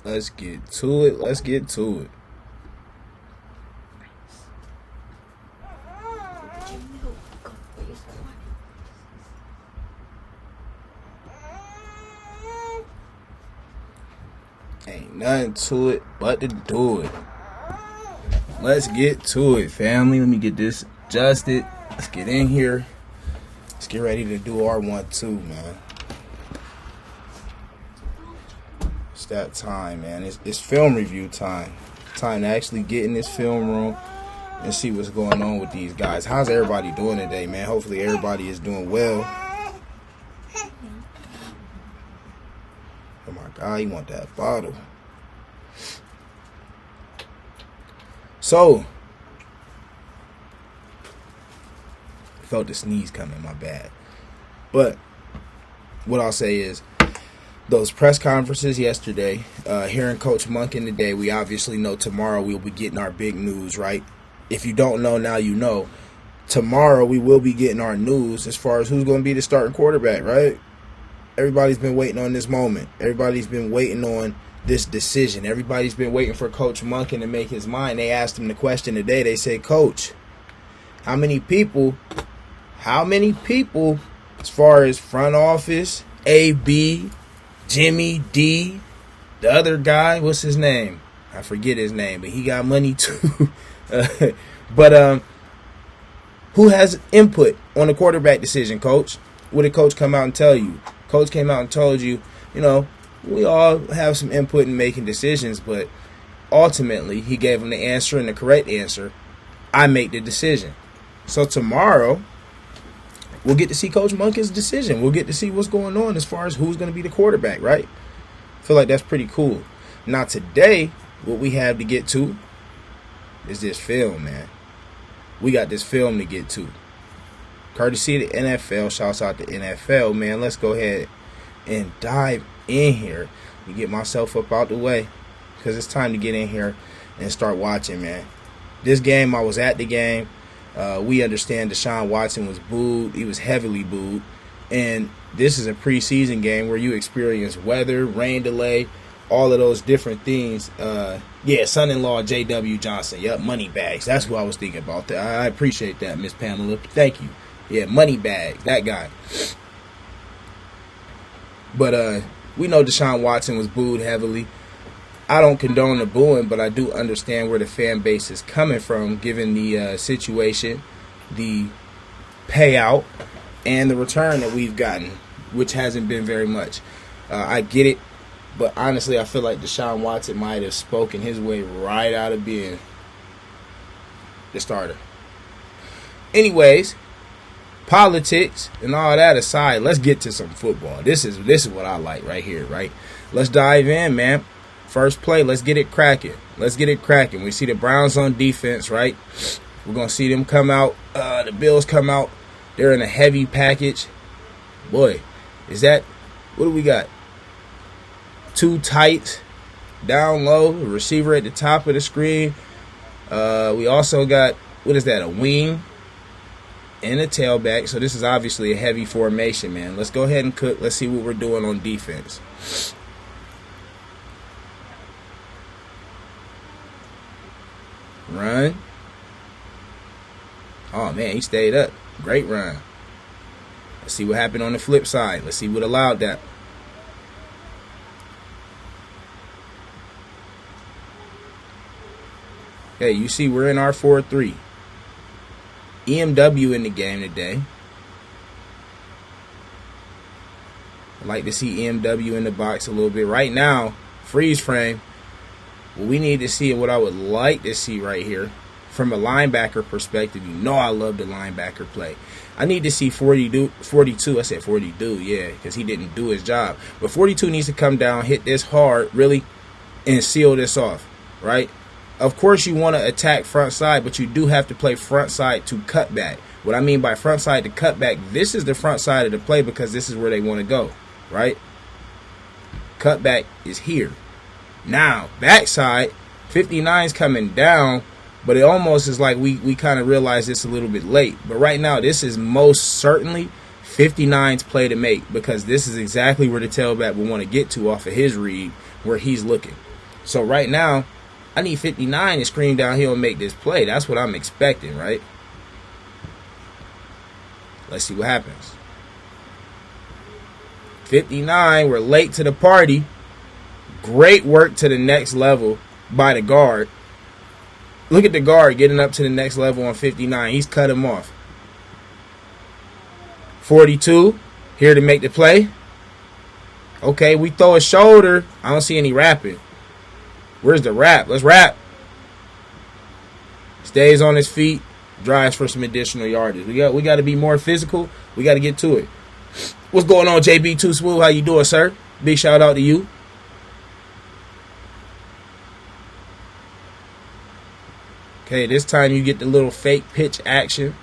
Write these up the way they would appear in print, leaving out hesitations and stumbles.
Let's get to it. Let's get to it. Ain't nothing to it but to do it. Let's get to it, family. Let me get this adjusted. Let's get in here. Let's get ready to do R1-2, man. It's that time, man. It's film review time. Time to actually get in this film room and see what's going on with these guys. How's everybody doing today, man? Hopefully everybody is doing well. Oh my God, you want that bottle. So, felt the sneeze coming, my bad. But what I'll say is, those press conferences yesterday, hearing Coach Monken today, we obviously know tomorrow we'll be getting our big news, right? If you don't know, now you know. Tomorrow we will be getting our news as far as who's going to be the starting quarterback, right? Everybody's been waiting on this moment. Everybody's been waiting on this decision. Everybody's been waiting for Coach Monken to make his mind. They asked him the question today. They said, Coach, how many people, as far as front office, AB, Jimmy, D, the other guy, what's his name? I forget his name, but he got money too. But who has input on the quarterback decision, Coach? What did Coach come out and tell you? Coach came out and told you, we all have some input in making decisions, but ultimately he gave him the answer and the correct answer. I make the decision. So tomorrow, we'll get to see Coach Monken's decision. We'll get to see what's going on as far as who's going to be the quarterback, right? I feel like that's pretty cool. Now today, what we have to get to is this film, man. We got this film to get to. Courtesy of the NFL, shouts out to NFL, man. Let's go ahead and dive in here and get myself up out the way because it's time to get in here and start watching, man. This game, I was at the game. We understand Deshaun Watson was booed. He was heavily booed. And this is a preseason game where you experience weather, rain delay, all of those different things. Son-in-law J.W. Johnson. Yep, money bags. That's who I was thinking about. I appreciate that, Miss Pamela. Thank you. Yeah, money bag. That guy. But we know Deshaun Watson was booed heavily. I don't condone the booing, but I do understand where the fan base is coming from, given the situation, the payout, and the return that we've gotten, which hasn't been very much. I get it, but honestly, I feel like Deshaun Watson might have spoken his way right out of being the starter. Anyways, politics and all that aside, let's get to some football. This is what I like right here, right? Let's dive in, man. First play, let's get it cracking. We see the Browns on defense, right? We're going to see them come out. The Bills come out. They're in a heavy package. Boy, what do we got? Two tights down low, a receiver at the top of the screen. We also got, a wing and a tailback. So this is obviously a heavy formation, man. Let's go ahead and cook. Let's see what we're doing on defense. Run. Oh, man, he stayed up. Great run. Let's see what happened on the flip side. Let's see what allowed that. Hey, you see we're in our 4-3. EMW in the game today. I'd like to see EMW in the box a little bit. Right now, freeze frame. What we need to see and what I would like to see right here from a linebacker perspective, I love the linebacker play. I need to see 42. I said 42, yeah, because he didn't do his job. But 42 needs to come down, hit this hard, really, and seal this off, right? Of course, you want to attack front side, but you do have to play front side to cut back. What I mean by front side to cut back, this is the front side of the play because this is where they want to go, right? Cutback is here. Now, backside, 59's coming down, but it almost is like we kind of realize this a little bit late. But right now, this is most certainly 59's play to make because this is exactly where the tailback will want to get to off of his read where he's looking. So right now, I need 59 to scream downhill and make this play. That's what I'm expecting, right? Let's see what happens. 59, we're late to the party. Great work to the next level by the guard. Look at the guard getting up to the next level on 59. He's cut him off. 42, here to make the play. Okay, we throw a shoulder. I don't see any rapping. Where's the rap? Let's rap. Stays on his feet. Drives for some additional yardage. We got to be more physical. We got to get to it. What's going on, JB Too Smooth? How you doing, sir? Big shout out to you. Okay, this time you get the little fake pitch action.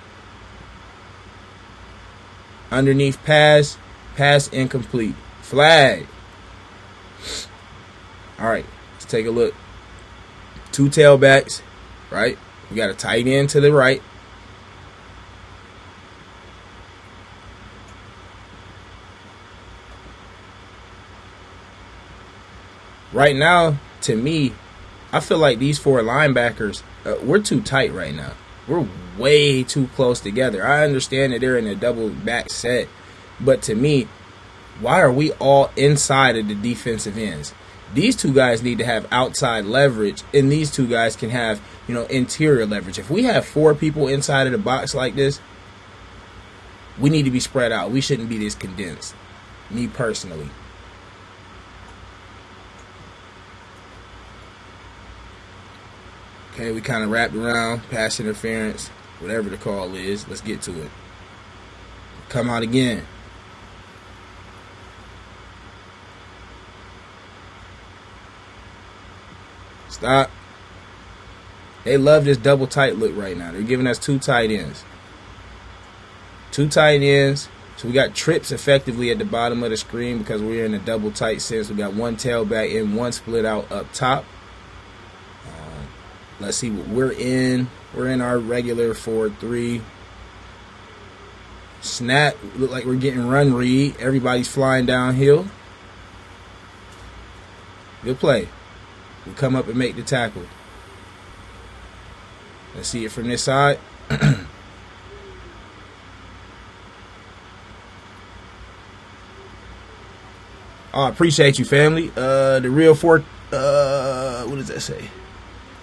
Underneath pass. Pass incomplete. Flag. All right, let's take a look. 2 tailbacks, right? We got a tight end to the right. Right now, to me, I feel like these 4 linebackers, we're too tight right now. We're way too close together. I understand that they're in a double back set, but to me, why are we all inside of the defensive ends? These 2 guys need to have outside leverage, and these 2 guys can have, interior leverage. If we have 4 people inside of the box like this, we need to be spread out. We shouldn't be this condensed, me personally. Okay, we kind of wrapped around, pass interference, whatever the call is. Let's get to it. Come out again. Stop. They love this double tight look right now. They're giving us 2 tight ends. 2 tight ends. So we got trips effectively at the bottom of the screen because we're in a double tight sense. We got 1 tailback and 1 split out up top. Let's see what we're in. We're in our regular 4-3. Snap. Look like we're getting run read. Everybody's flying downhill. Good play. We come up and make the tackle. Let's see it from this side. Oh, I appreciate you, family. The real what does that say?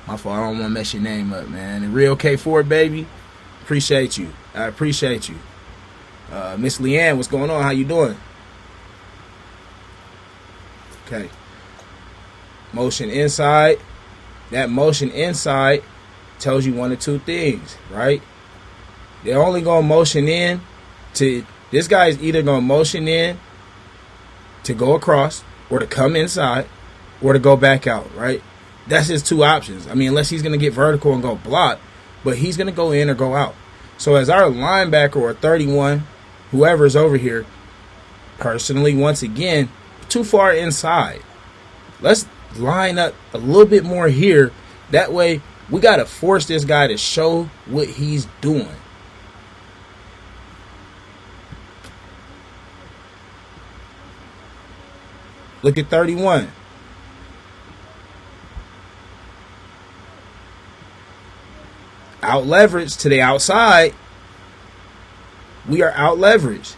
My fault. I don't want to mess your name up, man. The real K4, baby. Appreciate you. I appreciate you. Miss Leanne, what's going on? How you doing? Okay. Motion inside. That motion inside tells you 1 or 2 things, right? They're only going to motion in to, this guy is either going to motion in to go across or to come inside or to go back out, right? That's his 2 options. I mean, unless he's going to get vertical and go block, but he's going to go in or go out. So as our linebacker or 31, whoever's over here, personally, once again, too far inside. Let's line up a little bit more here. That way, we got to force this guy to show what he's doing. Look at 31. Out leveraged to the outside. We are out leveraged.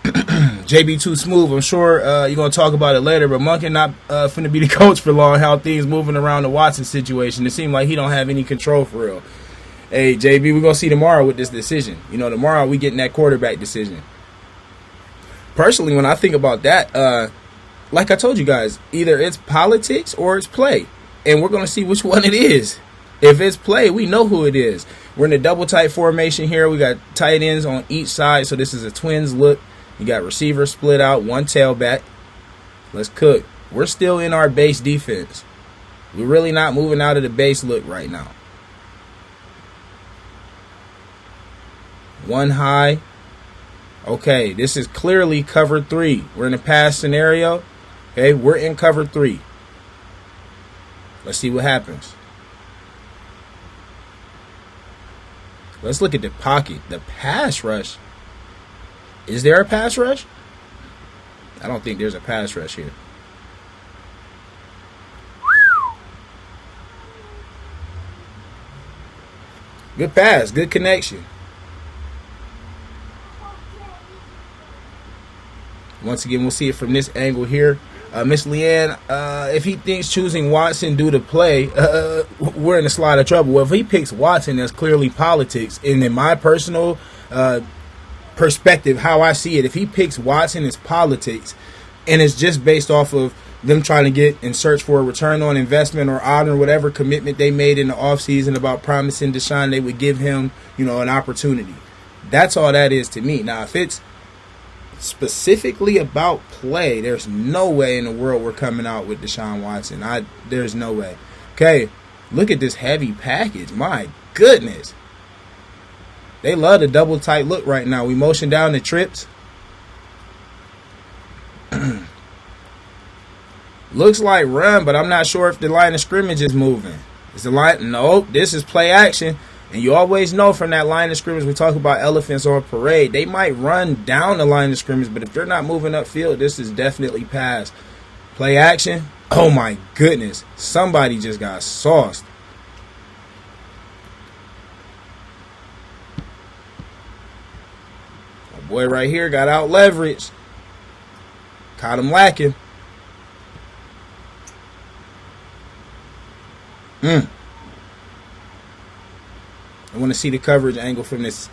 JB Too Smooth. I'm sure you're going to talk about it later, but Monken not finna be the coach for long. How things moving around the Watson situation. It seemed like he don't have any control for real. Hey, JB, we're going to see tomorrow with this decision. Tomorrow we getting that quarterback decision. Personally, when I think about that, like I told you guys, either it's politics or it's play. And we're going to see which one it is. If it's play, we know who it is. We're in a double tight formation here. We got tight ends on each side, so this is a twins look. You got receiver split out, 1 tailback. Let's cook. We're still in our base defense. We're really not moving out of the base look right now. 1 high. Okay, this is clearly cover 3. We're in a pass scenario. Okay, we're in cover 3. Let's see what happens. Let's look at the pocket. The pass rush. Is there a pass rush? I don't think there's a pass rush here. Good pass. Good connection. Once again, we'll see it from this angle here. Miss Leanne, if he thinks choosing Watson due to play, we're in a slot of trouble. Well, if he picks Watson, that's clearly politics. And in my personal perspective, how I see it, if he picks Watson, it's politics. And it's just based off of them trying to get and search for a return on investment or honor whatever commitment they made in the offseason about promising Deshaun they would give him, an opportunity. That's all that is to me. Now, if it's specifically about play, there's no way in the world we're coming out with Deshaun Watson. There's no way. Okay, look at this heavy package. My goodness. They love the double tight look right now. We motion down the trips. Looks like run, but I'm not sure if the line of scrimmage is moving. Is the line? Nope, this is play action. And you always know from that line of scrimmage, we talk about elephants on parade, they might run down the line of scrimmage, but if they're not moving upfield, this is definitely pass. Play action. Oh my goodness. Somebody just got sauced. My boy right here got out leveraged. Caught him lacking. I want to see the coverage angle from this.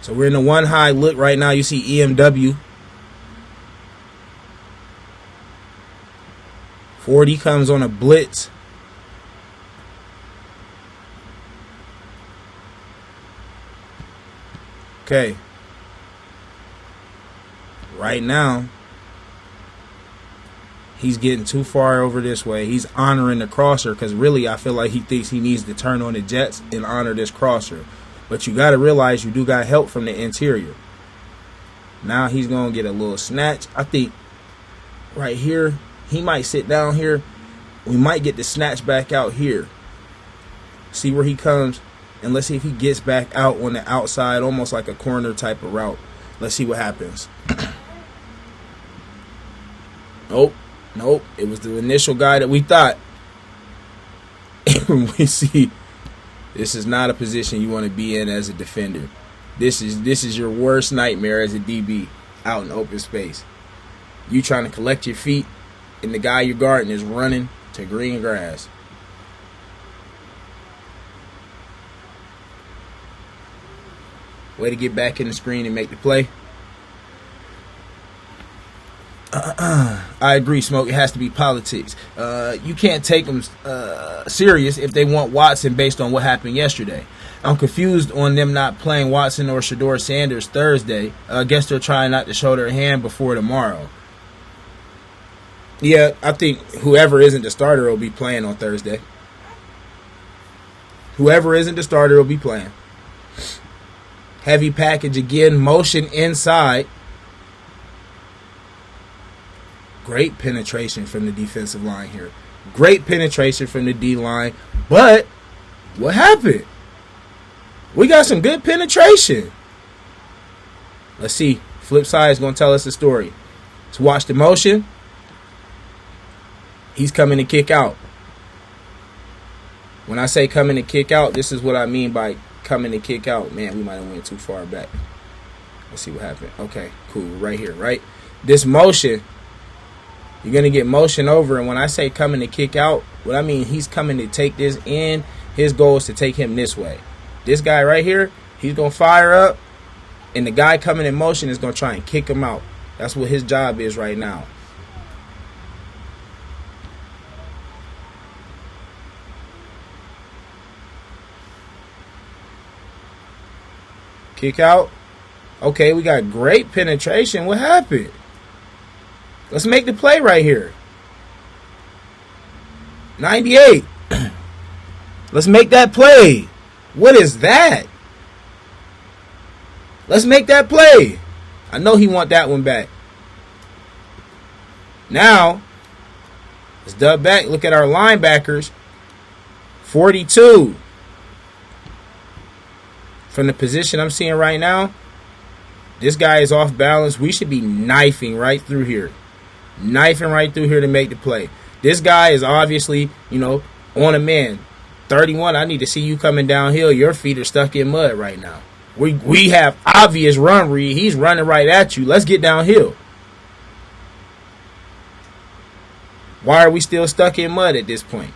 So we're in the one high look right now. You see EMW. 40 comes on a blitz. Okay. Right now, he's getting too far over this way. He's honoring the crosser because really I feel like he thinks he needs to turn on the jets and honor this crosser. But you got to realize you do got help from the interior. Now he's going to get a little snatch. I think right here, he might sit down here. We might get the snatch back out here. See where he comes. And let's see if he gets back out on the outside, almost like a corner type of route. Let's see what happens. Nope. It was the initial guy that we thought. We see this is not a position you want to be in as a defender. This is your worst nightmare as a DB out in open space. You trying to collect your feet, and the guy you're guarding is running to green grass. Way to get back in the screen and make the play. I agree, Smoke. It has to be politics. You can't take them serious if they want Watson based on what happened yesterday. I'm confused on them not playing Watson or Shedeur Sanders Thursday. I guess they're trying not to show their hand before tomorrow. Yeah, I think whoever isn't the starter will be playing on Thursday. Whoever isn't the starter will be playing. Heavy package again, motion inside. Great penetration from the defensive line here. Great penetration from the D-line. But what happened? We got some good penetration. Let's see. Flip side is going to tell us the story. Let's watch the motion. He's coming to kick out. When I say coming to kick out, this is what I mean by coming to kick out. Man, we might have went too far back. Let's see what happened. Okay, cool. Right here, right? This motion, you're going to get motion over. And when I say coming to kick out, what I mean, he's coming to take this in. His goal is to take him this way. This guy right here, he's going to fire up. And the guy coming in motion is going to try and kick him out. That's what his job is right now. Kick out. Okay, we got great penetration. What happened? Let's make the play right here. 98. Let's make that play. What is that? Let's make that play. I know he want that one back. Now, let's dub back. Look at our linebackers. 42. From the position I'm seeing right now, this guy is off balance. We should be knifing right through here. Knifing right through here to make the play. This guy is obviously, on a man. 31, I need to see you coming downhill. Your feet are stuck in mud right now. We have obvious run read. He's running right at you. Let's get downhill. Why are we still stuck in mud at this point?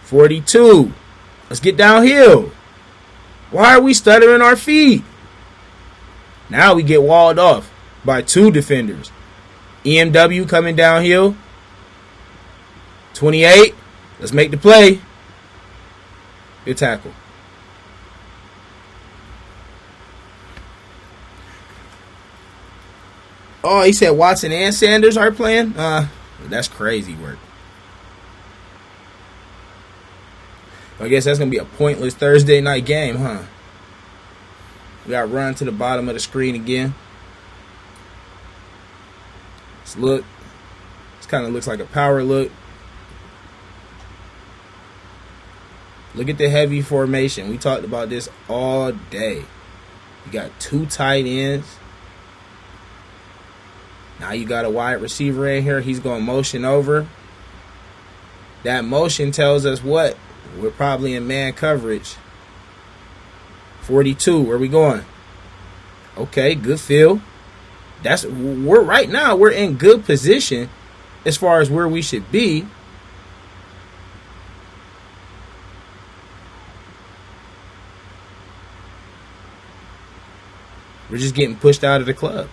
42. Let's get downhill. Why are we stuttering our feet? Now we get walled off by 2 defenders. EMW coming downhill. 28. Let's make the play. Good tackle. Oh, he said Watson and Sanders are playing? That's crazy work. I guess that's going to be a pointless Thursday night game, huh? We got run to the bottom of the screen again. Let's look. This kind of looks like a power look. Look at the heavy formation. We talked about this all day. You got 2 tight ends. Now you got a wide receiver in here. He's going to motion over. That motion tells us what? We're probably in man coverage. 42. Where we going? Okay, good feel. Right now we're in good position as far as where we should be. We're just getting pushed out of the club.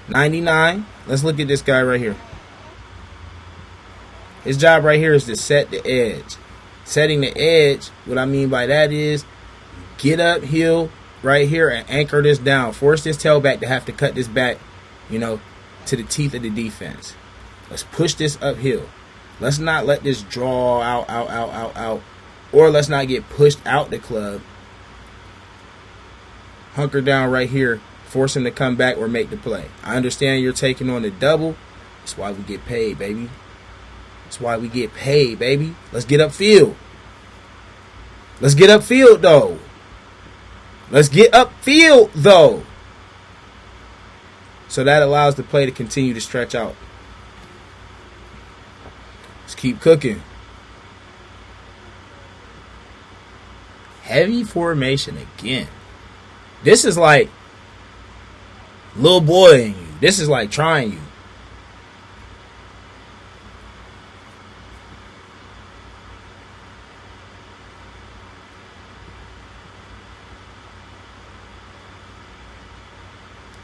$99. Let's look at this guy right here. His job right here is to set the edge. Setting the edge, what I mean by that is get uphill right here and anchor this down. Force this tailback to have to cut this back, to the teeth of the defense. Let's push this uphill. Let's not let this draw out. Or let's not get pushed out the club. Hunker down right here. Force him to come back or make the play. I understand you're taking on the double. That's why we get paid, baby. That's why we get paid, baby. Let's get upfield. Let's get upfield, though. Let's get upfield, though. So that allows the play to continue to stretch out. Let's keep cooking. Heavy formation again. This is like little boy in you. This is like trying you.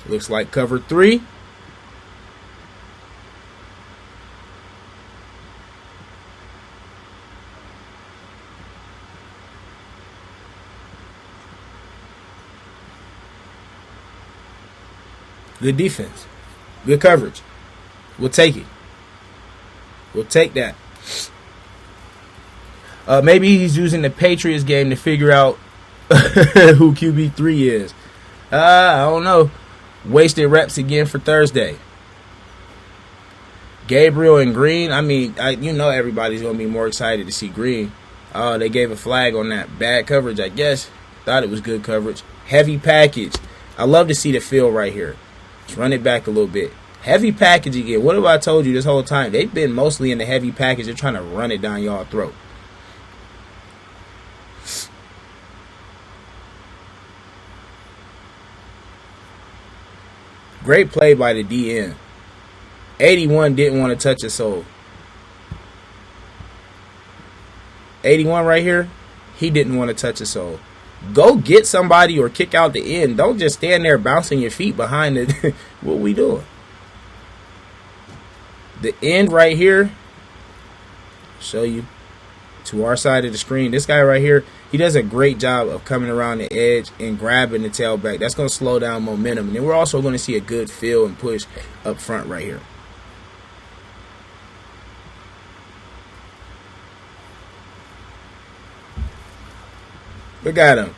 Looks like cover 3. Good defense. Good coverage. We'll take it. We'll take that. Maybe he's using the Patriots game to figure out who QB3 is. I don't know. Wasted reps again for Thursday. Gabriel and Green. I mean, everybody's going to be more excited to see Green. They gave a flag on that. Bad coverage, I guess. Thought it was good coverage. Heavy package. I love to see the feel right here. Let's run it back a little bit. Heavy package again. What have I told you this whole time? They've been mostly in the heavy package. They're trying to run it down y'all throat. Great play by the DN. 81 didn't want to touch a soul. 81 right here, he didn't want to touch a soul. Go get somebody or kick out the end. Don't just stand there bouncing your feet behind it. What we doing? The end right here, show you to our side of the screen. This guy right here, he does a great job of coming around the edge and grabbing the tailback. That's going to slow down momentum. And then we're also going to see a good feel and push up front right here. Look at him.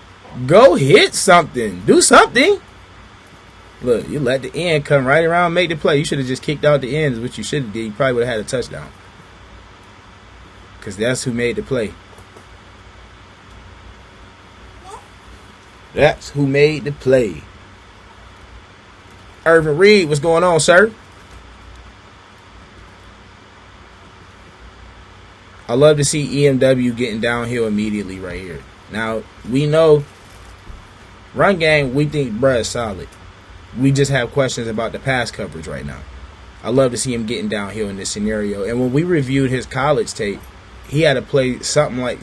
Go hit something. Do something. Look, you let the end come right around, make the play. You should have just kicked out the ends, which you should have did. You probably would have had a touchdown. Because that's who made the play. That's who made the play. Irvin Reed, what's going on, sir? I love to see EMW getting downhill immediately right here. Now, we know run game, we think bruh is solid. We just have questions about the pass coverage right now. I love to see him getting downhill in this scenario. And when we reviewed his college tape, he had to play something like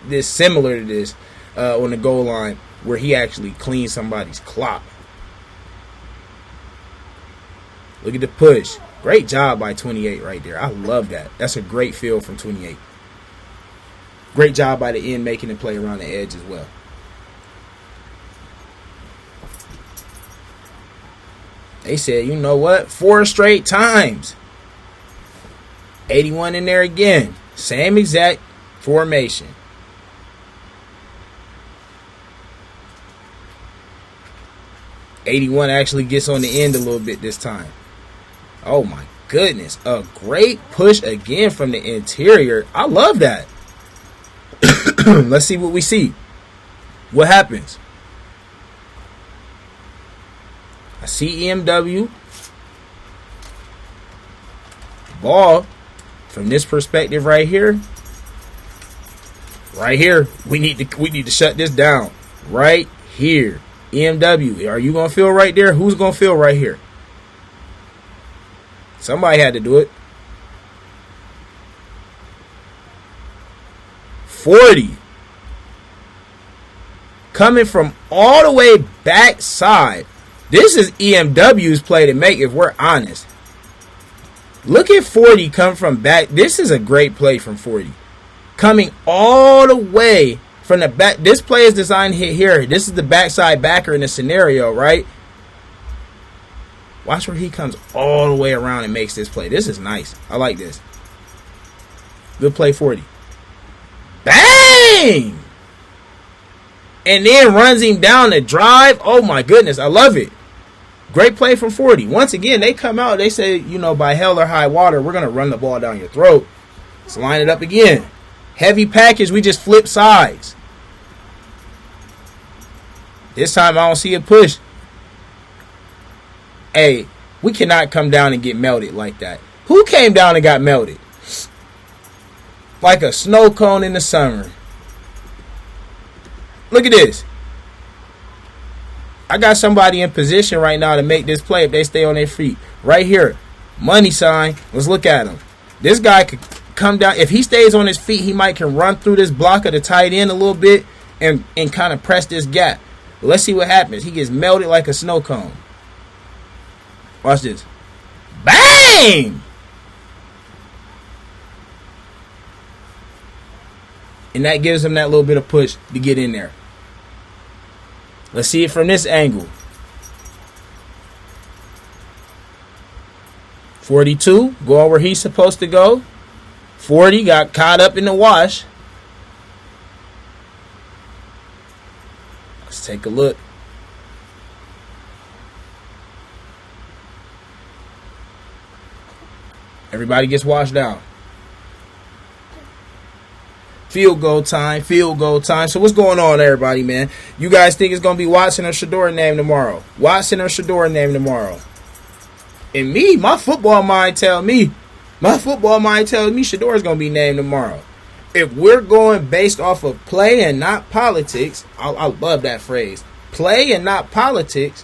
this, similar to this, on the goal line, where he actually cleaned somebody's clock. Look at the push. Great job by 28 right there. I love that. That's a great feel from 28. Great job by the end making the play around the edge as well. They said, you know what? 4 straight times. 81 in there again. Same exact formation. '81 actually gets on the end a little bit this time. Oh my goodness. A great push again from the interior. I love that. Let's see what we see. What happens? I see EMW. Ball from this perspective right here. Right here. We need to shut this down. Right here. EMW. Are you gonna feel right there? Who's gonna feel right here? Somebody had to do it. 40. Coming from all the way backside. This is EMW's play to make, if we're honest. Look at 40 come from back. This is a great play from 40. Coming all the way from the back. This play is designed to hit here. This is the backside backer in the scenario, right? Watch where he comes all the way around and makes this play. This is nice. I like this. Good play, 40. Bang! And then runs him down the drive. Oh my goodness, I love it. Great play from 40. Once again, they come out, they say, you know, by hell or high water, we're going to run the ball down your throat. Let's line it up again. Heavy package, we just flip sides. This time I don't see a push. Hey, we cannot come down and get melted like that. Who came down and got melted? Like a snow cone in the summer. Look at this. I got somebody in position right now to make this play if they stay on their feet. Right here. Money sign. Let's look at him. This guy could come down. If he stays on his feet, he might can run through this block of the tight end a little bit and kind of press this gap. But let's see what happens. He gets melted like a snow cone. Watch this. Bang! And that gives him that little bit of push to get in there. Let's see it from this angle. 42, going where he's supposed to go. 40 got caught up in the wash. Let's take a look. Everybody gets washed down. Field goal time, field goal time. So what's going on, everybody, man? You guys think it's going to be Watson or Shedeur named tomorrow? Watson or Shedeur named tomorrow? And me, my football mind tells me Shedeur is going to be named tomorrow. If we're going based off of play and not politics, I love that phrase. Play and not politics.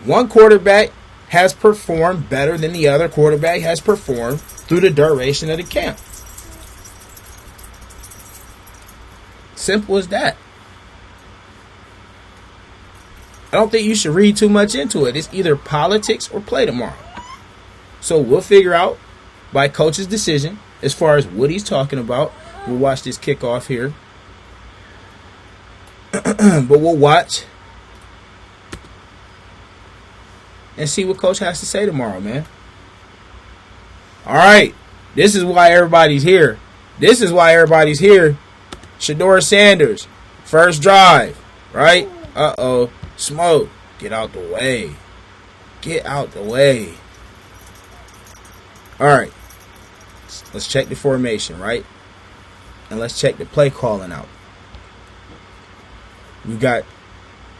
One quarterback has performed better than the other quarterback has performed through the duration of the camp. Simple as that. I don't think you should read too much into it. It's either politics or play tomorrow. So we'll figure out by coach's decision as far as what he's talking about. We'll watch this kickoff here. But we'll watch and see what coach has to say tomorrow, man. All right. This is why everybody's here. Shedeur Sanders, first drive, right? Uh-oh, smoke. Get out the way. All right. Let's check the formation, right? And let's check the play calling out. We got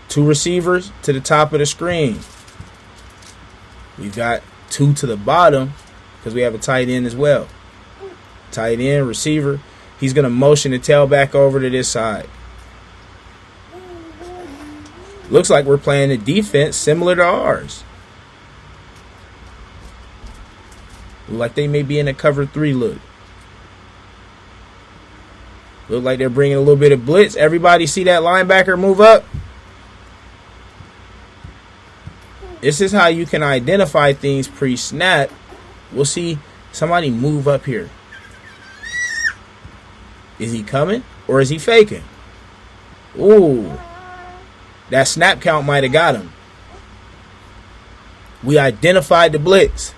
2 receivers to the top of the screen. We've got 2 to the bottom because we have a tight end as well. Tight end, receiver. He's going to motion the tailback over to this side. Looks like we're playing a defense similar to ours. Look like they may be in a cover 3 look. Look like they're bringing a little bit of blitz. Everybody see that linebacker move up? This is how you can identify things pre-snap. We'll see somebody move up here. Is he coming or is he faking? Ooh. That snap count might have got him. We identified the blitz.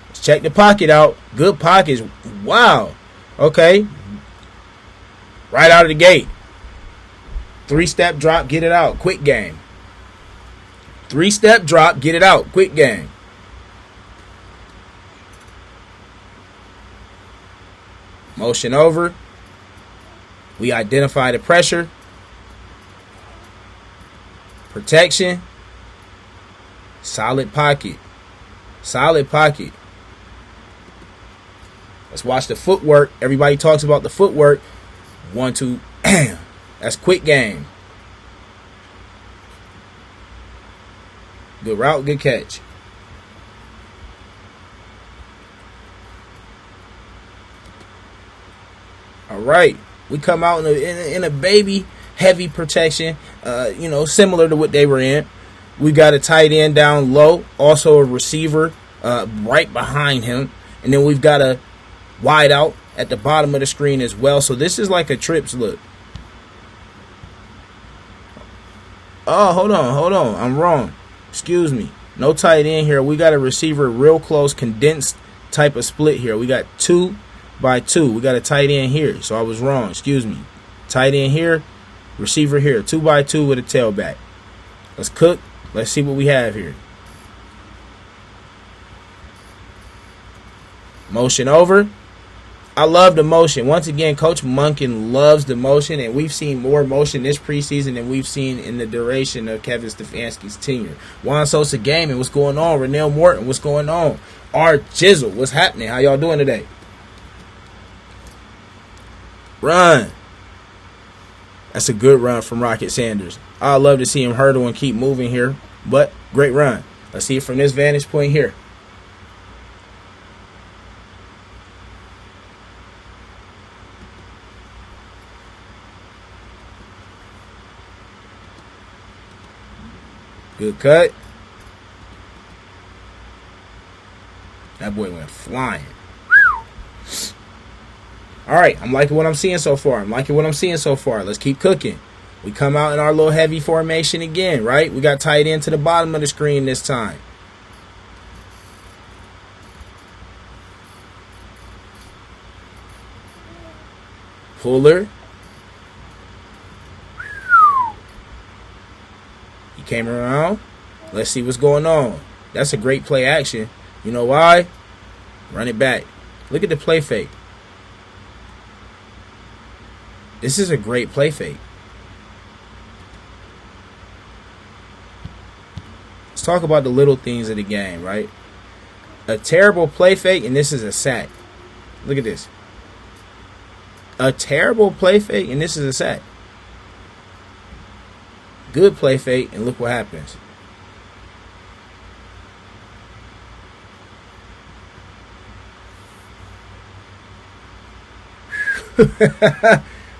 Let's check the pocket out. Good pockets. Wow. Okay. Right out of the gate. 3-step drop, get it out. Quick game. 3-step drop, get it out. Quick game. Motion over. We identify the pressure. Protection. Solid pocket. Solid pocket. Let's watch the footwork. Everybody talks about the footwork. 1, 2. That's quick game. Good route, good catch. All right. We come out in a baby heavy protection, similar to what they were in. We got a tight end down low, also a receiver right behind him. And then we've got a wide out at the bottom of the screen as well. So this is like a trips look. Oh, hold on. I'm wrong. Excuse me. No tight end here. We got a receiver real close, condensed type of split here. We got 2 by 2. We got a tight end here. So I was wrong. Excuse me. Tight end here, receiver here. 2 by 2 with a tailback. Let's cook. Let's see what we have here. Motion over. I love the motion. Once again, Coach Monken loves the motion, and we've seen more motion this preseason than we've seen in the duration of Kevin Stefanski's tenure. Juan Sosa Gaming, what's going on? Renell Morton, what's going on? R. Jizzle, what's happening? How y'all doing today? Run. That's a good run from Rocket Sanders. I'd love to see him hurdle and keep moving here, but great run. Let's see it from this vantage point here. Good cut. That boy went flying. All right, I'm liking what I'm seeing so far. Let's keep cooking. We come out in our little heavy formation again, right? We got tight end to the bottom of the screen this time. Puller. He came around. Let's see what's going on. That's a great play action. You know why? Run it back. Look at the play fake. This is a great play fake. Let's talk about the little things of the game, right? A terrible play fake, and this is a sack. Look at this. A terrible play fake, and this is a sack. Good play fake, and look what happens.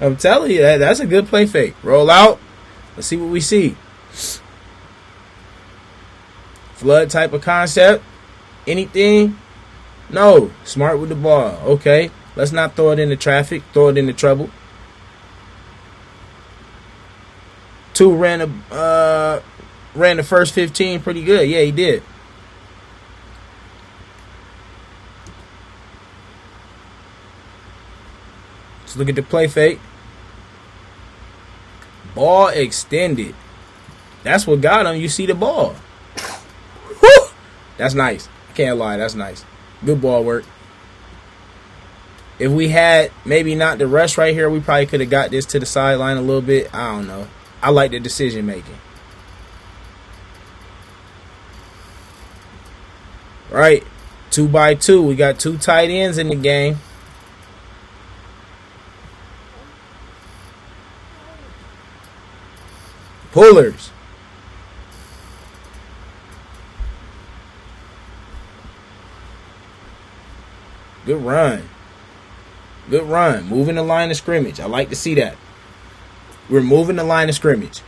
I'm telling you, that's a good play fake. Roll out. Let's see what we see. Flood type of concept. Anything? No. Smart with the ball. Okay. Let's not throw it into traffic. Throw it into trouble. 2 ran the first 15 pretty good. Yeah, he did. Let's look at the play fake. Ball extended. That's what got him. You see the ball. Whew! That's nice. I can't lie. That's nice. Good ball work. If we had maybe not the rush right here, we probably could have got this to the sideline a little bit. I don't know. I like the decision making. Right, 2x2. We got 2 tight ends in the game. Pullers. Good run. Good run. Moving the line of scrimmage. I like to see that. We're moving the line of scrimmage.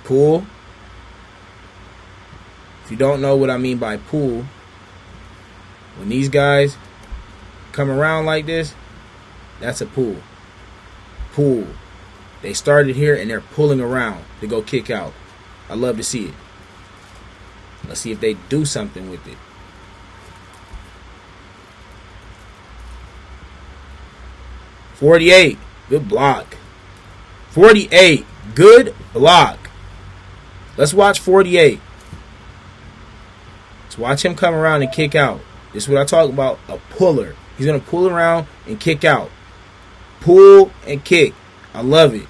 Pull. If you don't know what I mean by pull, when these guys come around like this, that's a pull. Pull. They started here and they're pulling around to go kick out. I love to see it. Let's see if they do something with it. .48. Good block. 48. Good block. Let's watch 48. Let's watch him come around and kick out. This is what I talk about, a puller. He's going to pull around and kick out. Pull and kick. I love it.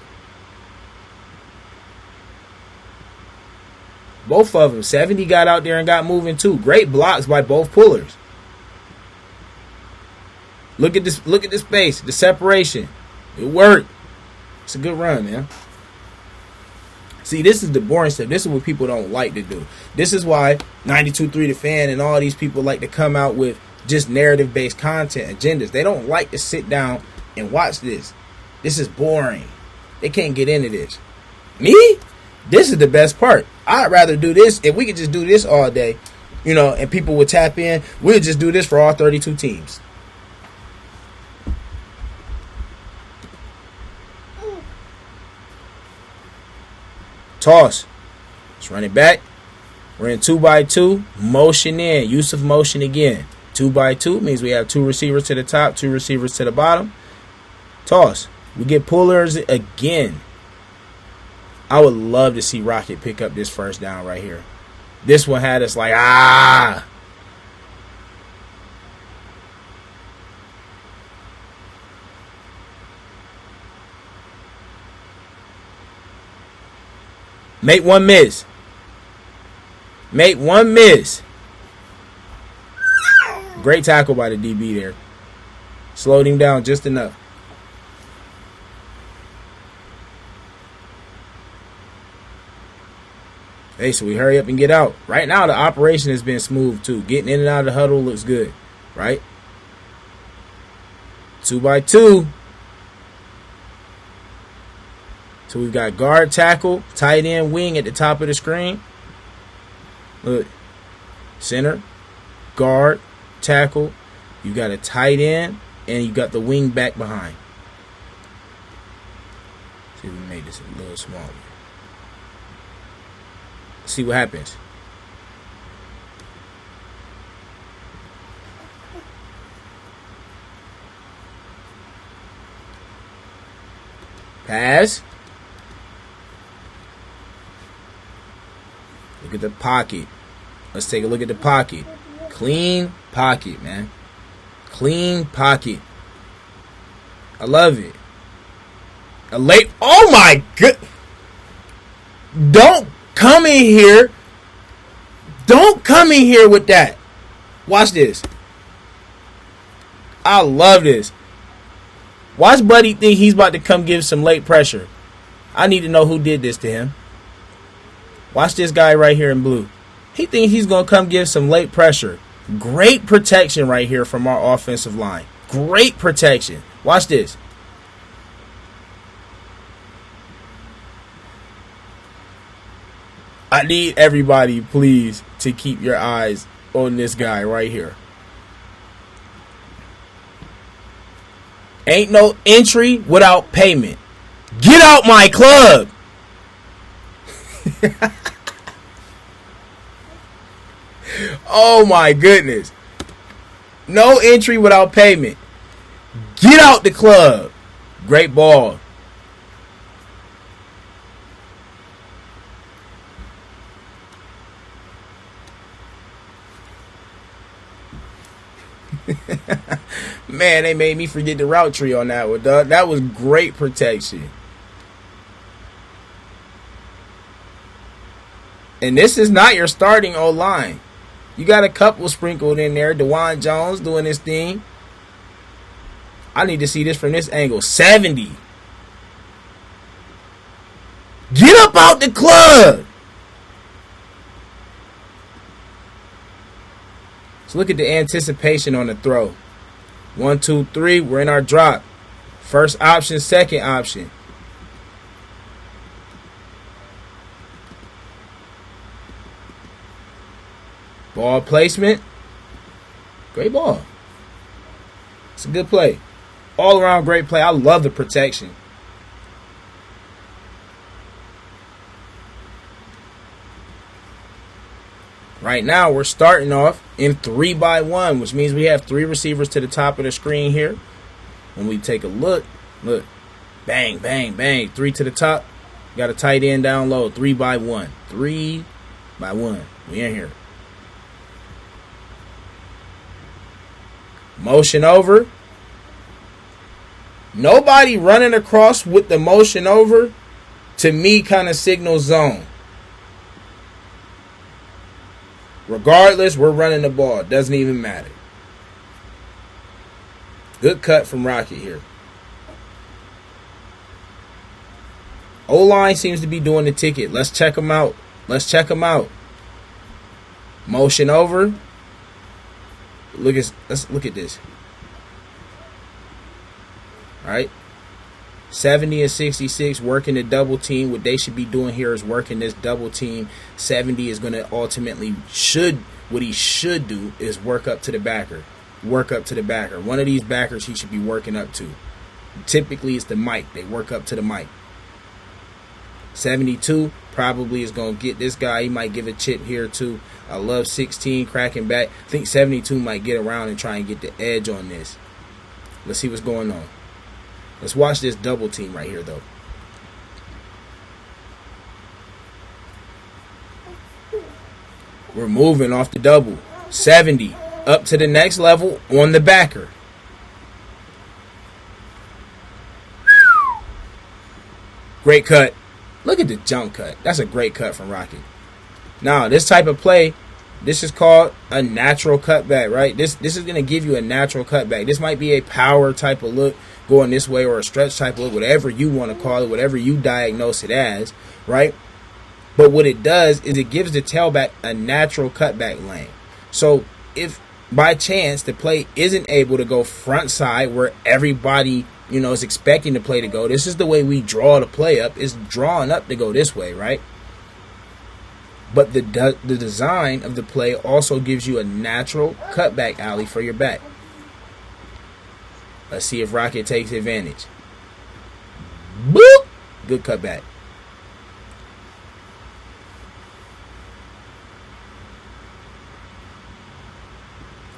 Both of them. 70 got out there and got moving too. Great blocks by both pullers. Look at this. Look at the space. The separation. It worked. It's a good run, man. See, this is the boring stuff. This is what people don't like to do. This is why 92.3 The Fan and all these people like to come out with just narrative-based content, agendas. They don't like to sit down and watch this. This is boring. They can't get into this. Me? This is the best part. I'd rather do this. If we could just do this all day, you know, and people would tap in, we'll just do this for all 32 teams. Toss. Let's run it back. We're in 2x2. Motion in. Use of motion again. 2x2 means we have 2 receivers to the top, 2 receivers to the bottom. Toss. We get pullers again. I would love to see Rocket pick up this first down right here. This one had us like, ah. Make one miss. Make one miss. Great tackle by the DB there. Slowed him down just enough. Hey, so we hurry up and get out. Right now, the operation has been smooth, too. Getting in and out of the huddle looks good, right? 2x2. So we've got guard, tackle, tight end, wing at the top of the screen. Look. Center, guard, tackle. You got a tight end, and you got the wing back behind. See if we made this a little smaller. See what happens. Pass. Look at the pocket. Let's take a look at the pocket. Clean pocket, man. Clean pocket. I love it. A late. Oh my god. Don't come in here. Don't come in here with that. Watch this. I love this. Watch Buddy think he's about to come give some late pressure. I need to know who did this to him. Watch this guy right here in blue. He thinks he's going to come give some late pressure. Great protection right here from our offensive line. Great protection. Watch this. I need everybody, please, to keep your eyes on this guy right here. Ain't no entry without payment. Get out my club. Oh my goodness. No entry without payment. Get out the club. Great ball. Man, they made me forget the route tree on that one, dog. That was great protection. And this is not your starting O-line. You got a couple sprinkled in there. DeJuan Jones doing his thing. I need to see this from this angle. 70. Get up out the club. So look at the anticipation on the throw. 1, 2, 3. We're in our drop. First option, second option. Ball placement. Great ball. It's a good play. All around great play. I love the protection. Right now, we're starting off in 3-by-1, which means we have 3 receivers to the top of the screen here. When we take a look, bang, bang, bang, 3 to the top. Got a tight end down low, 3-by-1. 3-by-1. We in here. Motion over. Nobody running across with the motion over, to me, kind of signals zone. Regardless, we're running the ball. It doesn't even matter. Good cut from Rocket here. O-line seems to be doing the ticket. Let's check them out. Let's check them out. Motion over. Let's look at this. All right. 70 and 66 working the double team. What they should be doing here is working this double team. 70 is going to ultimately what he should do is work up to the backer. Work up to the backer. One of these backers he should be working up to. Typically it's the Mike. They work up to the Mike. 72 probably is going to get this guy. He might give a chip here too. I love 16 cracking back. I think 72 might get around and try and get the edge on this. Let's see what's going on. Let's watch this double team right here, though. We're moving off the double. 70 up to the next level on the backer. Great cut. Look at the jump cut. That's a great cut from Rocket. Now, this type of play, this is called a natural cutback, right? This is going to give you a natural cutback. This might be a power type of look going this way, or a stretch type of look, whatever you want to call it, whatever you diagnose it as, right? But what it does is it gives the tailback a natural cutback lane. So if by chance the play isn't able to go front side where everybody, is expecting the play to go, this is the way we draw the play up. It's drawn up to go this way, right? But the design of the play also gives you a natural cutback alley for your back. Let's see if Rocket takes advantage. Boop! Good cutback.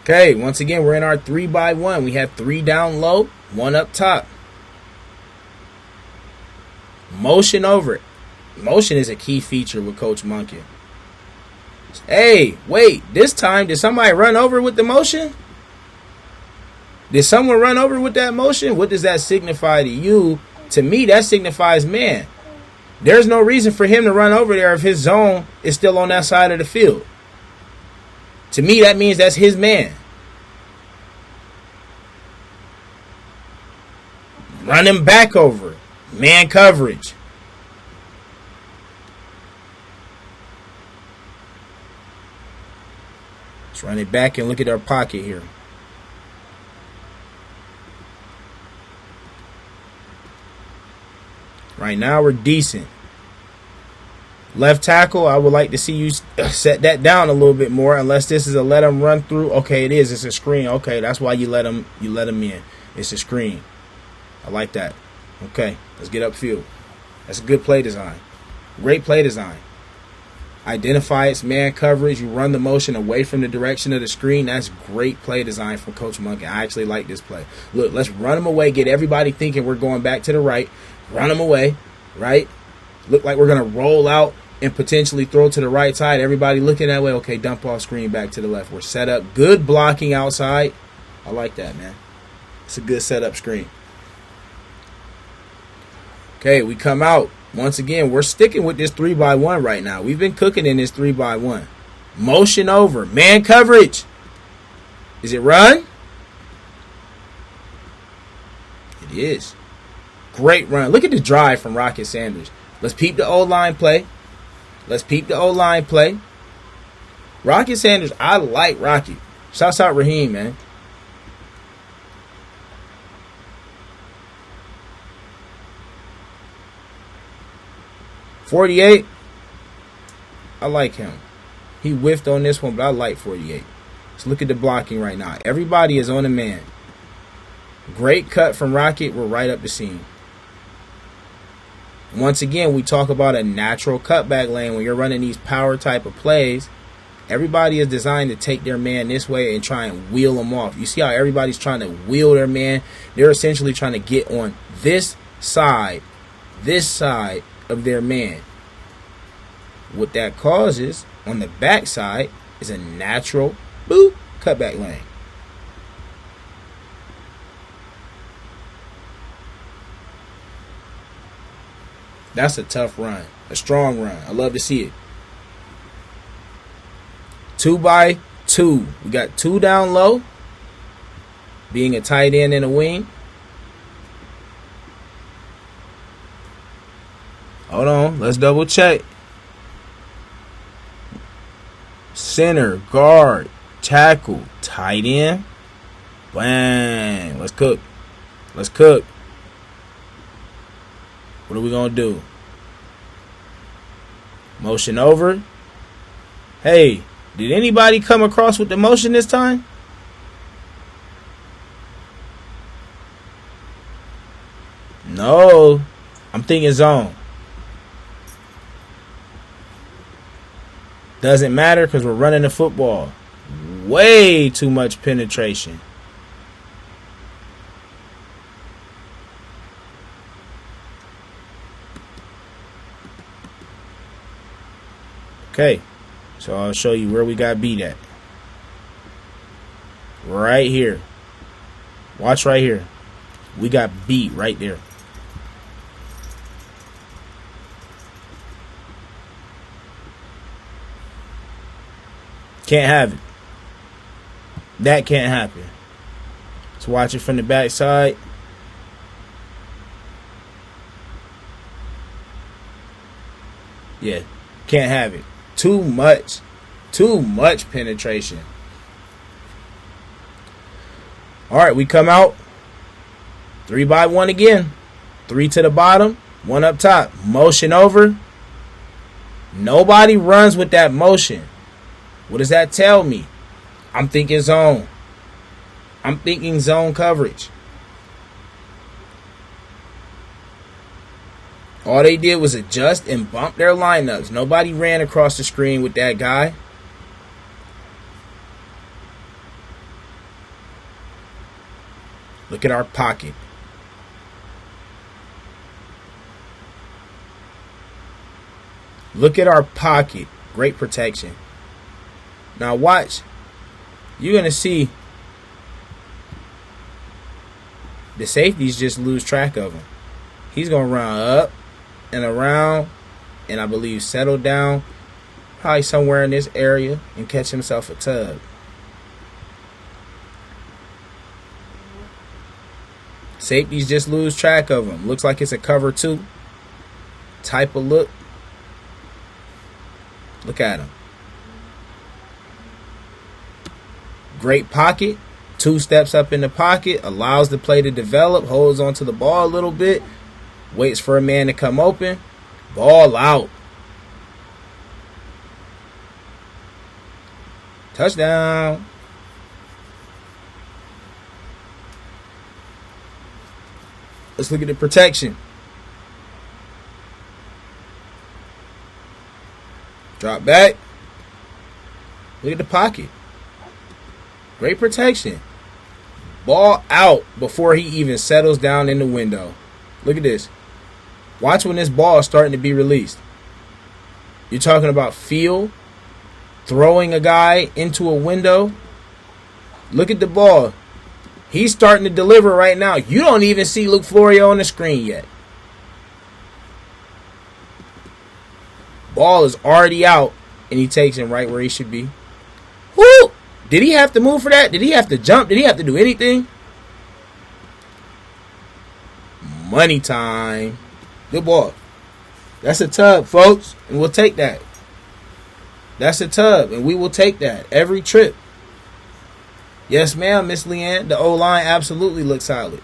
Okay, once again, we're in our 3-by-1. We have 3 down low, 1 up top. Motion over it. Motion is a key feature with Coach Monken. Hey, wait. This time, did somebody run over with the motion? Did someone run over with that motion? What does that signify to you? To me, that signifies man. There's no reason for him to run over there if his zone is still on that side of the field. To me, that means that's his man. Run him back over. Man coverage. Let's run it back and look at our pocket here. Right now, we're decent. Left tackle, I would like to see you set that down a little bit more, unless this is a let him run through. Okay, it is. It's a screen. Okay, that's why you let him in. It's a screen. I like that. Okay, let's get upfield. That's a good play design. Great play design. Identify its man coverage. You run the motion away from the direction of the screen. That's great play design from Coach Monken. I actually like this play. Look, let's run them away. Get everybody thinking we're going back to the right. Run them away, right? Look like we're going to roll out and potentially throw to the right side. Everybody looking that way. Okay, dump off screen back to the left. We're set up. Good blocking outside. I like that, man. It's a good setup screen. Okay, we come out. Once again, we're sticking with this 3x1 right now. We've been cooking in this 3x1. Motion over. Man coverage. Is it run? It is. Great run. Look at the drive from Rocket Sanders. Let's peep the O-line play. Let's peep the O-line play. Rocket Sanders, I like Rocket. Shouts out Raheem, man. .48, I like him. He whiffed on this one, but I like 48. Let's look at the blocking right now. Everybody is on the man. Great cut from Rocket. We're right up the seam. Once again, we talk about a natural cutback lane. When you're running these power type of plays, everybody is designed to take their man this way and try and wheel them off. You see how everybody's trying to wheel their man? They're essentially trying to get on this side of their man. What that causes on the backside is a natural boop cutback lane. That's a tough run, a strong run. I love to see it. 2x2. We got 2 down low, being a tight end and a wing. Hold on, let's double check. Center, guard, tackle, tight end. Bang. Let's cook. Let's cook. What are we going to do? Motion over. Hey, did anybody come across with the motion this time? No. I'm thinking zone. Doesn't matter because we're running the football. Way too much penetration. Okay, so I'll show you where we got beat at. Right here. Watch right here. We got beat right there. Can't have it. That can't happen. Let's watch it from the backside. Yeah, can't have it. Too much penetration. All right, we come out 3x1 again. 3 to the bottom, 1 up top. Motion over. Nobody runs with that motion. What does that tell me? I'm thinking zone. I'm thinking zone coverage. All they did was adjust and bump their lineups. Nobody ran across the screen with that guy. Look at our pocket. Look at our pocket. Great protection. Now watch. You're going to see the safeties just lose track of him. He's going to run up and around and I believe settle down probably somewhere in this area and catch himself a tug. Safeties just lose track of him. Looks like it's a cover 2 type of look. Look at him. Great pocket. 2 steps up in the pocket. Allows the play to develop. Holds onto the ball a little bit. Waits for a man to come open. Ball out. Touchdown. Let's look at the protection. Drop back. Look at the pocket. Great protection. Ball out before he even settles down in the window. Look at this. Watch when this ball is starting to be released. You're talking about feel, throwing a guy into a window. Look at the ball. He's starting to deliver right now. You don't even see Luke Florio on the screen yet. Ball is already out, and he takes him right where he should be. Woo! Did he have to move for that? Did he have to jump? Did he have to do anything? Money time. Good ball. That's a tub, folks, and we'll take that. That's a tub, and we will take that every trip. Yes, ma'am, Miss Leanne. The O-line absolutely looks solid.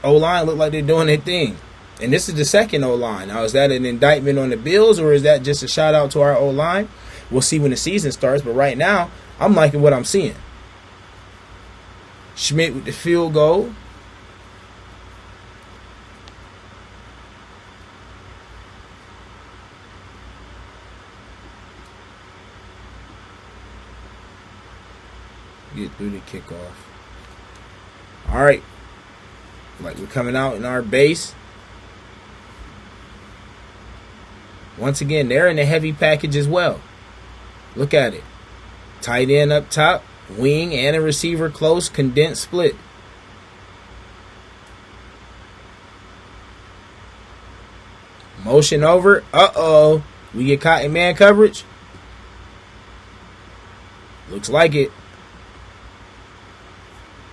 O-line look like they're doing their thing. And this is the second O-line. Now, is that an indictment on the Bills, or is that just a shout-out to our O-line? We'll see when the season starts, but right now, I'm liking what I'm seeing. Schmidt with the field goal. Get through the kickoff. All right. Like we're coming out in our base. Once again, they're in the heavy package as well. Look at it. Tight end up top, wing and a receiver close, condensed split. Motion over. Uh-oh. We get caught in man coverage. Looks like it.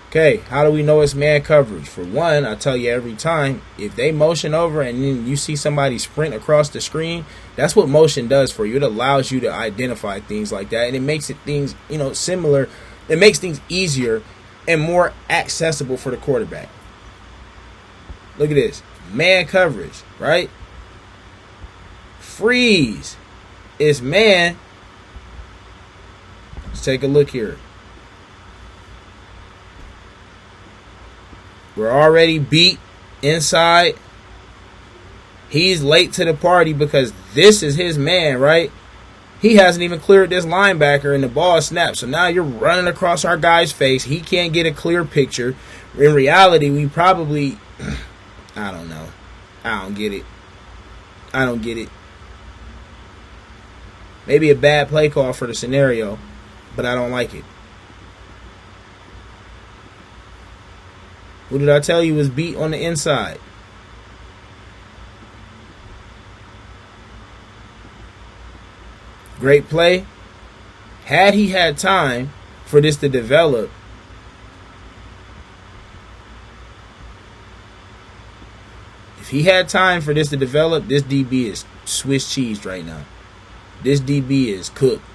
Okay, how do we know it's man coverage? For one, I tell you every time, if they motion over and then you see somebody sprint across the screen, that's what motion does for you. It allows you to identify things like that, and it makes it things, similar. It makes things easier and more accessible for the quarterback. Look at this. Man coverage, right? Freeze is man. Let's take a look here. We're already beat inside. He's late to the party because this is his man, right? He hasn't even cleared this linebacker and the ball snaps. So now you're running across our guy's face. He can't get a clear picture. In reality, we probably, I don't know. I don't get it. Maybe a bad play call for the scenario, but I don't like it. Who did I tell you was beat on the inside? Great play. Had he had time for this to develop, this DB is Swiss cheese right now. This DB is cooked.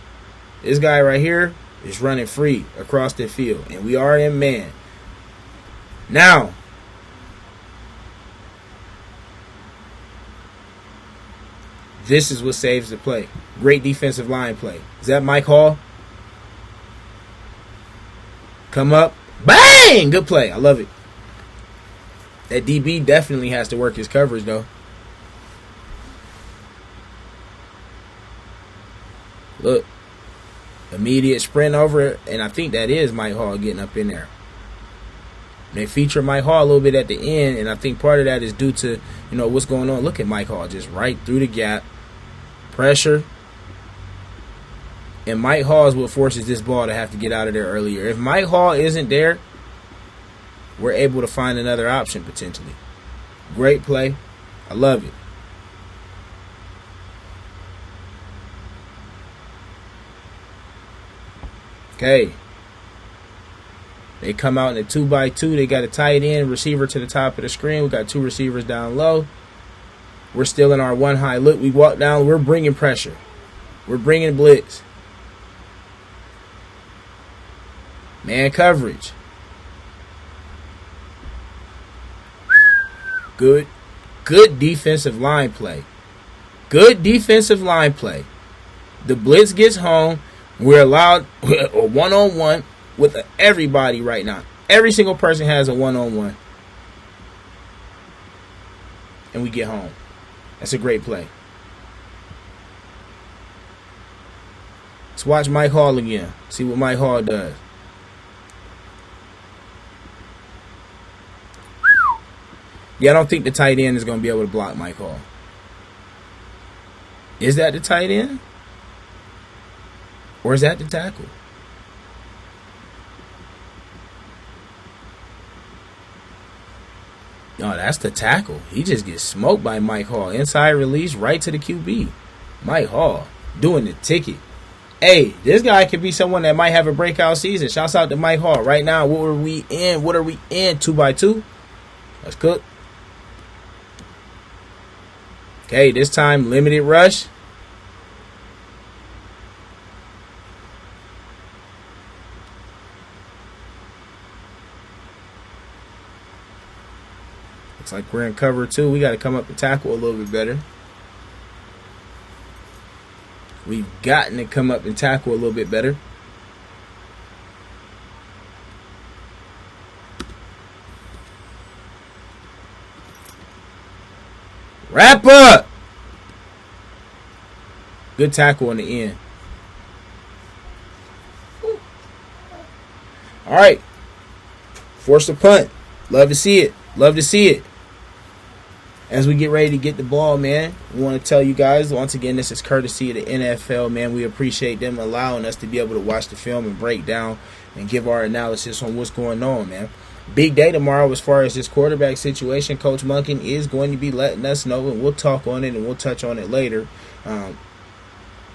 This guy right here is running free across the field, and we are in man. Now, this is what saves the play. Great defensive line play. Is that Mike Hall? Come up. Bang! Good play. I love it. That DB definitely has to work his coverage, though. Look. Immediate sprint over it, and I think that is Mike Hall getting up in there. They feature Mike Hall a little bit at the end, and I think part of that is due to, what's going on. Look at Mike Hall just right through the gap. Pressure. And Mike Hall is what forces this ball to have to get out of there earlier. If Mike Hall isn't there, we're able to find another option potentially. Great play. I love it. Okay. They come out in a 2x2. They got a tight end, receiver to the top of the screen. We got two receivers down low. We're still in our one high look. We walk down. We're bringing pressure. We're bringing blitz. Man coverage. Good defensive line play. Good defensive line play. The blitz gets home. We're allowed a one-on-one with everybody right now. Every single person has a one-on-one. And we get home. That's a great play. Let's watch Mike Hall again. See what Mike Hall does. Yeah, I don't think the tight end is going to be able to block Mike Hall. Is that the tight end? Or is that the tackle? Oh, that's the tackle. He just gets smoked by Mike Hall. Inside release right to the QB. Mike Hall doing the ticket. Hey, this guy could be someone that might have a breakout season. Shouts out to Mike Hall. Right now, what are we in? 2x2. Let's cook. Okay, this time limited rush. Looks like we're in cover 2. We got to come up and tackle a little bit better. We've gotten to come up and tackle a little bit better. Wrap up. Good tackle on the end. All right. Force the punt. Love to see it. Love to see it. As we get ready to get the ball, man, we want to tell you guys, once again, this is courtesy of the NFL, man. We appreciate them allowing us to be able to watch the film and break down and give our analysis on what's going on, man. Big day tomorrow as far as this quarterback situation. Coach Monken is going to be letting us know, and we'll talk on it and we'll touch on it later.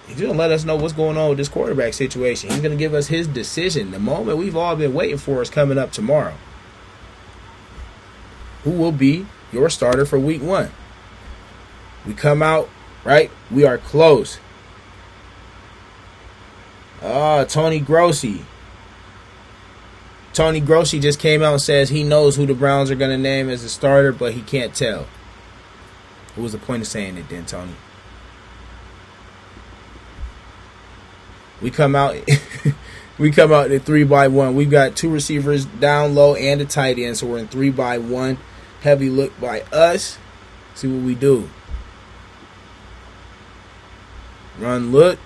He's going to let us know what's going on with this quarterback situation. He's going to give us his decision. The moment we've all been waiting for is coming up tomorrow. Who will be your starter for week 1? We come out, right? We are close. Tony Grossi. Tony Grossi just came out and says he knows who the Browns are going to name as a starter, but he can't tell. What was the point of saying it then, Tony? We come out in 3-by-1. We've got 2 receivers down low and a tight end, so we're in 3-by-1. Heavy look by us. See what we do. Run look.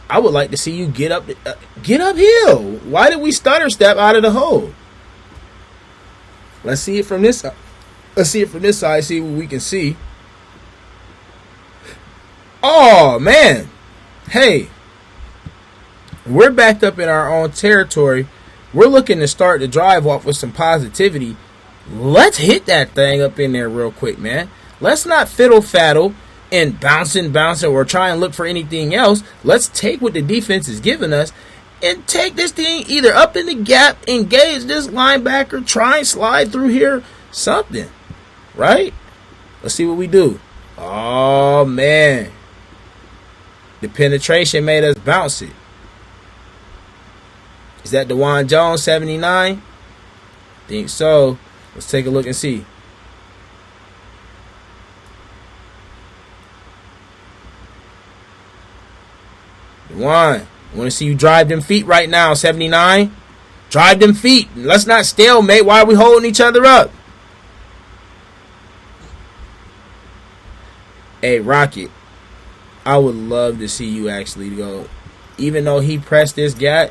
I would like to see you get uphill. Why did we stutter step out of the hole? Let's see it from this side. See what we can see. Oh, man. Hey. We're backed up in our own territory. We're looking to start the drive off with some positivity. Let's hit that thing up in there real quick, man. Let's not fiddle-faddle and bouncing, or try and look for anything else. Let's take what the defense is giving us and take this thing either up in the gap, engage this linebacker, try and slide through here, something, right? Let's see what we do. Oh, man. The penetration made us bounce it. Is that DeJuan Jones, 79? Think so. Let's take a look and see. DeJuan, I want to see you drive them feet right now, 79. Drive them feet. Let's not stalemate. Why are we holding each other up? Hey, Rocket, I would love to see you actually go. Even though he pressed this gap,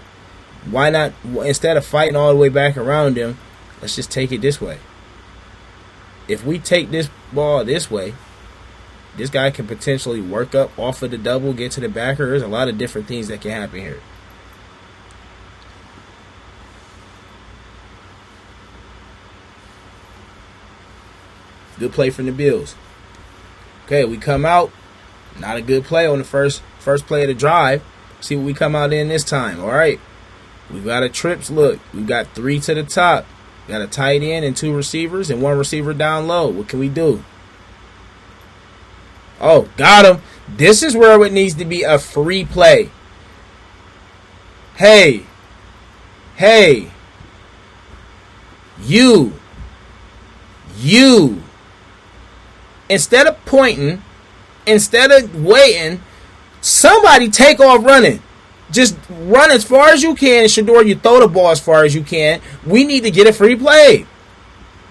why not, instead of fighting all the way back around him, let's just take it this way. If we take this ball this way, this guy can potentially work up off of the double, get to the backer. There's a lot of different things that can happen here. Good play from the Bills. Okay, we come out. Not a good play on the first play of the drive. See what we come out in this time. All right. We've got a trips look. We've got 3 to the top. Got a tight end and 2 receivers and 1 receiver down low. What can we do? Oh, got him. This is where it needs to be a free play. Hey. You. Instead of pointing, instead of waiting, somebody take off running. Just run as far as you can. Shedeur, you throw the ball as far as you can. We need to get a free play.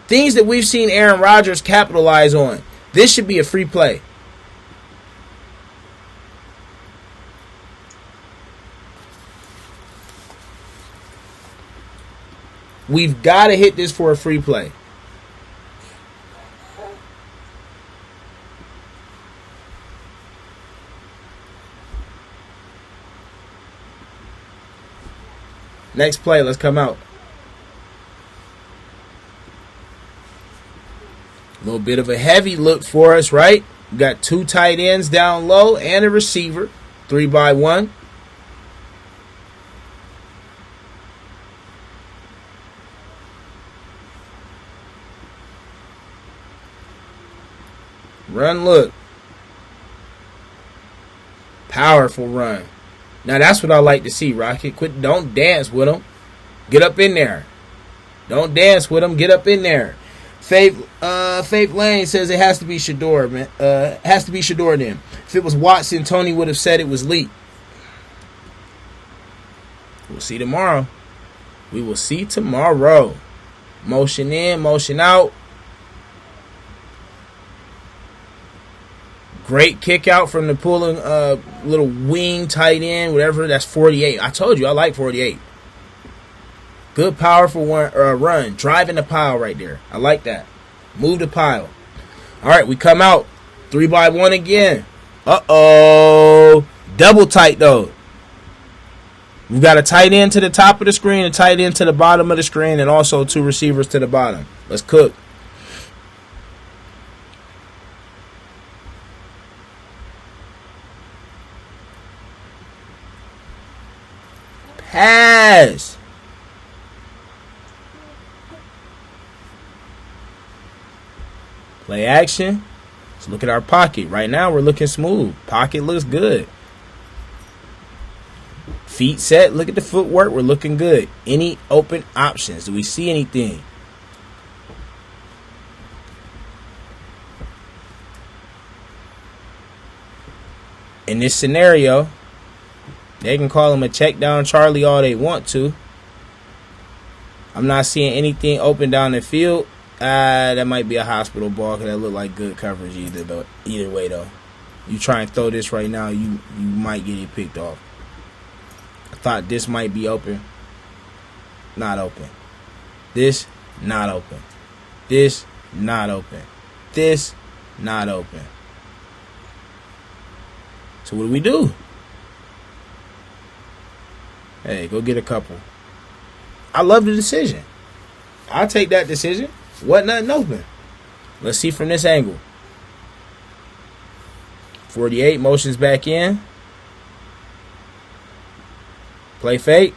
Things that we've seen Aaron Rodgers capitalize on. This should be a free play. We've got to hit this for a free play. Next play, let's come out. little bit of a heavy look for us, right? We got 2 tight ends down low and a receiver. 3-by-1. Run look. Powerful run. Now that's what I like to see, Rocket. Don't dance with them. Get up in there. Don't dance with them. Get up in there. Faith Lane says it has to be Shedeur, man. Has to be Shedeur then. If it was Watson, Tony would have said it was Lee. We'll see tomorrow. We will see tomorrow. Motion in, motion out. Great kick out from the pulling little wing tight end, whatever. That's 48. I told you I like 48. Good, powerful run. Driving the pile right there. I like that. Move the pile. All right, we come out. 3-by-1 again. Uh-oh. Double tight, though. We've got a tight end to the top of the screen, a tight end to the bottom of the screen, and also 2 receivers to the bottom. Let's cook. Pass. Play action. Let's look at our pocket. Right now we're looking smooth. Pocket looks good. Feet set. Look at the footwork. We're looking good. Any open options? Do we see anything? In this scenario, they can call him a check down Charlie all they want to. I'm not seeing anything open down the field. That might be a hospital ball because that look like good coverage either way, though. You try and throw this right now, you might get it picked off. I thought this might be open. Not open. This, not open. This, not open. This, not open. So what do? Hey, go get a couple. I love the decision. I'll take that decision. What, nothing open. Let's see from this angle. 48 motions back in. Play fake.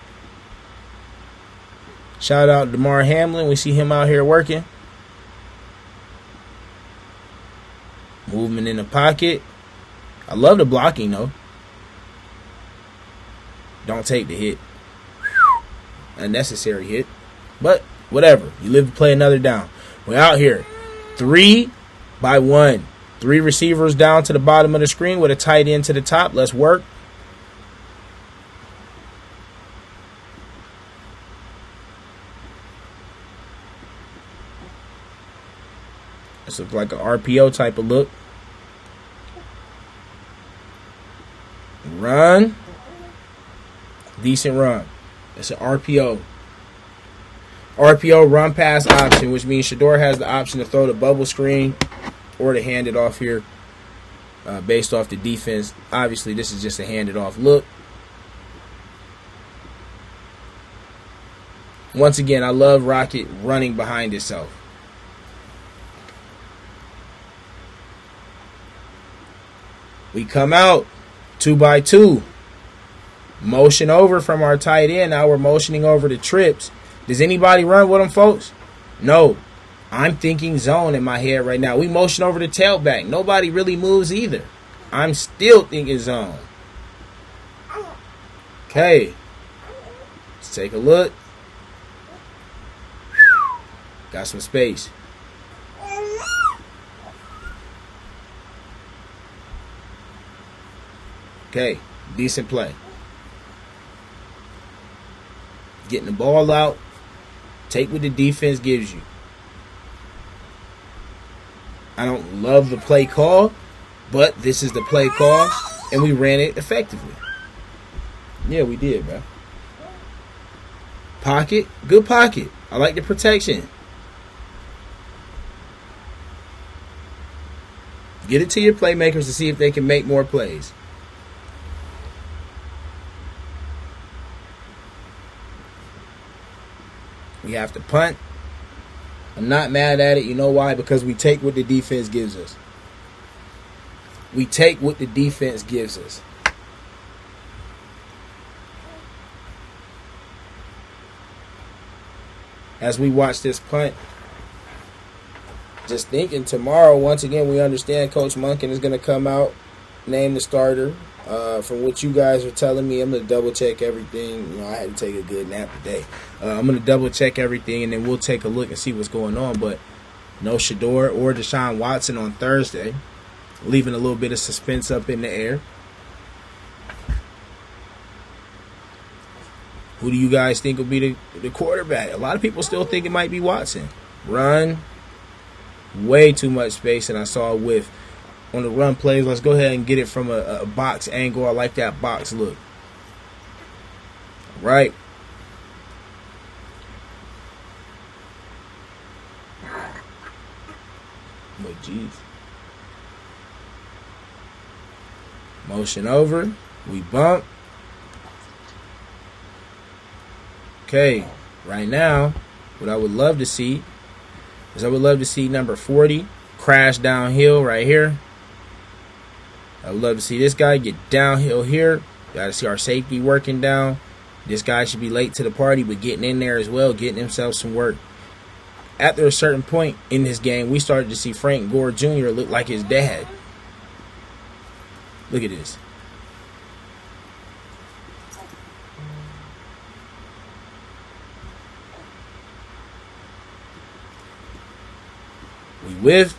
Shout out to DeMar Hamlin. We see him out here working. Movement in the pocket. I love the blocking, though. Don't take the hit. Unnecessary hit. But whatever. You live to play another down. We're out here. 3-by-1. 3 receivers down to the bottom of the screen with a tight end to the top. Let's work. This looks like an RPO type of look. Run. Decent run. It's an RPO. RPO run pass option, which means Shedeur has the option to throw the bubble screen or to hand it off here based off the defense. Obviously, this is just a handed off look. Once again, I love Rocket running behind itself. We come out 2-by-2. Motion over from our tight end. Now we're motioning over to trips. Does anybody run with them, folks? No. I'm thinking zone in my head right now. We motion over the tailback. Nobody really moves either. I'm still thinking zone. Okay. Let's take a look. Got some space. Okay. Decent play. Getting the ball out. Take what the defense gives you. I don't love the play call, but this is the play call, and we ran it effectively. Yeah, we did, bro. Pocket. Good pocket. I like the protection. Get it to your playmakers to see if they can make more plays. We have to punt. I'm not mad at it. You know why? Because we take what the defense gives us. We take what the defense gives us. As we watch this punt, just thinking tomorrow, once again, we understand Coach Monken is going to come out, name the starter. From what you guys are telling me, I'm going to double check everything. You know, I had to take a good nap today. I'm going to double check everything, and then we'll take a look and see what's going on. But no Shedeur or Deshaun Watson on Thursday, leaving a little bit of suspense up in the air. Who do you guys think will be the quarterback? A lot of people still think it might be Watson. Run. Way too much space, and I saw a whiff on the run plays. Let's go ahead and get it from a box angle. I like that box look. All right. Oh, jeez. Motion over. We bump. Okay. Right now, what I would love to see is I would love to see number 40 crash downhill right here. I would love to see this guy get downhill here. Got to see our safety working down. This guy should be late to the party, but getting in there as well, getting himself some work. After a certain point in this game, we started to see Frank Gore Jr. look like his dad. Look at this. We whiff.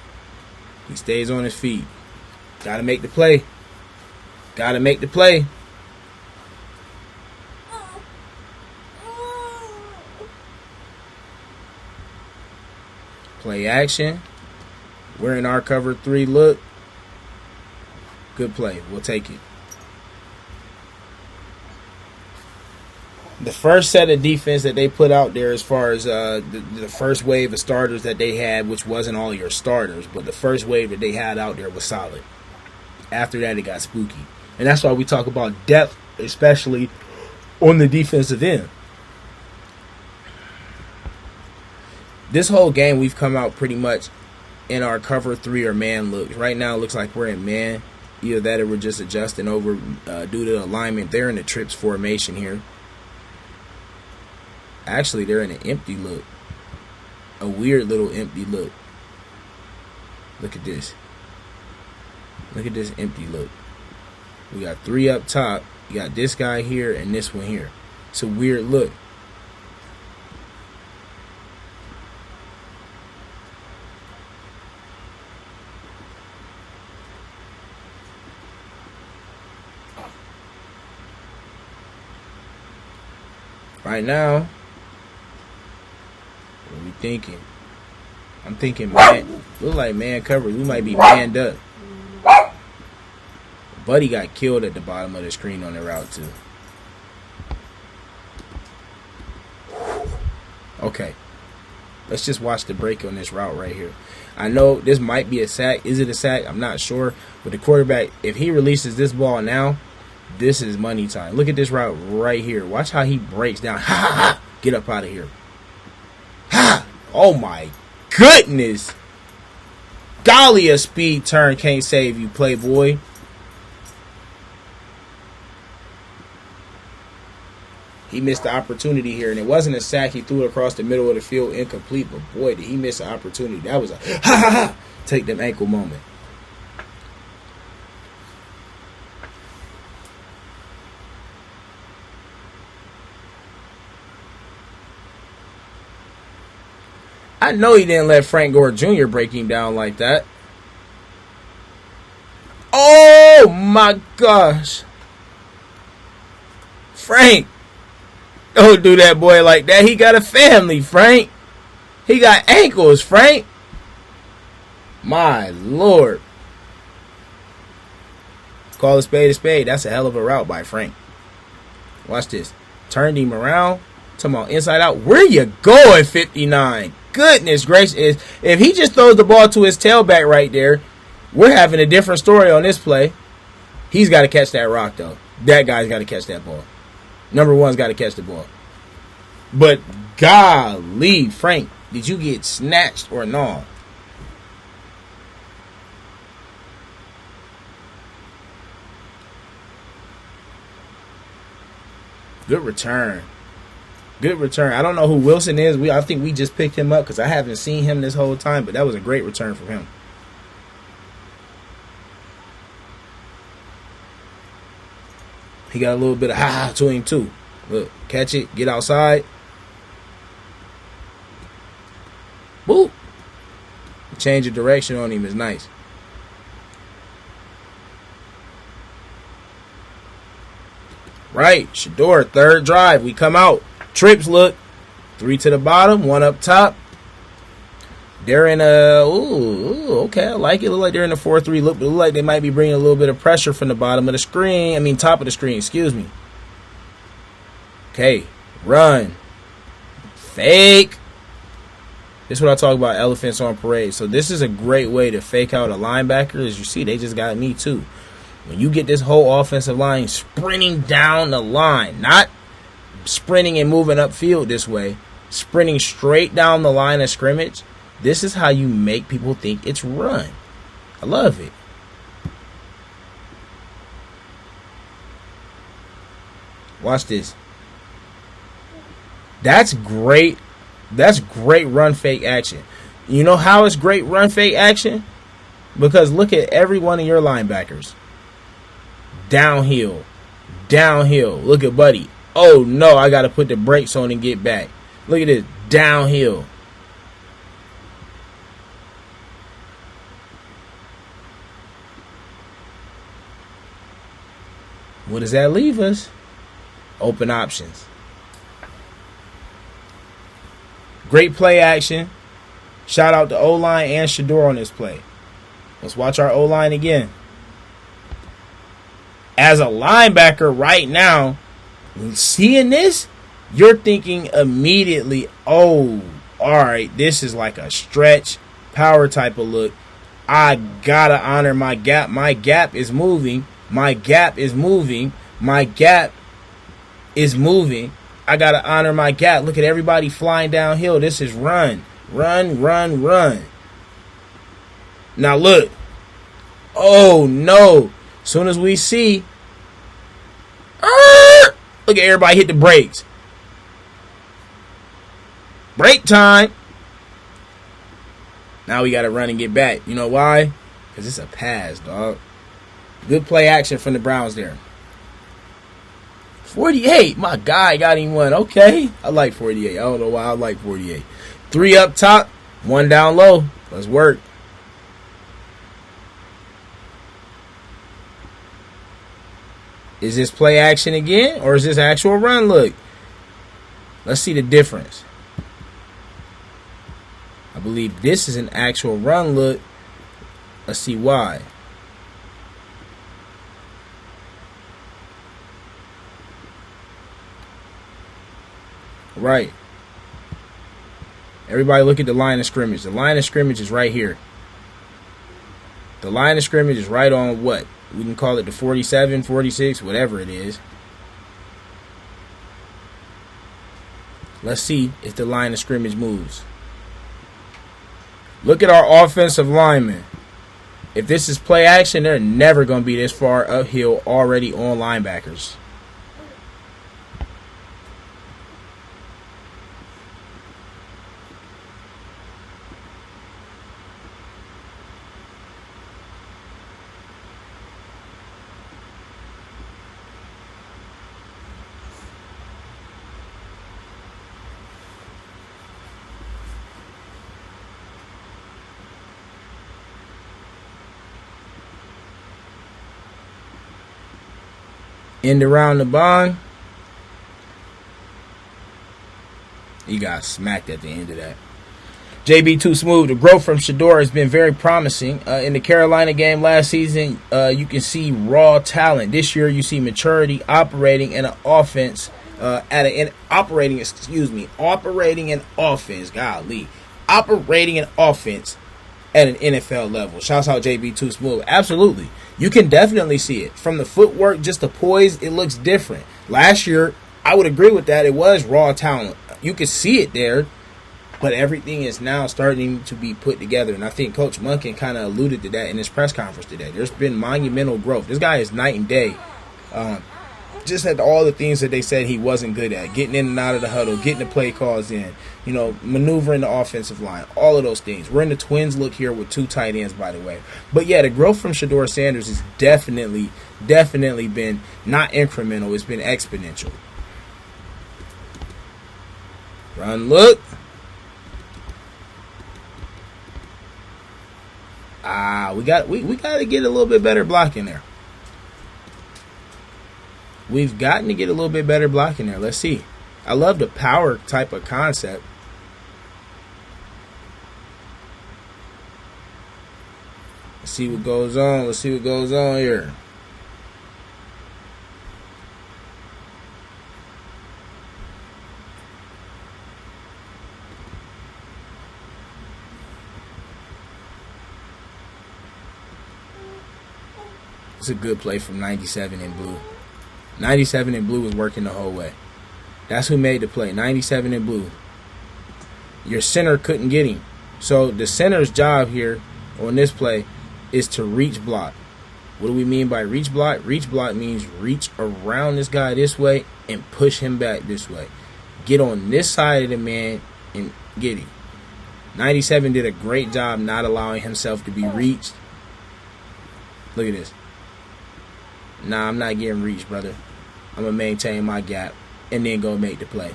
He stays on his feet. Got to make the play. Got to make the play. Play action. We're in our cover 3 look. Good play. We'll take it. The first set of defense that they put out there as far as the first wave of starters that they had, which wasn't all your starters, but the first wave that they had out there was solid. After that, it got spooky. And that's why we talk about depth, especially on the defensive end. This whole game, we've come out pretty much in our cover 3 or man looks. Right now, it looks like we're in man. Either that or we're just adjusting over due to the alignment. They're in the trips formation here. Actually, they're in an empty look. A weird little empty look. Look at this. Look at this empty look. We got 3 up top. You got this guy here and this one here. It's a weird look. Right now, what are we thinking? I'm thinking man. Look like man coverage. We might be manned up. Buddy got killed at the bottom of the screen on the route too. Okay. Let's just watch the break on this route right here. I know this might be a sack. Is it a sack? I'm not sure. But the quarterback, if he releases this ball now, this is money time. Look at this route right here. Watch how he breaks down. Ha ha ha. Get up out of here. Ha! Oh my goodness. Golly, a speed turn can't save you, playboy. He missed the opportunity here, and it wasn't a sack. He threw it across the middle of the field incomplete, but boy, did he miss an opportunity. That was a ha ha ha. Take them ankle moment. I know he didn't let Frank Gore Jr. break him down like that. Oh my gosh. Frank. Don't do that boy like that. He got a family, Frank. He got ankles, Frank. My Lord. Call a spade a spade. That's a hell of a route by Frank. Watch this. Turned him around. Talking about inside out. Where you going, 59? Goodness gracious. If he just throws the ball to his tailback right there, we're having a different story on this play. He's got to catch that rock, though. That guy's got to catch that ball. Number 1's got to catch the ball. But golly, Frank, Did you get snatched or no? Good return. Good return. I don't know who Wilson is. I think we just picked him up because I haven't seen him this whole time, but that was a great return from him. He got a little bit of ha-ha to him too. Look, catch it, get outside. Boop. Change of direction on him is nice. Right, Shedeur, third drive. We come out. Trips look. 3 to the bottom, 1 up top. They're in a, okay, I like it. Look like they're in a 4-3 look, but look like they might be bringing a little bit of pressure from the bottom of the screen. Top of the screen, excuse me. Okay, run. Fake. This is what I talk about, elephants on parade. So this is a great way to fake out a linebacker. As you see, they just got me too. When you get this whole offensive line sprinting down the line, not sprinting and moving upfield this way, sprinting straight down the line of scrimmage, this is how you make people think it's run. I love it. Watch this. That's great. That's great run fake action. You know how it's great run fake action? Because look at every one of your linebackers. Downhill. Downhill. Look at Buddy. Oh no, I got to put the brakes on and get back. Look at this. Downhill. What does that leave us? Open options. Great play action. Shout out to O-line and Shedeur on this play. Let's watch our O-line again. As a linebacker right now, seeing this, you're thinking immediately, oh, all right, this is like a stretch power type of look. I gotta honor my gap. My gap is moving. My gap is moving. My gap is moving. I got to honor my gap. Look at everybody flying downhill. This is run. Run, run, run. Now look. Oh, no. As soon as we see. Look at everybody hit the brakes. Break time. Now we got to run and get back. You know why? Because it's a pass, dog. Good play action from the Browns there. 48. My guy got him one. Okay. I like 48. I don't know why I like 48. 3 up top, 1 down low. Let's work. Is this play action again? Or is this actual run look? Let's see the difference. I believe this is an actual run look. Let's see why. Right. Everybody look at the line of scrimmage. The line of scrimmage is right here. The line of scrimmage is right on what? We can call it the 47, 46, whatever it is. Let's see if the line of scrimmage moves. Look at our offensive linemen. If this is play action, they're never going to be this far uphill already on linebackers. End around the bond. He got smacked at the end of that. JB too smooth. The growth from Shedeur has been very promising. In the Carolina game last season, you can see raw talent. This year, you see maturity operating in an offense operating an offense. Golly, operating an offense at an NFL level. Shouts out JB too smooth. Absolutely. You can definitely see it. From the footwork, just the poise, it looks different. Last year, I would agree with that. It was raw talent. You could see it there. But everything is now starting to be put together. And I think Coach Monken kind of alluded to that in his press conference today. There's been monumental growth. This guy is night and day. Just at all the things that they said he wasn't good at. Getting in and out of the huddle, getting the play calls in, maneuvering the offensive line, all of those things. We're in the Twins look here with 2 tight ends, by the way. But yeah, the growth from Shedeur Sanders has definitely been not incremental. It's been exponential. Run, look. We got to get a little bit better blocking there. We've gotten to get a little bit better blocking there. Let's see. I love the power type of concept. Let's see what goes on. Let's see what goes on here. It's a good play from 97 in blue. 97 in blue was working the whole way. That's who made the play. 97 in blue. Your center couldn't get him. So the center's job here on this play is to reach block. What do we mean by reach block? Reach block means reach around this guy this way and push him back this way. Get on this side of the man and get him. 97 did a great job not allowing himself to be reached. Look at this. Nah, I'm not getting reached, brother. I'm going to maintain my gap and then go make the play.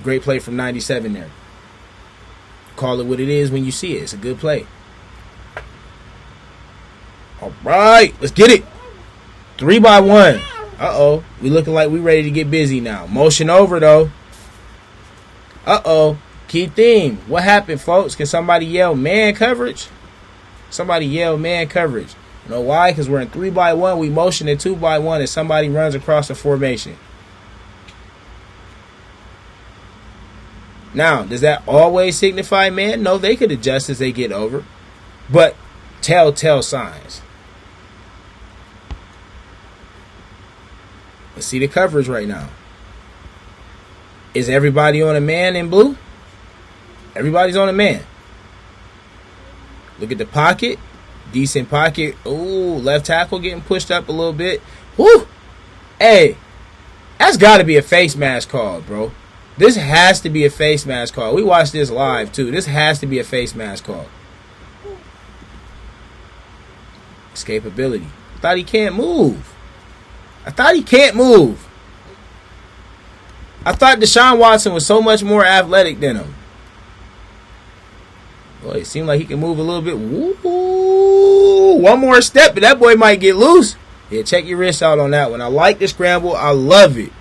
Great play from 97 there. Call it what it is when you see it. It's a good play. All right, let's get it. 3-by-1. Uh-oh. We looking like we ready to get busy now. Motion over, though. Uh-oh. Key theme. What happened, folks? Can somebody yell man coverage? Somebody yell man coverage. You know why? Because we're in 3-by-1. We motion at 2-by-1 and somebody runs across the formation. Now, does that always signify man? No, they could adjust as they get over. But telltale signs. Let's see the coverage right now. Is everybody on a man in blue? Everybody's on a man. Look at the pocket. Decent pocket. Ooh, left tackle getting pushed up a little bit. Woo! Hey, that's got to be a face mask call, bro. This has to be a face mask call. We watched this live, too. This has to be a face mask call. Escapability. I thought he can't move. I thought Deshaun Watson was so much more athletic than him. Boy, it seemed like he can move a little bit. Woo! One more step, and that boy might get loose. Yeah, check your wrist out on that one. I like the scramble. I love it.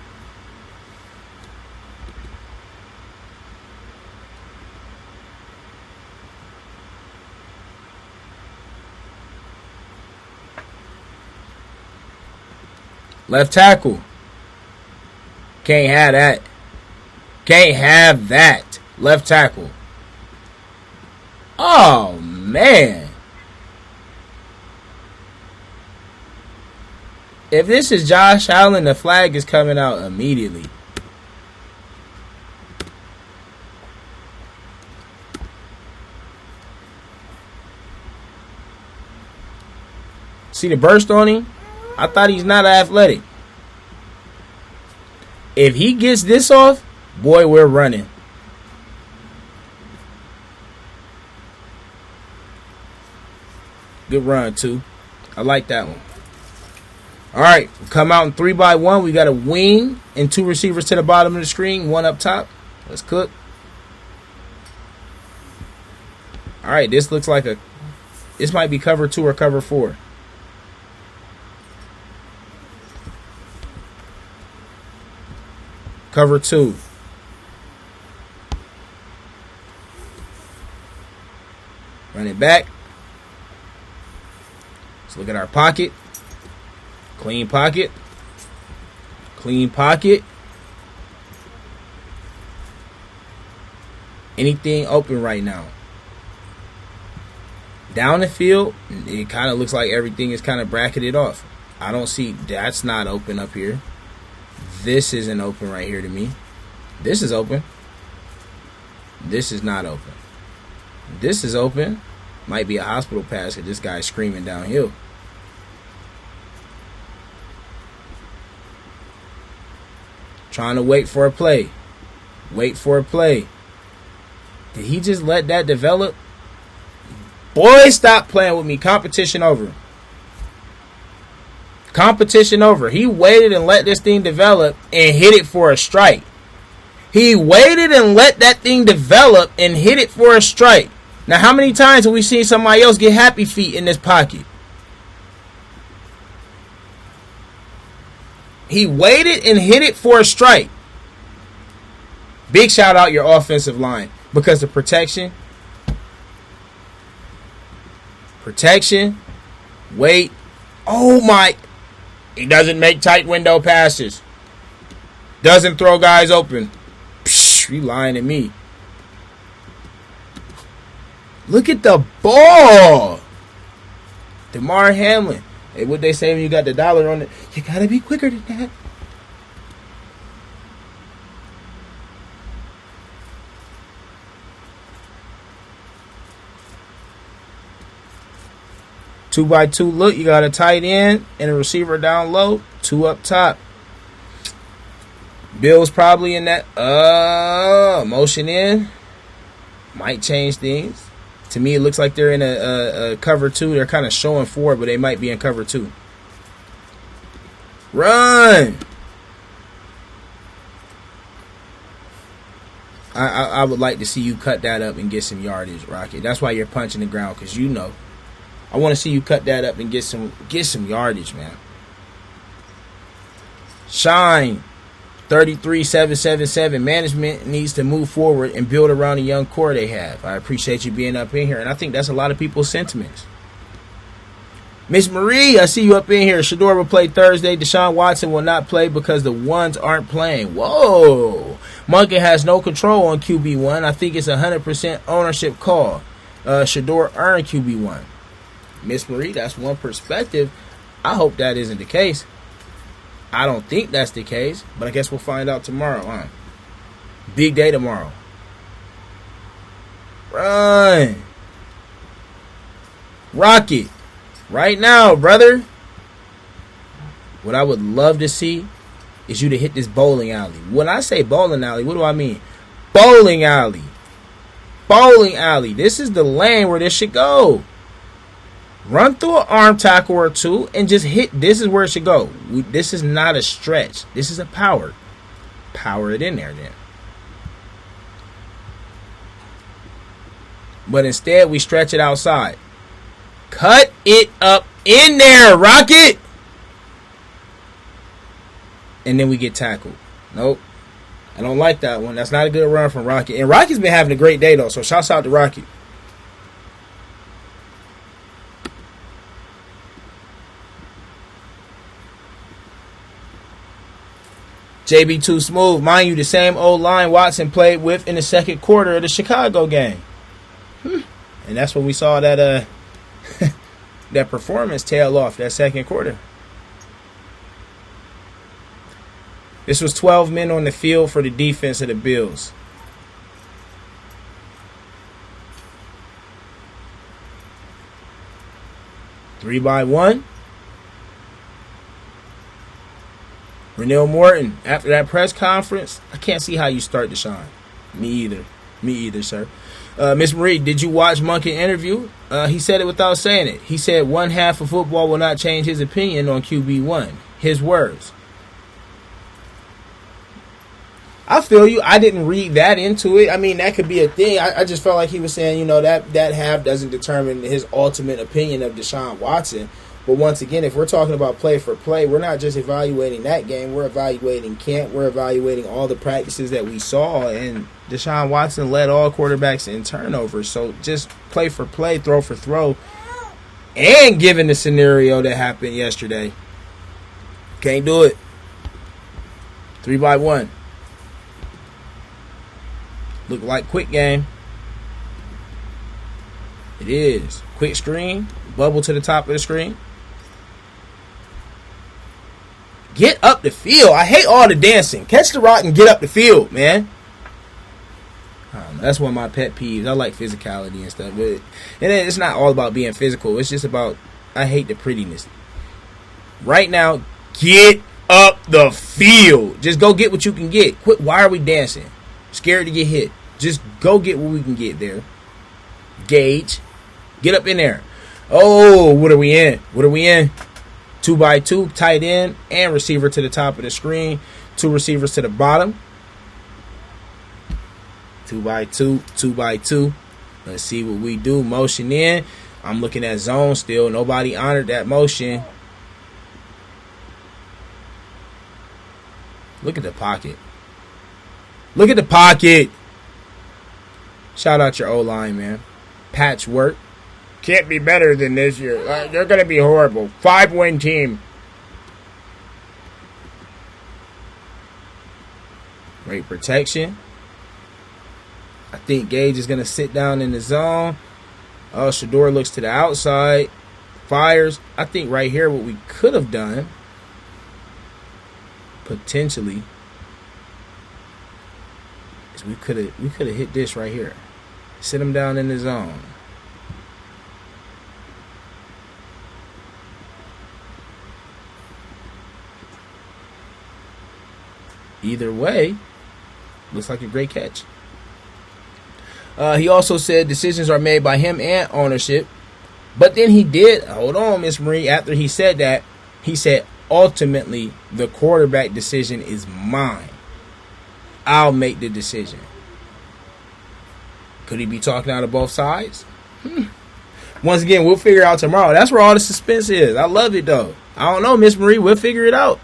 Left tackle. Can't have that. Can't have that. Left tackle. Oh, man. If this is Josh Allen, the flag is coming out immediately. See the burst on him? I thought he's not athletic. If he gets this off, boy, we're running. Good run, too. I like that one. All right, come out in 3-by-1. We got a wing and 2 receivers to the bottom of the screen, 1 up top. Let's cook. All right, this looks like this might be cover 2 or cover 4. Cover 2. Run it back. Let's look at our pocket. Clean pocket. Clean pocket. Anything open right now? Down the field, it kind of looks like everything is kind of bracketed off. I don't see, that's not open up here. This isn't open right here to me. This is open. This is not open. This is open. Might be a hospital pass because this guy's screaming downhill. Trying to wait for a play. Wait for a play. Did he just let that develop? Boy, stop playing with me. Competition over. Competition over. He waited and let this thing develop and hit it for a strike. He waited and let that thing develop and hit it for a strike. Now, how many times have we seen somebody else get happy feet in this pocket? He waited and hit it for a strike. Big shout out your offensive line because the protection. Wait. Oh my. He doesn't make tight window passes. Doesn't throw guys open. Psh, you lying to me. Look at the ball. DeMar Hamlin. Hey, what they say when you got the dollar on it? You got to be quicker than that. Two by two look. You got a tight end and a receiver down low. Two up top. Bills probably in that motion in. Might change things. To me, it looks like they're in a cover two. They're kind of showing forward, but they might be in cover two. Run! I would like to see you cut that up and get some yardage, Rocket. That's why you're punching the ground, because you know. I want to see you cut that up and get some yardage, man. Shine. 33-777. Management needs to move forward and build around the young core they have. I appreciate you being up in here, and I think that's a lot of people's sentiments. Miss Marie, I see you up in here. Shedeur will play Thursday. Deshaun Watson will not play because the ones aren't playing. Whoa. Monkey has no control on QB1. I think it's 100% ownership call. Shedeur earned QB1. Miss Marie, that's one perspective. I hope that isn't the case. I don't think that's the case, but I guess we'll find out tomorrow, huh? Big day tomorrow. Run. Rocket. Right now, brother. What I would love to see is you to hit this bowling alley. When I say bowling alley, what do I mean? Bowling alley. Bowling alley. This is the lane where this should go. Run through an arm tackle or two and just hit. This is where it should go. This is not a stretch. This is a power. Power it in there then. But instead, we stretch it outside. Cut it up in there, Rocket. And then we get tackled. Nope. I don't like that one. That's not a good run from Rocket. And Rocket's been having a great day, though. So shouts out to Rocket. JB Too Smooth. Mind you, the same old line Watson played with in the second quarter of the Chicago game. And that's when we saw that that performance tail off that second quarter. This was 12 men on the field for the defense of the Bills. Three by one. Renell Morton, after that press conference, I can't see how you start Deshaun. Me either, sir. Miss Marie, did you watch Monkey interview? He said it without saying it. He said one half of football will not change his opinion on QB1. His words. I feel you. I didn't read that into it. I mean, that could be a thing. I just felt like he was saying, you know, that half doesn't determine his ultimate opinion of Deshaun Watson. But once again, if we're talking about play for play, we're not just evaluating that game. We're evaluating camp. We're evaluating all the practices that we saw. And Deshaun Watson led all quarterbacks in turnovers. So just play for play, throw for throw. And given the scenario that happened yesterday, can't do it. 3 by 1. Look like quick game. It is. Quick screen. Bubble to the top of the screen. Get up the field. I hate all the dancing. Catch the rock and get up the field, man. Oh, That's one of my pet peeves. I like physicality and stuff, but and it's not all about being physical. It's just about, I hate the prettiness. Right now, get up the field. Just go get what you can get. Quit. Why are we dancing? Scared to get hit. Just go get what we can get there. Gage, get up in there. Oh, what are we in? What are we in? 2x2, tight end, and receiver to the top of the screen. 2 receivers to the bottom. 2x2, 2x2. Let's see what we do. Motion in. I'm looking at zone still. Nobody honored that motion. Look at the pocket. Look at the pocket. Shout out your O-line, man. Patchwork. Can't be better than this year. They're going to be horrible. 5-win team. Great protection. I think Gage is going to sit down in the zone. Oh, Shedeur looks to the outside. Fires. I think right here what we could have done, potentially, is we could have hit this right here. Sit him down in the zone. Either way, looks like a great catch. He also said decisions are made by him and ownership. But then he did, hold on, Miss Marie, after he said that, he said, ultimately, the quarterback decision is mine. I'll make the decision. Could he be talking out of both sides? Once again, we'll figure it out tomorrow. That's where all the suspense is. I love it, though. I don't know, Miss Marie. We'll figure it out.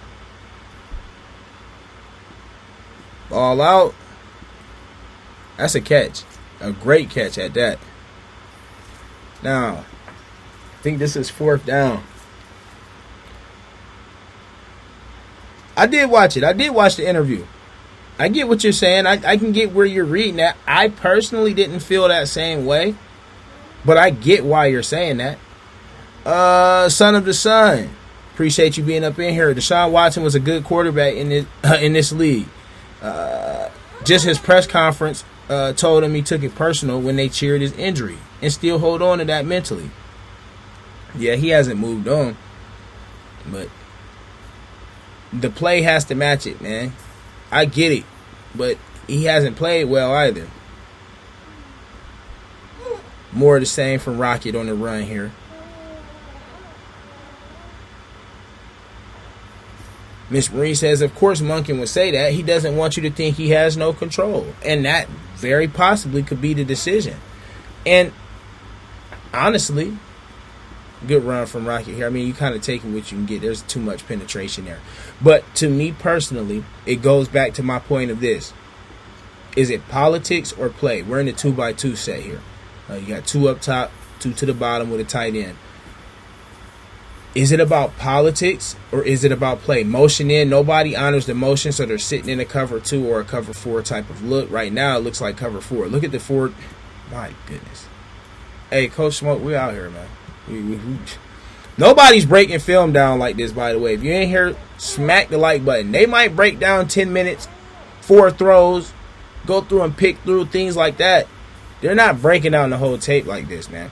All out. That's a catch. A great catch at that. Now, I think this is 4th down. I did watch it. I did watch the interview. I get what you're saying. I can get where you're reading that. I personally didn't feel that same way. But I get why you're saying that. Son of the Sun. Appreciate you being up in here. Deshaun Watson was a good quarterback in this league. Just his press conference told him he took it personal when they cheered his injury. And still hold on to that mentally. Yeah, he hasn't moved on. But the play has to match it, man. I get it. But he hasn't played well either. More of the same from Rocket on the run here. Miss Marie says, of course Monken would say that. He doesn't want you to think he has no control. And that very possibly could be the decision. And honestly, good run from Rocket here. I mean, you kind of taking what you can get. There's too much penetration there. But to me personally, it goes back to my point of this. Is it politics or play? We're in the 2x2 set here. You got 2 up top, 2 to the bottom with a tight end. Is it about politics or is it about play? Motion in, nobody honors the motion, so they're sitting in a cover 2 or a cover 4 type of look. Right now, it looks like cover 4. Look at the 4. My goodness. Hey, Coach Smoke, we out here, man. Nobody's breaking film down like this, by the way. If you ain't here, smack the like button. They might break down 10 minutes, 4 throws, go through and pick through, things like that. They're not breaking down the whole tape like this, man.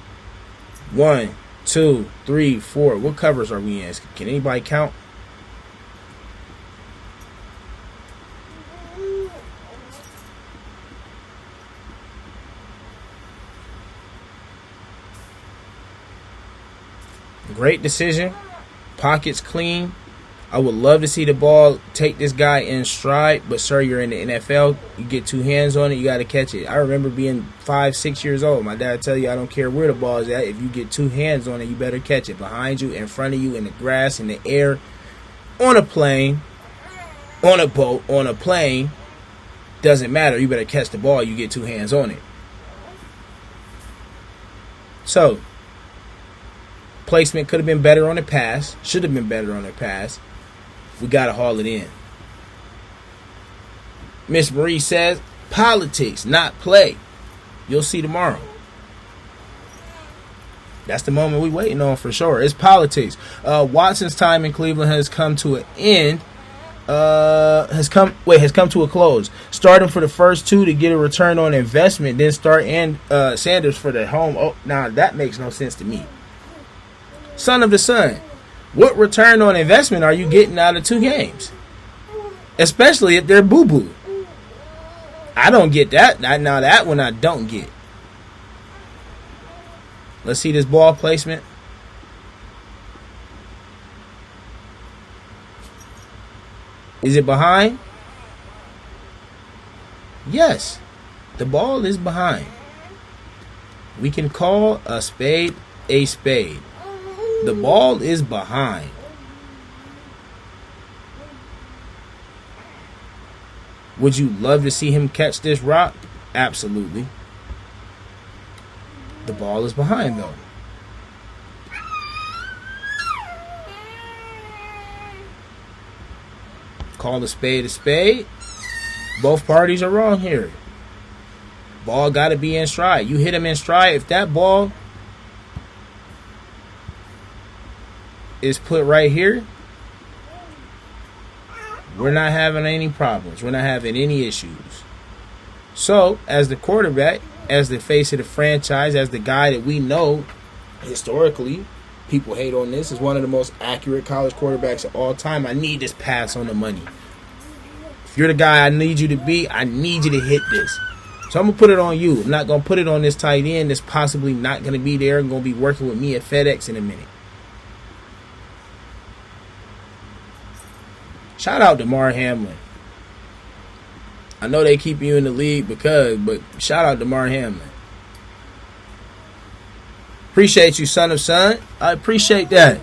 1, 2, 3, 4. What covers are we in? Can anybody count? Great decision. Pockets clean. I would love to see the ball take this guy in stride, but sir, you're in the NFL. You get 2 hands on it, you got to catch it. I remember being 5, 6 years old. My dad tell you, I don't care where the ball is at. If you get 2 hands on it, you better catch it. Behind you, in front of you, in the grass, in the air, on a plane, on a boat, on a plane. Doesn't matter. You better catch the ball. You get 2 hands on it. So, placement could have been better on the pass. Should have been better on the pass. We got to haul it in. Miss Marie says, politics, not play. You'll see tomorrow. That's the moment we waiting on for sure. It's politics. Watson's time in Cleveland has come to an end. has come to a close. Start him for the first 2 to get a return on investment, then start Sanders for the home. Oh, now that makes no sense to me. Son of the Sun, what return on investment are you getting out of 2 games? Especially if they're boo-boo. I don't get that. Now that one I don't get. Let's see this ball placement. Is it behind? Yes. The ball is behind. We can call a spade a spade. The ball is behind. Would you love to see him catch this rock? Absolutely. The ball is behind, though. Call a spade a spade. Both parties are wrong here. Ball got to be in stride. You hit him in stride. If that ball is put right here, we're not having any problems. We're not having any issues. So, as the quarterback, as the face of the franchise, as the guy that we know historically, people hate on this, is one of the most accurate college quarterbacks of all time. I need this pass on the money. If you're the guy I need you to be, I need you to hit this. So I'm going to put it on you. I'm not going to put it on this tight end that's possibly not going to be there and going to be working with me at FedEx in a minute. Shout out to Damar Hamlin. I know they keep you in the league but shout out to Damar Hamlin. Appreciate you, son of son. I appreciate that.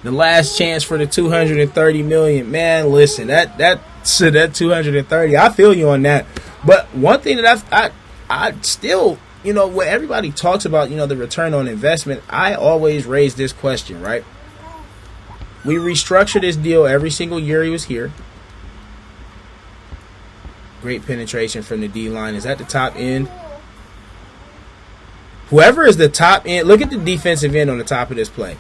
The last chance for the $230 million. Man, listen, that 230, I feel you on that. But one thing that I still, when everybody talks about, the return on investment, I always raise this question, right? We restructured this deal every single year he was here. Great penetration from the D-line. Is at the top end. Whoever is the top end, look at the defensive end on the top of this play.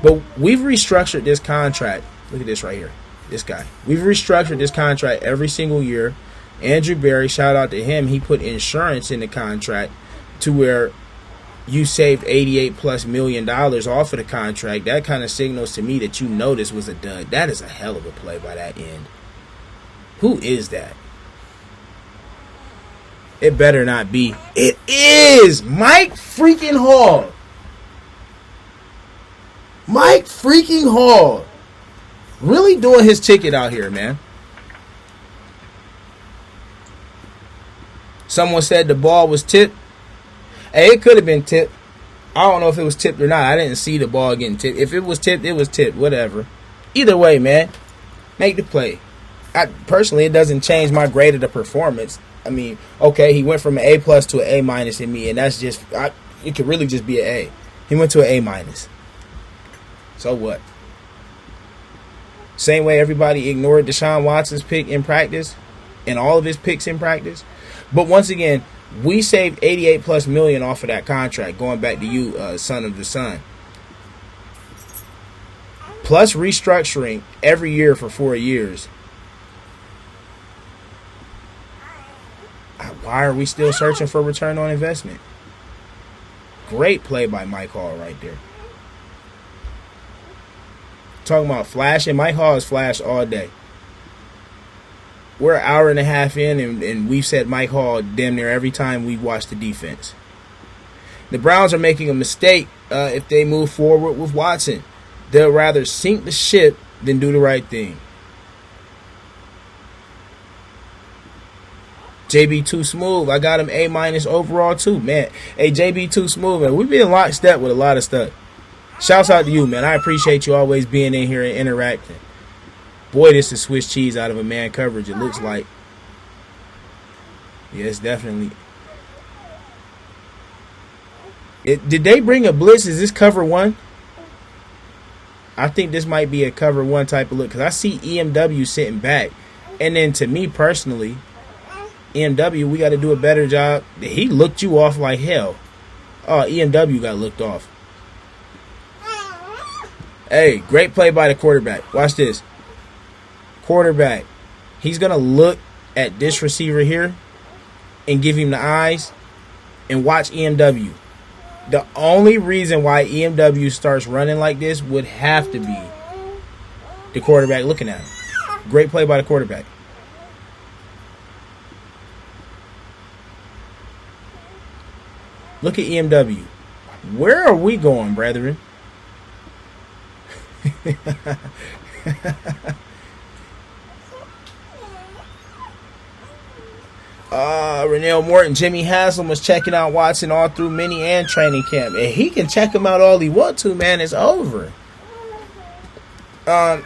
But we've restructured this contract. Look at this right here. This guy. We've restructured this contract every single year. Andrew Berry, shout out to him. He put insurance in the contract to where you saved $88+ million off of the contract. That kind of signals to me that this was a dud. That is a hell of a play by that end. Who is that? It better not be. It is Mike freaking Hall. Mike freaking Hall. Really doing his ticket out here, man. Someone said the ball was tipped. Hey, it could have been tipped. I don't know if it was tipped or not. I didn't see the ball getting tipped. If it was tipped, it was tipped. Whatever. Either way, man, make the play. Personally, it doesn't change my grade of the performance. I mean, okay, he went from an A+ to an A- in me, and that's just, it could really just be an A. He went to an A-. So what? Same way everybody ignored Deshaun Watson's pick in practice and all of his picks in practice. But once again, we saved $88+ million off of that contract, going back to you, son of the sun. Plus restructuring every year for 4 years. Why are we still searching for return on investment? Great play by Mike Hall right there. Talking about flashing. Mike Hall has flashed all day. We're an hour and a half in, and we've said Mike Hall damn near every time we watch the defense. The Browns are making a mistake if they move forward with Watson. They'll rather sink the ship than do the right thing. JB Too Smooth. I got him A- overall too, man. Hey, JB Too Smooth, man. We've been lockstep with a lot of stuff. Shouts out to you, man. I appreciate you always being in here and interacting. Boy, this is Swiss cheese out of a man coverage, it looks like. Yes, definitely. Did they bring a blitz? Is this cover one? I think this might be a cover one type of look, because I see EMW sitting back. And then to me personally, EMW, we got to do a better job. He looked you off like hell. Oh, EMW got looked off. Hey, great play by the quarterback. Watch this. quarterback, he's going to look at this receiver here and give him the eyes and watch EMW. The only reason why EMW starts running like this would have to be the quarterback looking at him. Great play by the quarterback. Look at EMW. Where are we going, brethren? Renell Morton, Jimmy Haslam was checking out Watson all through mini and training camp. And he can check him out all he wants to, man. It's over. And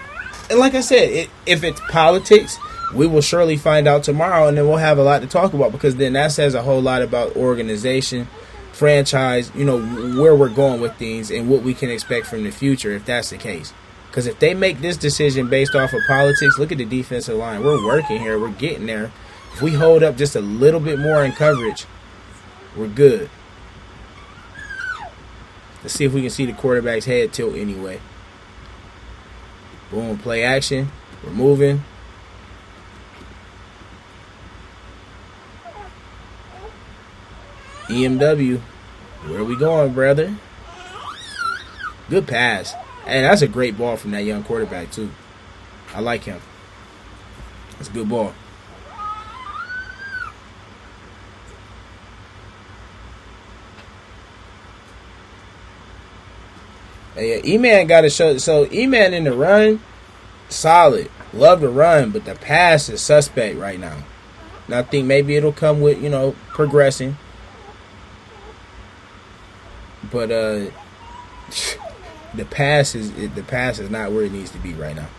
like I said, if it's politics, we will surely find out tomorrow, and then we'll have a lot to talk about, because then that says a whole lot about organization, franchise, where we're going with things and what we can expect from the future if that's the case. Because if they make this decision based off of politics, look at the defensive line. We're working here. We're getting there. If we hold up just a little bit more in coverage, we're good. Let's see if we can see the quarterback's head tilt anyway. Boom, play action. We're moving. EMW, where are we going, brother? Good pass. Hey, that's a great ball from that young quarterback, too. I like him. That's a good ball. Hey, yeah, E-Man got to show. So, E-Man in the run, solid. Love the run, but the pass is suspect right now. And I think maybe it'll come with, progressing. But the pass is not where it needs to be right now.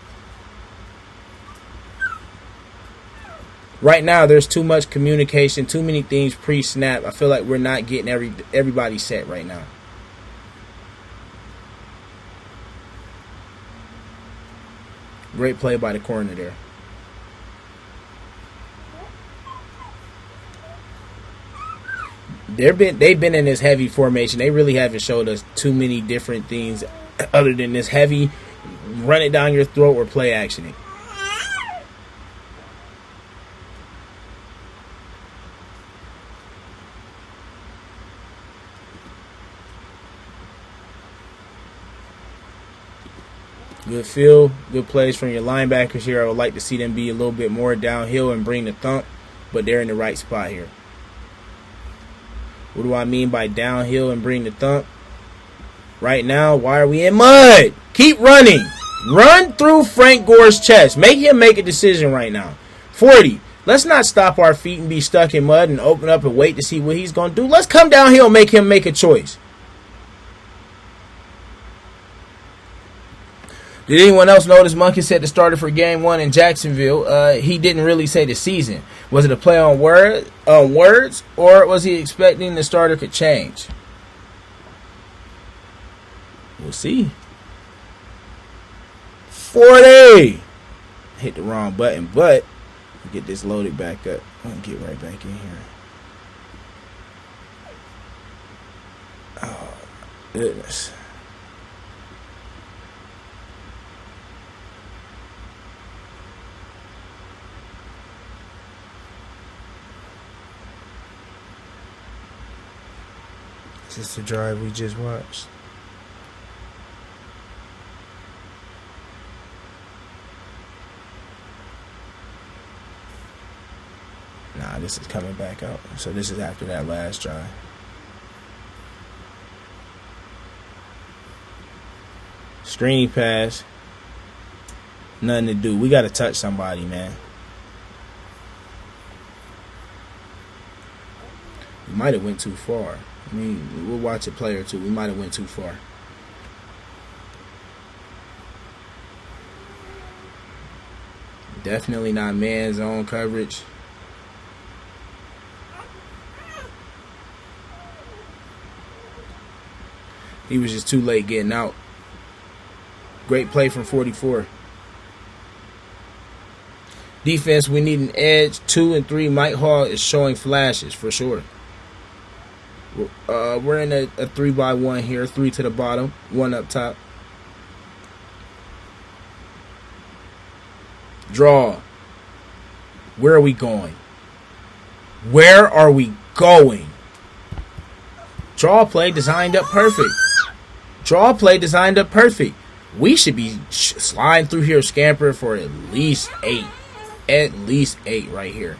Right now, there's too much communication, too many things pre-snap. I feel like we're not getting everybody set right now. Great play by the corner there. They've been in this heavy formation. They really haven't showed us too many different things other than this heavy run it down your throat or play actioning. Good feel, good plays from your linebackers here. I would like to see them be a little bit more downhill and bring the thump, but they're in the right spot here. What do I mean by downhill and bring the thump? Right now, why are we in mud? Keep running. Run through Frank Gore's chest. Make him make a decision right now. 40. Let's not stop our feet and be stuck in mud and open up and wait to see what he's going to do. Let's come downhill and make him make a choice. Did anyone else notice Monkey said the starter for game 1 in Jacksonville? He didn't really say the season. Was it a play on words, or was he expecting the starter could change? We'll see. 40. Hit the wrong button, but get this loaded back up. I'll get right back in here. Oh, goodness. Is this the drive we just watched? Nah, this is coming back out. So this is after that last drive. Screen pass. Nothing to do. We got to touch somebody, man. We might have went too far. I mean, we'll watch a play or two. We might have went too far. Definitely not man zone coverage. He was just too late getting out. Great play from 44. Defense, we need an edge. 2 and 3. Mike Hall is showing flashes for sure. We're in a 3-by-1 here. 3 to the bottom, 1 up top. Draw. Where are we going? Where are we going? Draw play designed up perfect. Draw play designed up perfect. We should be sliding through here, scamper for at least 8. At least 8 right here.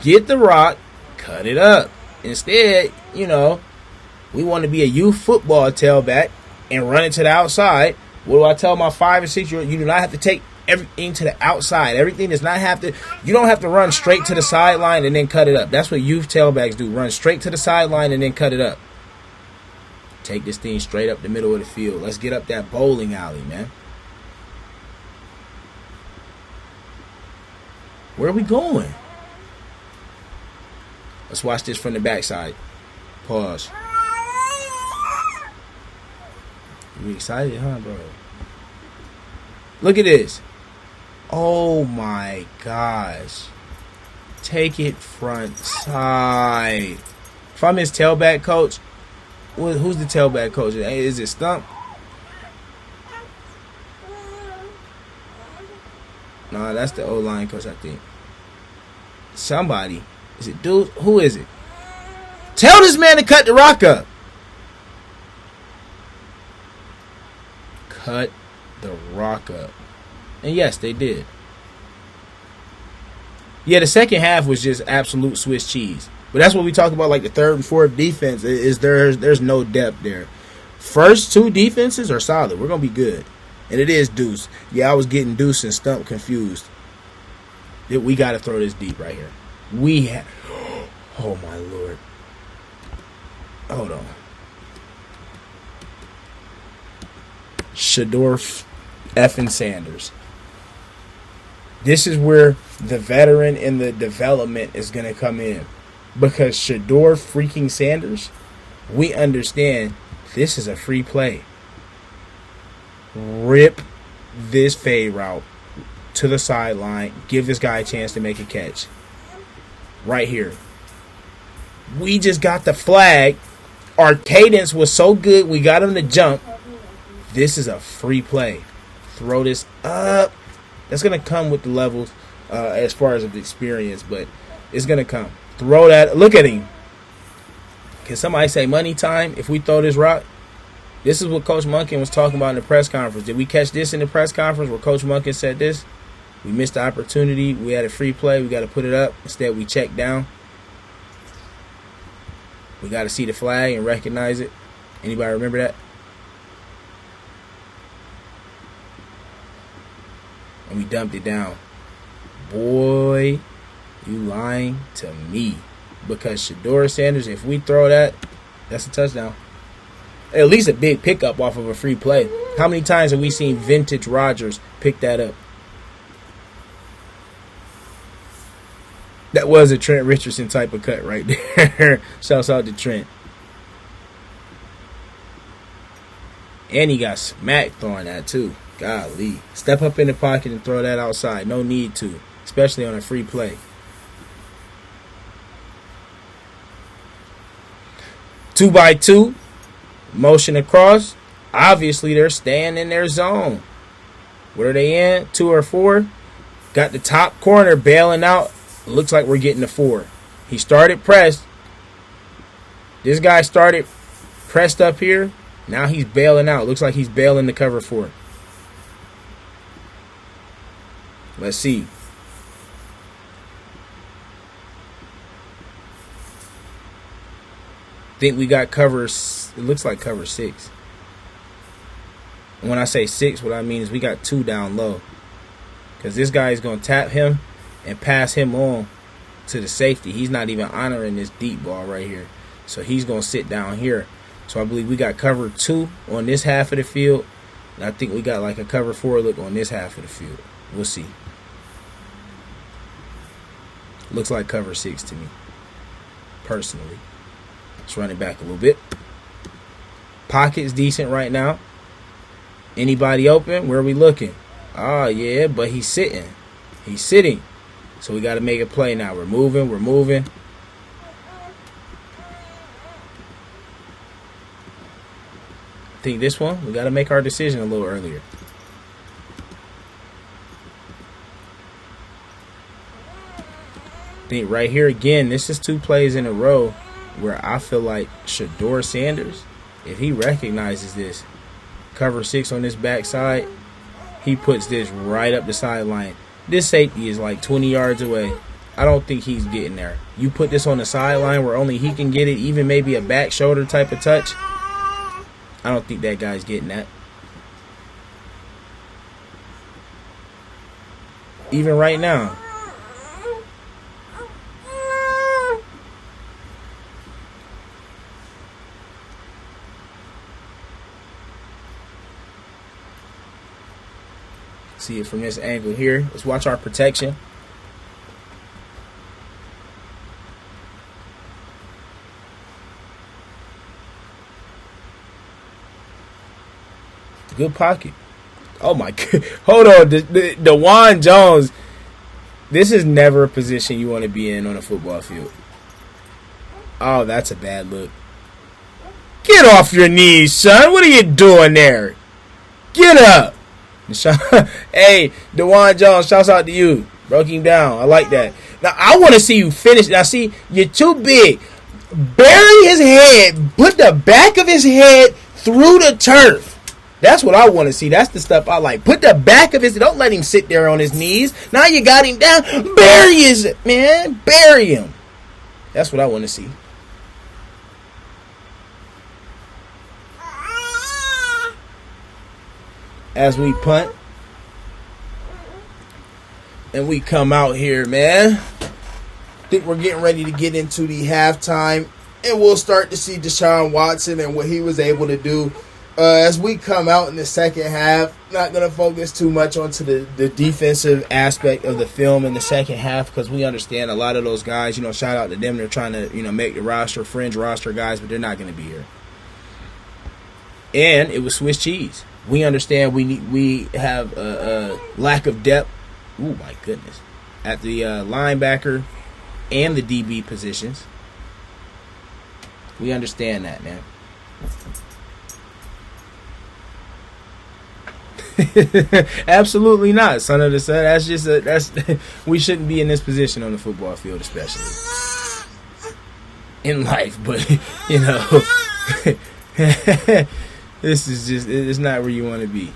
Get the rock, cut it up. Instead, you know, we want to be a youth football tailback and run it to the outside. What do I tell my 5 and 6 year old? You do not have to take everything to the outside. Everything does not have to. You don't have to run straight to the sideline and then cut it up. That's what youth tailbacks do. Run straight to the sideline and then cut it up. Take this thing straight up the middle of the field. Let's get up that bowling alley, man. Where are we going? Let's watch this from the backside. Pause. You excited, huh, bro? Look at this. Oh my gosh. Take it front side. If I'm his tailback coach, who's the tailback coach? Is it Stump? Nah, that's the O-line coach, I think. Somebody. Is it dude? Who is it? Tell this man to cut the rock up. Cut the rock up. And yes, they did. Yeah, the second half was just absolute Swiss cheese. But that's what we talk about, like the third and fourth defense. There's no depth there. First 2 defenses are solid. We're going to be good. And it is Deuce. Yeah, I was getting Deuce and Stump confused. We got to throw this deep right here. Oh, my Lord. Hold on. Shedeur effing Sanders. This is where the veteran and the development is going to come in. Because Shedeur freaking Sanders, we understand this is a free play. Rip this fade route to the sideline. Give this guy a chance to make a catch. Right here. We just got the flag. Our cadence was so good, we got him to jump. This is a free play. Throw this up. That's going to come with the levels as far as the experience, but it's going to come. Throw that. Look at him. Can somebody say money time if we throw this rock? This is what Coach Monken was talking about in the press conference. Did we catch this in the press conference where Coach Monken said this? We missed the opportunity. We had a free play. We got to put it up. Instead, we check down. We got to see the flag and recognize it. Anybody remember that? And we dumped it down. Boy, you lying to me. Because Shedeur Sanders, if we throw that, that's a touchdown. At least a big pickup off of a free play. How many times have we seen vintage Rodgers pick that up? That was a Trent Richardson type of cut right there. Shouts out to Trent. And he got smacked throwing that too. Golly. Step up in the pocket and throw that outside. No need to. Especially on a free play. 2x2. Motion across. Obviously, they're staying in their zone. What are they in? 2 or 4. Got the top corner bailing out. Looks like we're getting the 4. He started pressed. This guy started pressed up here. Now he's bailing out. Looks like he's bailing the cover 4. Let's see. Think we got covers. It looks like cover 6. And when I say 6, what I mean is we got 2 down low. Because this guy is going to tap him and pass him on to the safety. He's not even honoring this deep ball right here. So he's going to sit down here. So I believe we got cover 2 on this half of the field. And I think we got like a cover 4 look on this half of the field. We'll see. Looks like cover 6 to me, personally. Let's run it back a little bit. Pocket's decent right now. Anybody open? Where are we looking? Oh, yeah, but he's sitting. He's sitting. So we got to make a play now. We're moving. We're moving. I think this one, we got to make our decision a little earlier. Think right here again, this is 2 plays in a row where I feel like Shedeur Sanders, if he recognizes this, cover 6 on this backside, he puts this right up the sideline. This safety is like 20 yards away. I don't think he's getting there. You put this on the sideline where only he can get it, even maybe a back shoulder type of touch. I don't think that guy's getting that. Even right now. See it from this angle here. Let's watch our protection. Good pocket. Oh my God. Hold on. DeJuan Jones. This is never a position you want to be in on a football field. Oh, that's a bad look. Get off your knees, son. What are you doing there? Get up. Hey, DeJuan Jones, shouts out to you. Broke him down. I like that. Now, I want to see you finish. Now, see, you're too big. Bury his head. Put the back of his head through the turf. That's what I want to see. That's the stuff I like. Put the back of his... Don't let him sit there on his knees. Now you got him down. Bury his... Man, bury him. That's what I want to see. As we punt. And we come out here, man. I think we're getting ready to get into the halftime. And we'll start to see Deshaun Watson and what he was able to do. As we come out in the second half, not going to focus too much onto the defensive aspect of the film in the second half because we understand a lot of those guys, shout out to them. They're trying to, make the roster, fringe roster guys, but they're not going to be here. And it was Swiss cheese. We understand we have a lack of depth. Oh, my goodness. At the linebacker and the DB positions. We understand that, man. Absolutely not, son of the son. That's just we shouldn't be in this position on the football field, especially in life. But this is it's not where you want to be.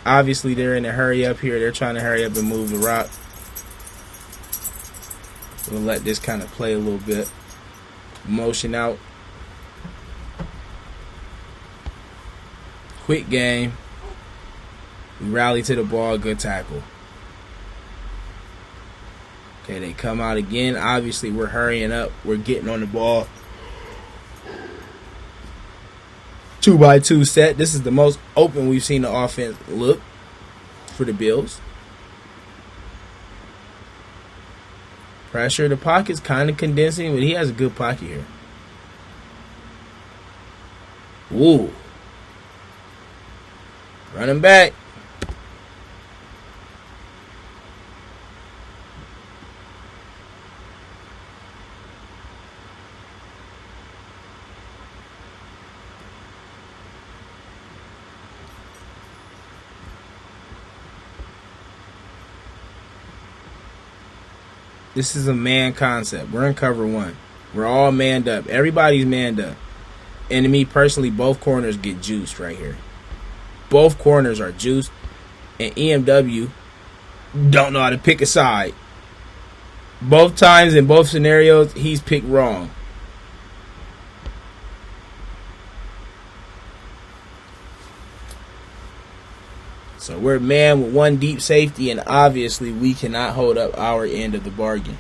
Obviously, they're in a hurry up here. They're trying to hurry up and move the rock. We'll let this kind of play a little bit. Motion out. Quick game. We rally to the ball, good tackle. Okay, they come out again. Obviously, we're hurrying up. We're getting on the ball. 2x2 set. This is the most open we've seen the offense look for the Bills. Pressure. The pocket's kind of condensing, but he has a good pocket here. Ooh. Running back. This is a man concept. We're in cover 1. We're all manned up. Everybody's manned up. And to me personally, both corners get juiced right here. Both corners are juiced. And EMW don't know how to pick a side. Both times in both scenarios, he's picked wrong. So we're man with one deep safety, and obviously we cannot hold up our end of the bargain.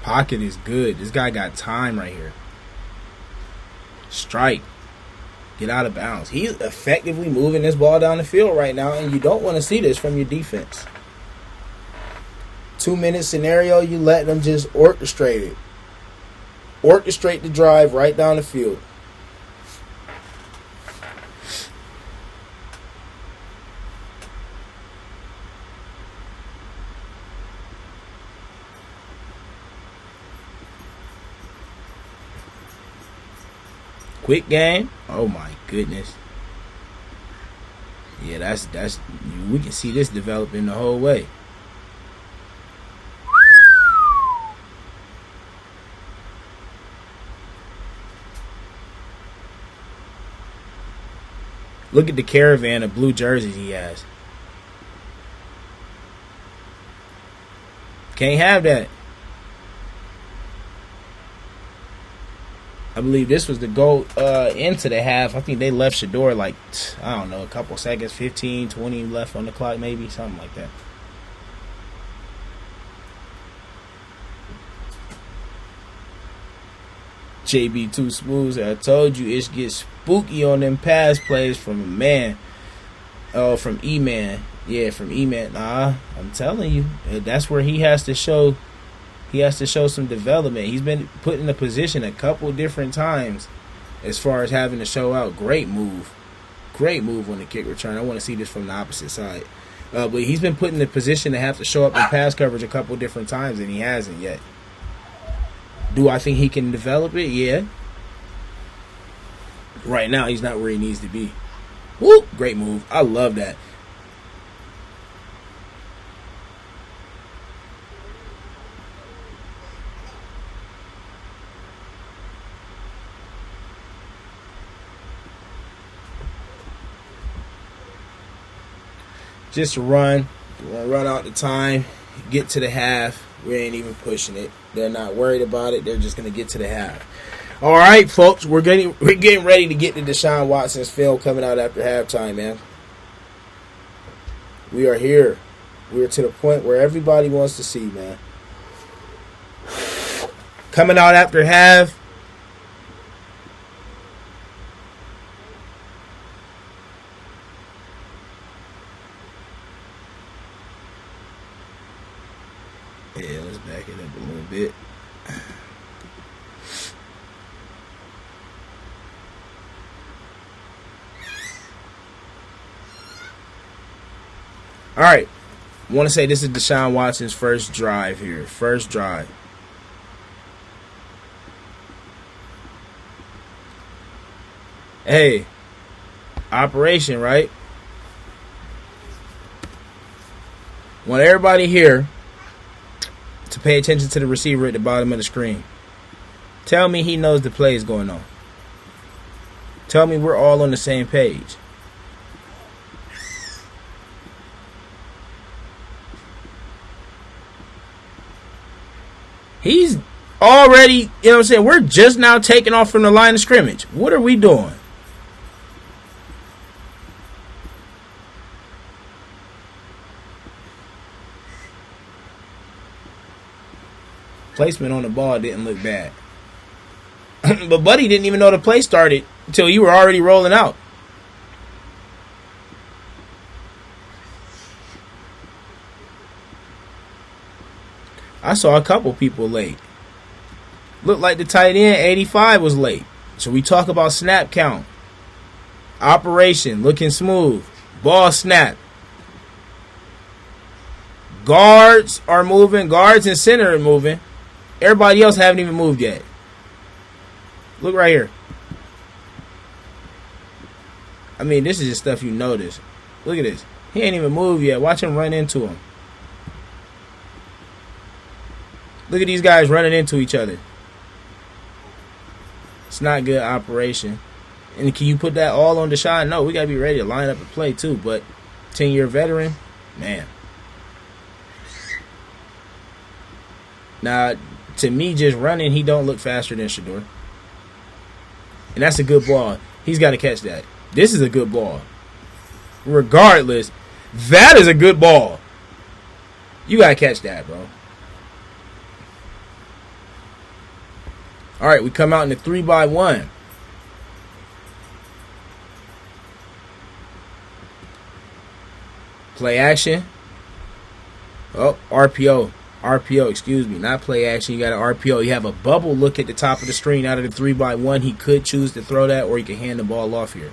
Pocket is good. This guy got time right here. Strike. Get out of bounds. He's effectively moving this ball down the field right now, and you don't want to see this from your defense. 2-minute scenario, you let them just orchestrate it. Orchestrate the drive right down the field. quick game. Oh my goodness. Yeah, that's we can see this developing the whole way. Look at the caravan of blue jerseys he has. Can't have that. I believe this was the goal into the half. I think they left Shedeur like, I don't know, a couple seconds, 15, 20 left on the clock, maybe, something like that. JB Too Smooth. I told you it gets spooky on them pass plays from a man. Oh, from E-Man. Yeah, from E-Man. Nah, I'm telling you, that's where he has to show. He has to show some development. He's been put in a position a couple different times as far as having to show out. Great move. Great move on the kick return. I want to see this from the opposite side. But he's been put in a position to have to show up in pass coverage a couple different times, and he hasn't yet. Do I think he can develop it? Yeah. Right now, he's not where he needs to be. Woo! Great move. I love that. Just run out the time, get to the half. We ain't even pushing it. They're not worried about it. They're just gonna get to the half. All right, folks, we're getting ready to get to Deshaun Watson's film coming out after halftime, man. We are here. We are to the point where everybody wants to see, man. Coming out after half. Yeah, let's back it up a little bit. All right. I want to say this is Deshaun Watson's first drive here. First drive. Hey, operation, right? Want everybody here to pay attention to the receiver at the bottom of the screen. Tell me he knows the play is going on. Tell me we're all on the same page. He's already, you know what I'm saying? We're just now taking off from the line of scrimmage. What are we doing? Placement on the ball didn't look bad. But Buddy didn't even know the play started until you were already rolling out. I saw a couple people late. Looked like the tight end, 85, was late. So we talk about snap count. Operation, looking smooth. Ball snap. Guards are moving. Guards and center are moving. Everybody else haven't even moved yet. Look right here. I mean, this is just stuff you notice. Look at this. He ain't even moved yet. Watch him run into him. Look at these guys running into each other. It's not good operation. And can you put that all on Deshaun? No, we got to be ready to line up and play too. But 10-year veteran, man. Now, to me, just running, he don't look faster than Shedeur. And that's a good ball. He's got to catch that. This is a good ball. Regardless, that is a good ball. You got to catch that, bro. All right, we come out in the 3-by-1. Play action. Oh, RPO. RPO, excuse me. Not play action. You got an RPO. You have a bubble look at the top of the screen out of the 3-by-1. He could choose to throw that, or he can hand the ball off here.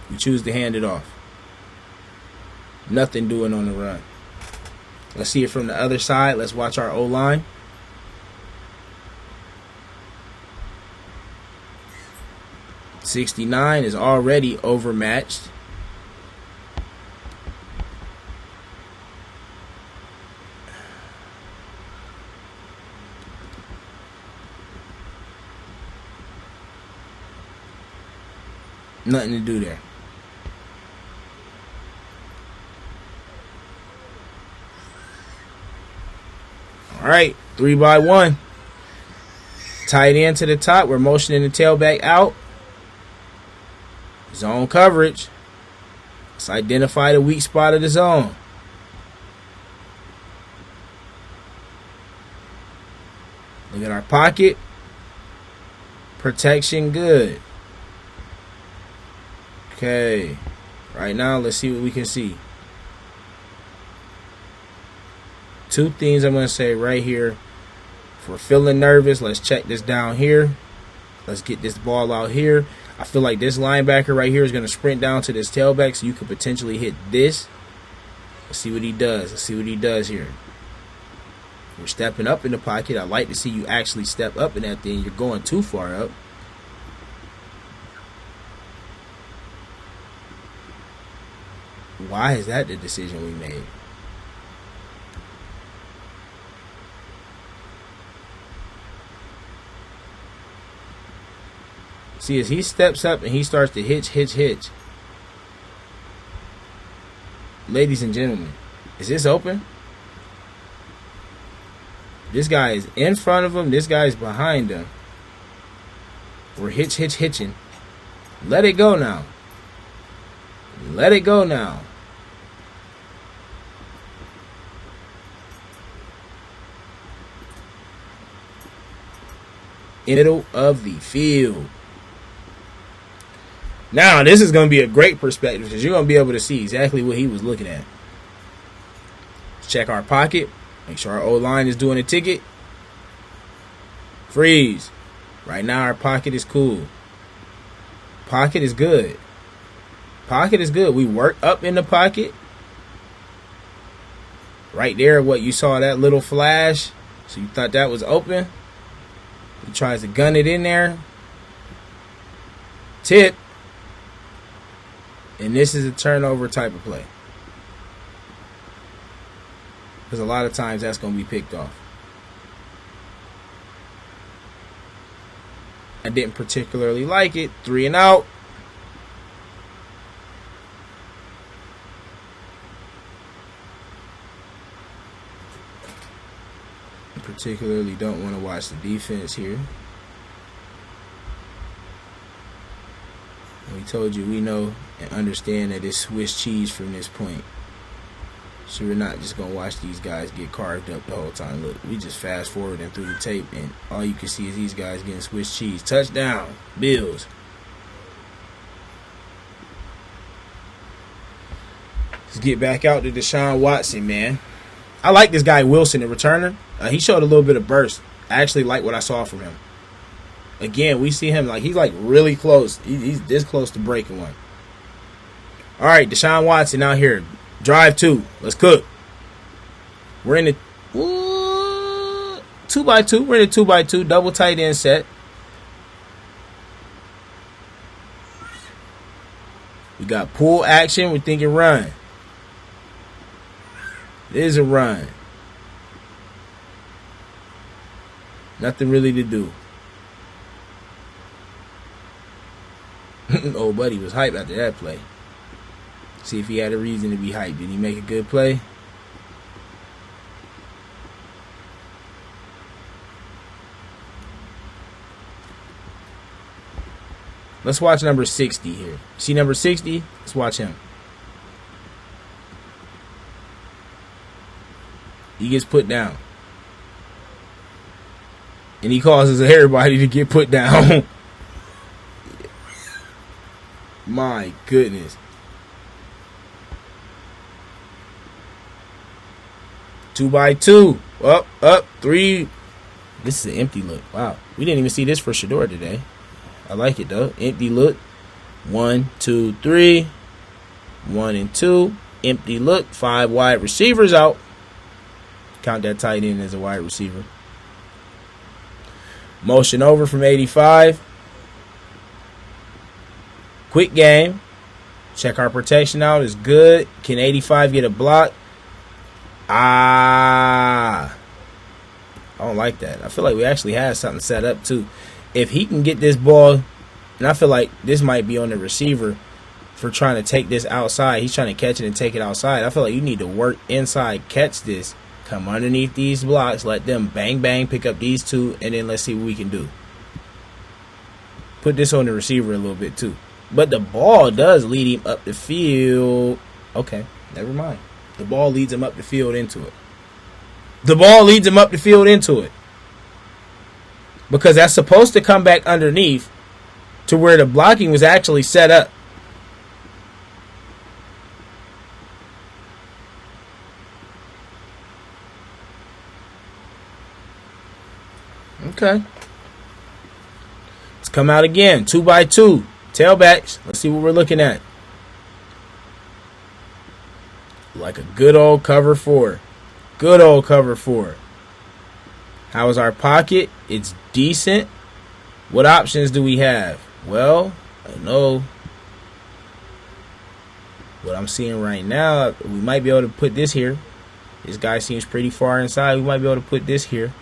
You choose to hand it off. Nothing doing on the run. Let's see it from the other side. Let's watch our O-line. .69 is already overmatched. Nothing to do there. All right, 3-by-1. Tight end to the top. We're motioning the tailback out. Zone coverage. Let's identify the weak spot of the zone. Look at our pocket. Protection good. Okay. Right now, let's see what we can see. Two things I'm going to say right here. If we're feeling nervous, let's check this down here. Let's get this ball out here. I feel like this linebacker right here is going to sprint down to this tailback, so you could potentially hit this. Let's see what he does. Let's see what he does here. We're stepping up in the pocket. I like to see you actually step up in that thing. You're going too far up. Why is that the decision we made? See, as he steps up and he starts to hitch. Ladies and gentlemen, is this open? This guy is in front of him. This guy is behind him. We're hitching. Let it go now. Let it go now. Middle of the field. Now, this is going to be a great perspective because you're going to be able to see exactly what he was looking at. Let's check our pocket. Make sure our O-line is doing a ticket. Freeze. Right now, our pocket is cool. Pocket is good. Pocket is good. We work up in the pocket. Right there, what you saw, that little flash. So you thought that was open. He tries to gun it in there. Tip. And this is a turnover type of play. Because a lot of times that's going to be picked off. I didn't particularly like it. 3 and out. I particularly don't want to watch the defense here. We told you we know and understand that it's Swiss cheese from this point. So we're not just going to watch these guys get carved up the whole time. Look, we just fast forwarding through the tape, and all you can see is these guys getting Swiss cheese. Touchdown, Bills. Let's get back out to Deshaun Watson, man. I like this guy Wilson, the returner. He showed a little bit of burst. I actually like what I saw from him. Again, we see him like he's like really close. He's this close to breaking one. All right, Deshaun Watson out here. Drive 2. Let's cook. We're in the 2-by-2. We're in the 2-by-2 double tight end set. We got pull action. We're thinking run. There's a run. Nothing really to do. Old buddy was hyped after that play. See if he had a reason to be hyped. Did he make a good play? Let's watch number 60 here. See number 60? Let's watch him. He gets put down. And he causes everybody to get put down. My goodness. 2-by-2. Up. 3. This is an empty look. Wow. We didn't even see this for Shedeur today. I like it, though. Empty look. 1, 2, 3. 1 and 2. Empty look. 5 wide receivers out. Count that tight end as a wide receiver. Motion over from 85. Quick game. Check our protection out. It's good. Can 85 get a block? I don't like that. I feel like we actually had something set up too. If he can get this ball, and I feel like this might be on the receiver for trying to take this outside. He's trying to catch it and take it outside. I feel like you need to work inside, catch this, come underneath these blocks, let them bang, bang, pick up these two, and then let's see what we can do. Put this on the receiver a little bit too. But the ball does lead him up the field. Okay, never mind. The ball leads him up the field into it. The ball leads him up the field into it. Because that's supposed to come back underneath to where the blocking was actually set up. Okay. Let's come out again. 2x2. Tailbacks. Let's see what we're looking at. Like a good old cover 4. Good old cover 4. How is our pocket? It's decent. What options do we have? Well, I know what I'm seeing right now. We might be able to put this here. This guy seems pretty far inside. We might be able to put this here.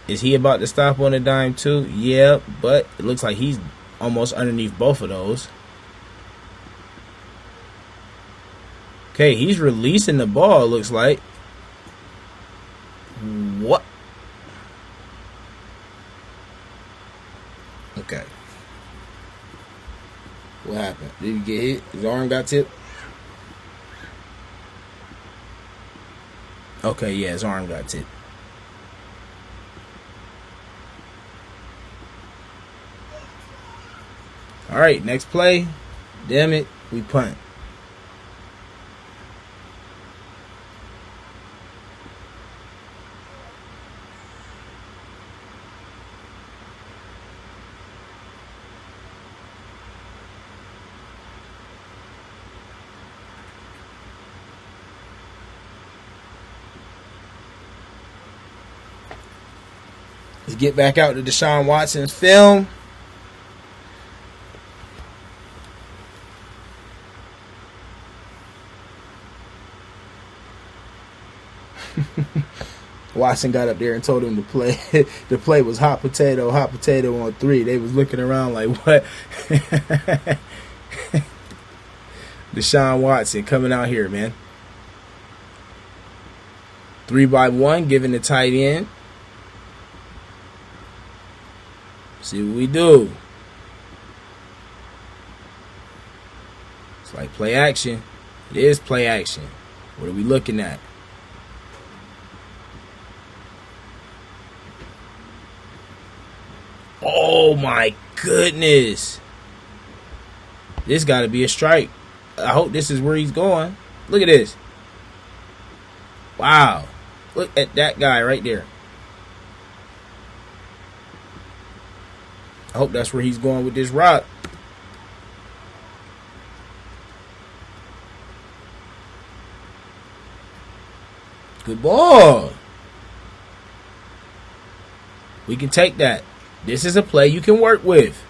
Is he about to stop on a dime too? Yeah, but it looks like he's almost underneath both of those. Okay, he's releasing the ball, it looks like. What? Okay. What happened? Did he get hit? His arm got tipped? Okay, yeah, his arm got tipped. All right, next play. Damn it, we punt. Let's get back out to Deshaun Watson's film. Watson got up there and told him to play. The play was hot potato on 3. They was looking around like, what? Deshaun Watson coming out here, man. 3x1, giving the tight end. See what we do. It's like play action. It is play action. What are we looking at? Oh my goodness. This got to be a strike. I hope this is where he's going. Look at this. Wow. Look at that guy right there. I hope that's where he's going with this rock. Good ball. We can take that. This is a play you can work with.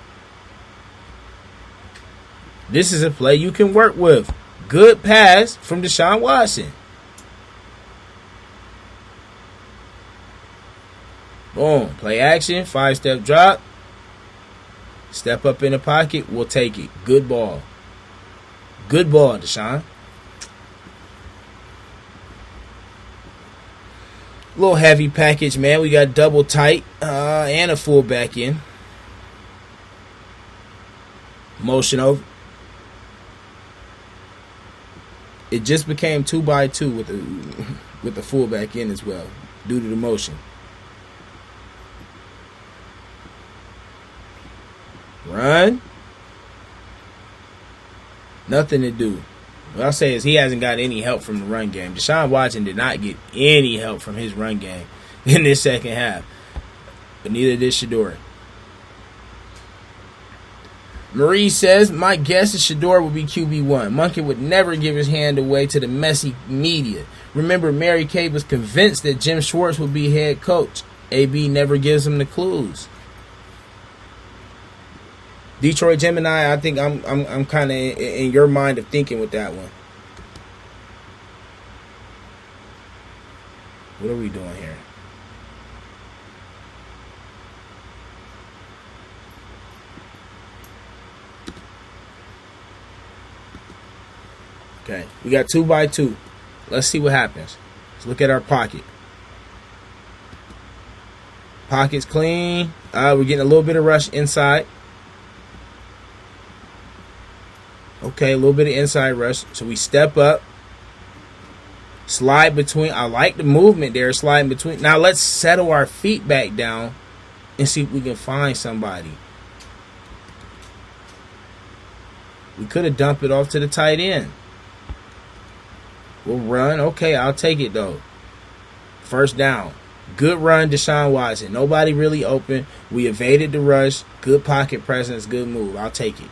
This is a play you can work with. Good pass from Deshaun Watson. Boom. Play action. 5-step drop. Step up in the pocket. We'll take it. Good ball. Good ball, Deshaun. Little heavy package, man. We got double tight and a fullback in. Motion over. It just became 2x2 with the fullback in as well due to the motion. Run. Nothing to do. What I'll say is he hasn't got any help from the run game. Deshaun Watson did not get any help from his run game in this second half. But neither did Shedeur. Marie says, my guess is Shedeur will be QB1. Monken would never give his hand away to the messy media. Remember, Mary Kay was convinced that Jim Schwartz would be head coach. AB never gives him the clues. Detroit Gemini, I think I'm kind of in your mind of thinking with that one. What are we doing here? Okay, we got 2 by 2. Let's see what happens. Let's look at our pocket. Pocket's clean. We're getting a little bit of rush inside. Okay, a little bit of inside rush. So we step up. Slide between. I like the movement there. Sliding between. Now let's settle our feet back down and see if we can find somebody. We could have dumped it off to the tight end. We'll run. Okay, I'll take it though. First down. Good run, Deshaun Watson. Nobody really open. We evaded the rush. Good pocket presence. Good move. I'll take it.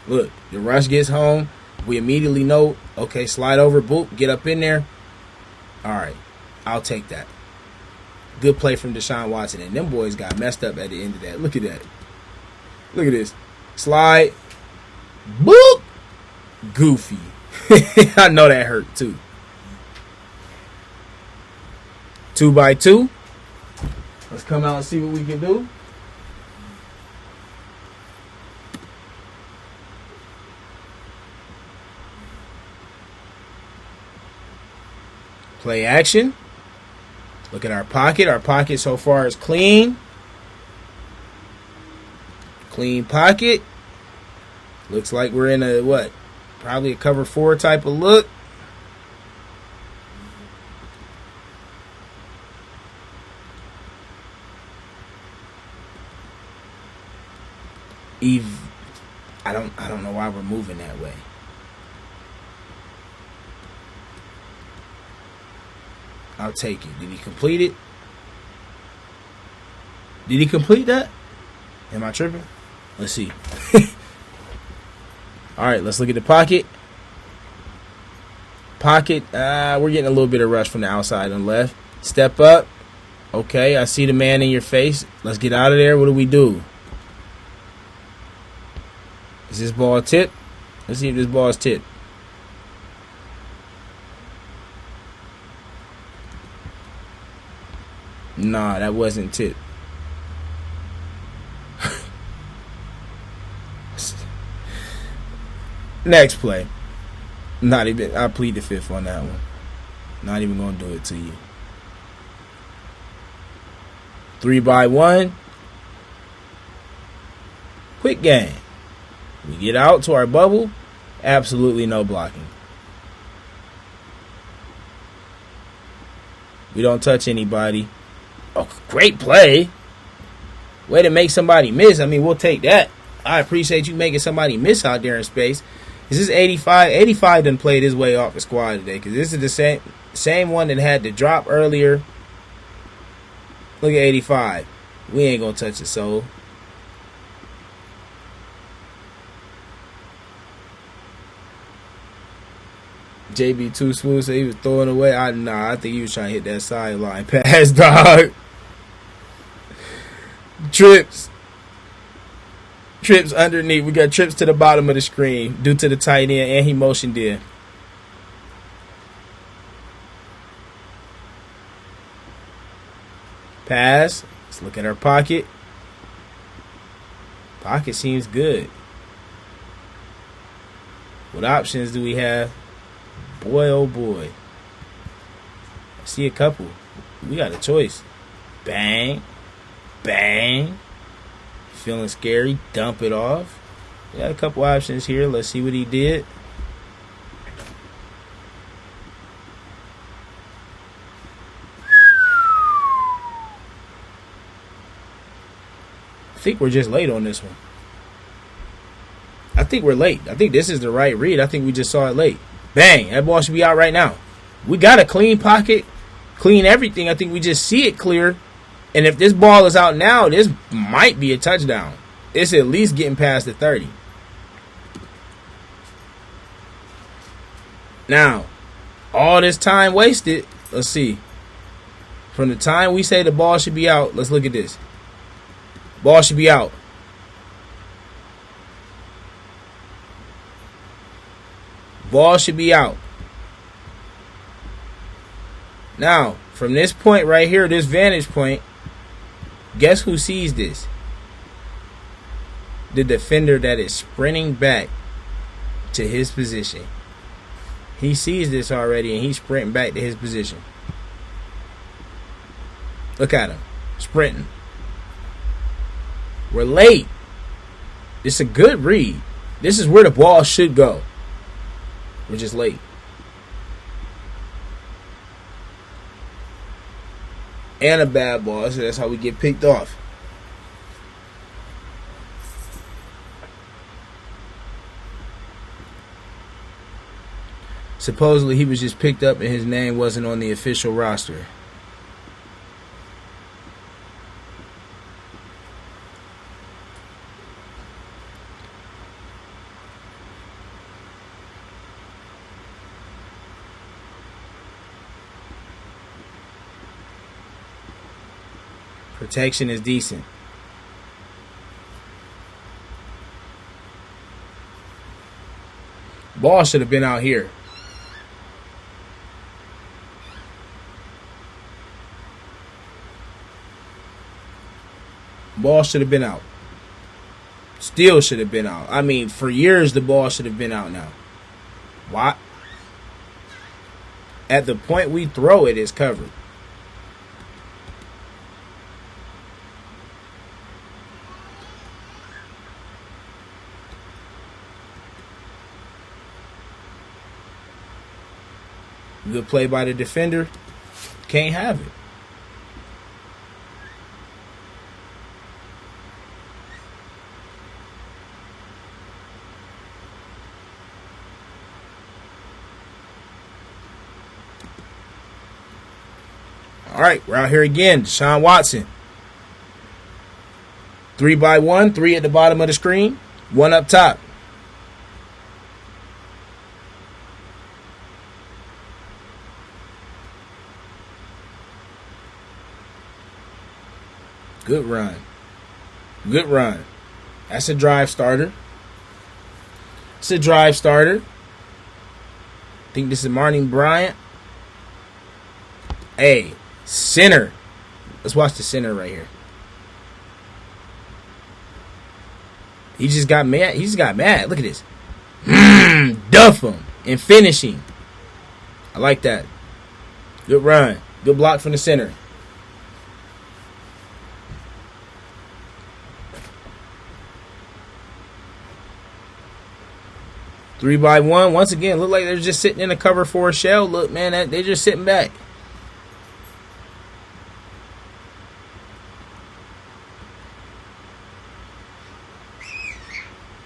Look, the rush gets home. We immediately know, okay, slide over, boop, get up in there. All right, I'll take that. Good play from Deshaun Watson. And them boys got messed up at the end of that. Look at that. Look at this. Slide. Boop. Goofy. I know that hurt too. 2 by 2. Let's come out and see what we can do. Play action. Look at our pocket. Our pocket so far is clean. Clean pocket. Looks like we're in a what? Probably a cover 4 type of look. I don't know why we're moving that way. I'll take it. Did he complete it? Did he complete that? Am I tripping? Let's see. All right, let's look at the pocket. Pocket, we're getting a little bit of rush from the outside and left. Step up. Okay, I see the man in your face. Let's get out of there. What do we do? Is this ball tipped? Let's see if this ball is tipped. Nah, that wasn't tipped. Next play. Not even. I plead the fifth on that one. Not even gonna do it to you. 3 by 1. Quick game. We get out to our bubble. Absolutely no blocking. We don't touch anybody. Oh, great play. Way to make somebody miss. I mean, we'll take that. I appreciate you making somebody miss out there in space. Is this 85? 85 done played his way off the squad today because this is the same one that had the drop earlier. Look at 85. We ain't going to touch the soul. JB too smooth, so he was throwing away. I think he was trying to hit that sideline pass, dog. Trips underneath. We got trips to the bottom of the screen due to the tight end, and he motioned in. Pass. Let's look at our pocket. Pocket seems good. What options do we have? Boy, oh boy. I see a couple. We got a choice. Bang. Bang. Feeling scary. Dump it off. We got a couple options here. Let's see what he did. I think we're just late on this one. I think we're late. I think this is the right read. I think we just saw it late. Bang. That ball should be out right now. We got a clean pocket. Clean everything. I think we just see it clear. And if this ball is out now, this might be a touchdown. It's at least getting past the 30. Now, All this time wasted. Let's see. From the time we say the ball should be out, let's look at this. Ball should be out. Ball should be out. Now, from this point right here, this vantage point, guess who sees this? The defender that is sprinting back to his position. He sees this already, and he's sprinting back to his position. Look at him, sprinting. We're late. It's a good read. This is where the ball should go. We're just late. And a bad ball, so that's how we get picked off. Supposedly he was just picked up and his name wasn't on the official roster. Protection is decent. Ball should have been out here. Ball should have been out. Still should have been out. I mean, for years the ball should have been out now. Why? At the point we throw it, it's covered. Good play by the defender. Can't have it. All right, we're out here again. Deshaun Watson. 3x1, 3 at the bottom of the screen, 1 up top. Good run. Good run. That's a drive starter. It's a drive starter. I think this is Martin Bryant. Hey, center. Let's watch the center right here. He just got mad. He just got mad. Look at this. Duff him and finishing. I like that. Good run. Good block from the center. Three by one. Once again, look like they're just sitting in a cover for a shell. Look, man, they're just sitting back.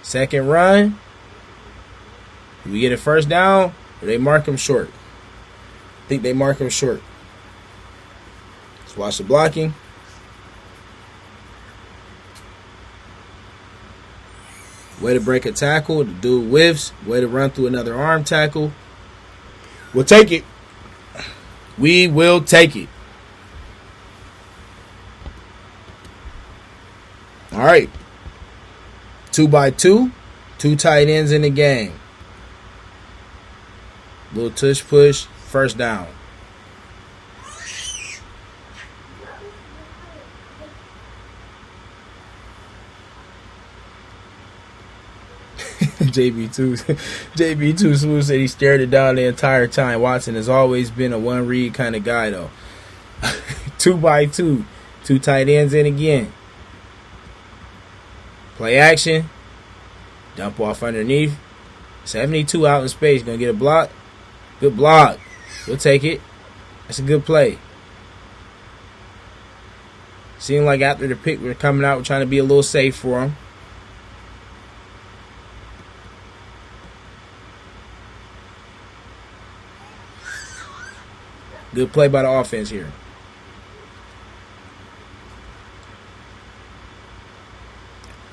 Second run. Do we get a first down? Or they mark him short? I think they mark him short. Let's watch the blocking. Way to break a tackle. The dude whiffs. Way to run through another arm tackle. We'll take it. We will take it. All right. 2x2. 2 tight ends in the game. Little tush push. First down. JB2 Smooth said he stared it down the entire time. Watson has always been a one read kind of guy though. 2x2. 2 tight ends in again. Play action. Dump off underneath. 72 out in space. Gonna get a block. Good block. We'll take it. That's a good play. Seemed like after the pick we're coming out, we're trying to be a little safe for him. Good play by the offense here.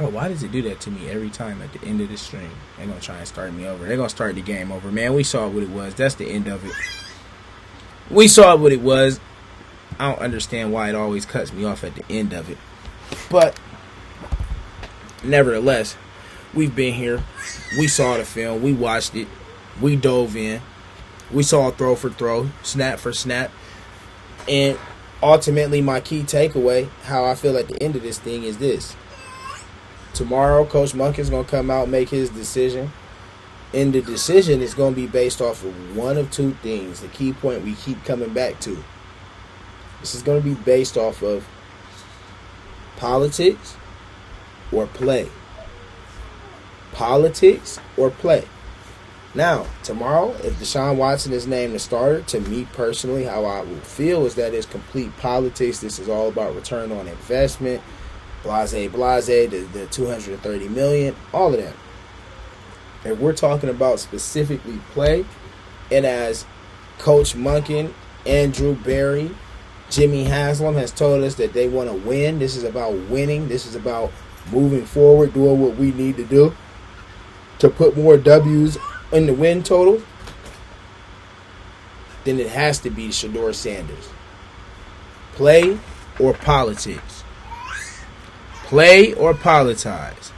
Oh, why does it do that to me every time at the end of the stream? They're going to try and start me over. They're going to start the game over. Man, we saw what it was. That's the end of it. We saw what it was. I don't understand why it always cuts me off at the end of it. But nevertheless, we've been here. We saw the film. We watched it. We dove in. We saw throw for throw, snap for snap. And ultimately, my key takeaway, how I feel at the end of this thing, is this. Tomorrow, Coach Monk is going to come out and make his decision. And the decision is going to be based off of one of two things. The key point we keep coming back to. This is going to be based off of politics or play. Politics or play. Now, tomorrow, if Deshaun Watson is named the starter, to me personally, how I will feel is that it's complete politics. This is all about return on investment, blase, the $230 million, all of that. If we're talking about specifically play, and as Coach Monken, Andrew Berry, Jimmy Haslam has told us that they want to win. This is about winning. This is about moving forward, doing what we need to do to put more W's in the win total. Then it has to be Shedeur Sanders. Play or politics. Play or politics.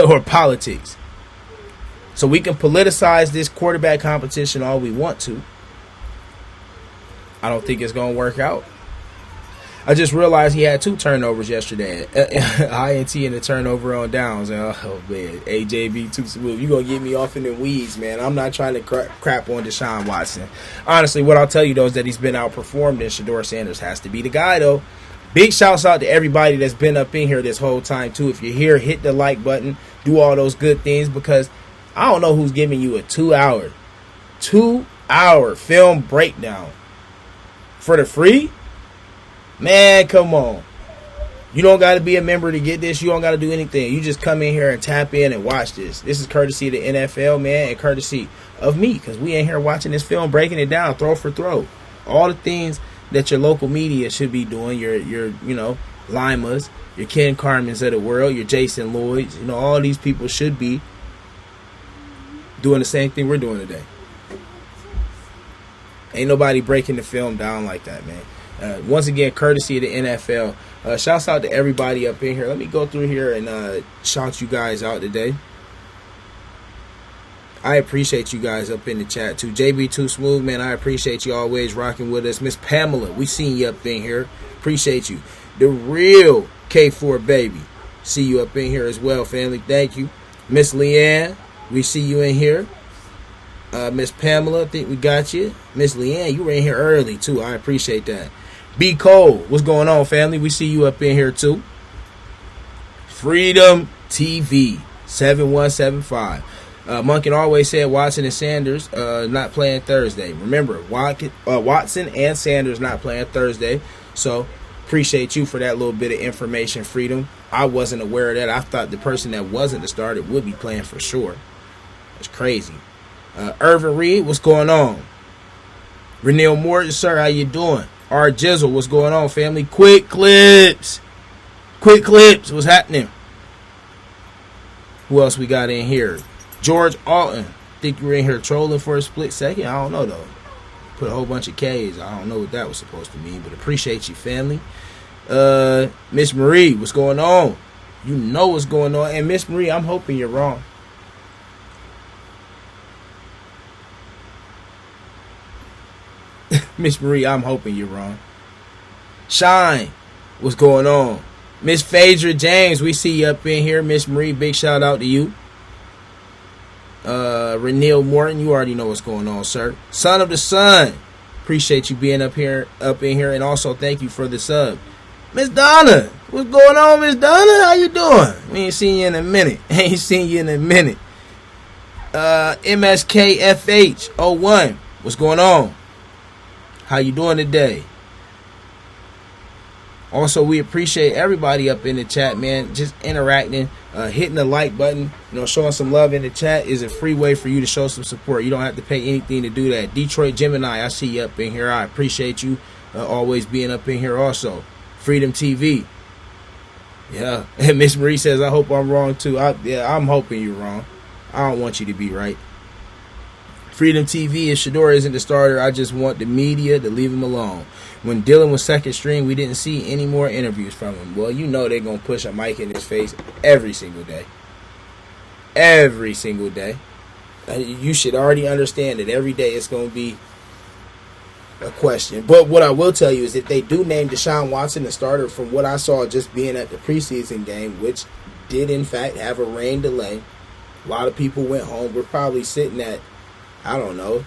Or politics. So we can politicize this quarterback competition all we want to. I don't think it's going to work out. I just realized he had 2 turnovers yesterday. INT and a turnover on downs. Oh, man. AJB too smooth. You going to get me off in the weeds, man. I'm not trying to crap on Deshaun Watson. Honestly, what I'll tell you, though, is that he's been outperformed, and Shedeur Sanders has to be the guy, though. Big shouts out to everybody that's been up in here this whole time, too. If you're here, hit the like button. Do all those good things, because I don't know who's giving you a 2-hour film breakdown for the free. Man, come on. You don't got to be a member to get this. You don't got to do anything. You just come in here and tap in and watch this. This is courtesy of the NFL, man, and courtesy of me, because we in here watching this film, breaking it down, throw for throw. All the things that your local media should be doing, your Limas, your Ken Carmens of the world, your Jason Lloyds, all these people should be doing the same thing we're doing today. Ain't nobody breaking the film down like that, man. Once again, courtesy of the NFL. Shouts out to everybody up in here. Let me go through here and shout you guys out today. I appreciate you guys up in the chat too. JB Too Smooth, man, I appreciate you always rocking with us. Miss Pamela, we seen you up in here. Appreciate you. The real K4 baby. See you up in here as well, family. Thank you. Miss Leanne, we see you in here. Miss Pamela, I think we got you. Miss Leanne, you were in here early too. I appreciate that. B. Cole, what's going on, family? We see you up in here too. Freedom TV 7175. Monken always said Watson and Sanders not playing Thursday. Remember, Watson and Sanders not playing Thursday. So appreciate you for that little bit of information, Freedom. I wasn't aware of that. I thought the person that wasn't the starter would be playing for sure. That's crazy. Irvin Reed, what's going on? Renell Morton, sir, how you doing? R. Jizzle, what's going on, family? Quick Clips, what's happening? Who else we got in here? George Alton, think you were in here trolling for a split second? I don't know, though. Put a whole bunch of K's. I don't know what that was supposed to mean, but appreciate you, family. Miss Marie, what's going on? You know what's going on. And Miss Marie, I'm hoping you're wrong. Miss Marie, I'm hoping you're wrong. Shine, what's going on? Miss Phaedra James, we see you up in here. Miss Marie, big shout out to you. Renell Morton, you already know what's going on, sir. Son of the Sun, appreciate you being up in here, and also thank you for the sub. Miss Donna, what's going on, Miss Donna? How you doing? We ain't seen you in a minute. MSKFH01, what's going on? How you doing today? Also, we appreciate everybody up in the chat, man. Just interacting, hitting the like button, showing some love in the chat is a free way for you to show some support. You don't have to pay anything to do that. Detroit Gemini, I see you up in here. I appreciate you always being up in here also. Freedom TV. Yeah. And Miss Marie says, I hope I'm wrong too. I'm hoping you're wrong. I don't want you to be right. Freedom TV, if Shedeur isn't the starter, I just want the media to leave him alone. When Dylan was second string, we didn't see any more interviews from him. Well, you know they're going to push a mic in his face every single day. Every single day. You should already understand that every day it's going to be a question. But what I will tell you is if they do name Deshaun Watson the starter, from what I saw just being at the preseason game, which did in fact have a rain delay, a lot of people went home. We're probably sitting at, I don't know,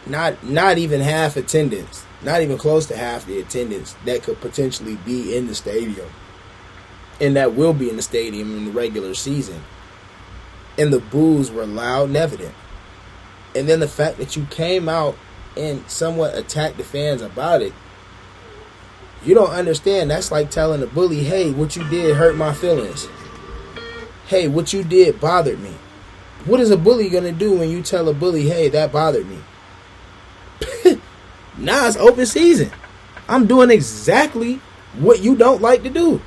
not even half attendance, not even close to half the attendance that could potentially be in the stadium, and that will be in the stadium in the regular season. And the boos were loud and evident. And then the fact that you came out and somewhat attacked the fans about it, you don't understand. That's like telling a bully, hey, what you did hurt my feelings. Hey, what you did bothered me. What is a bully going to do when you tell a bully, hey, that bothered me? Now it's open season. I'm doing exactly what you don't like to do.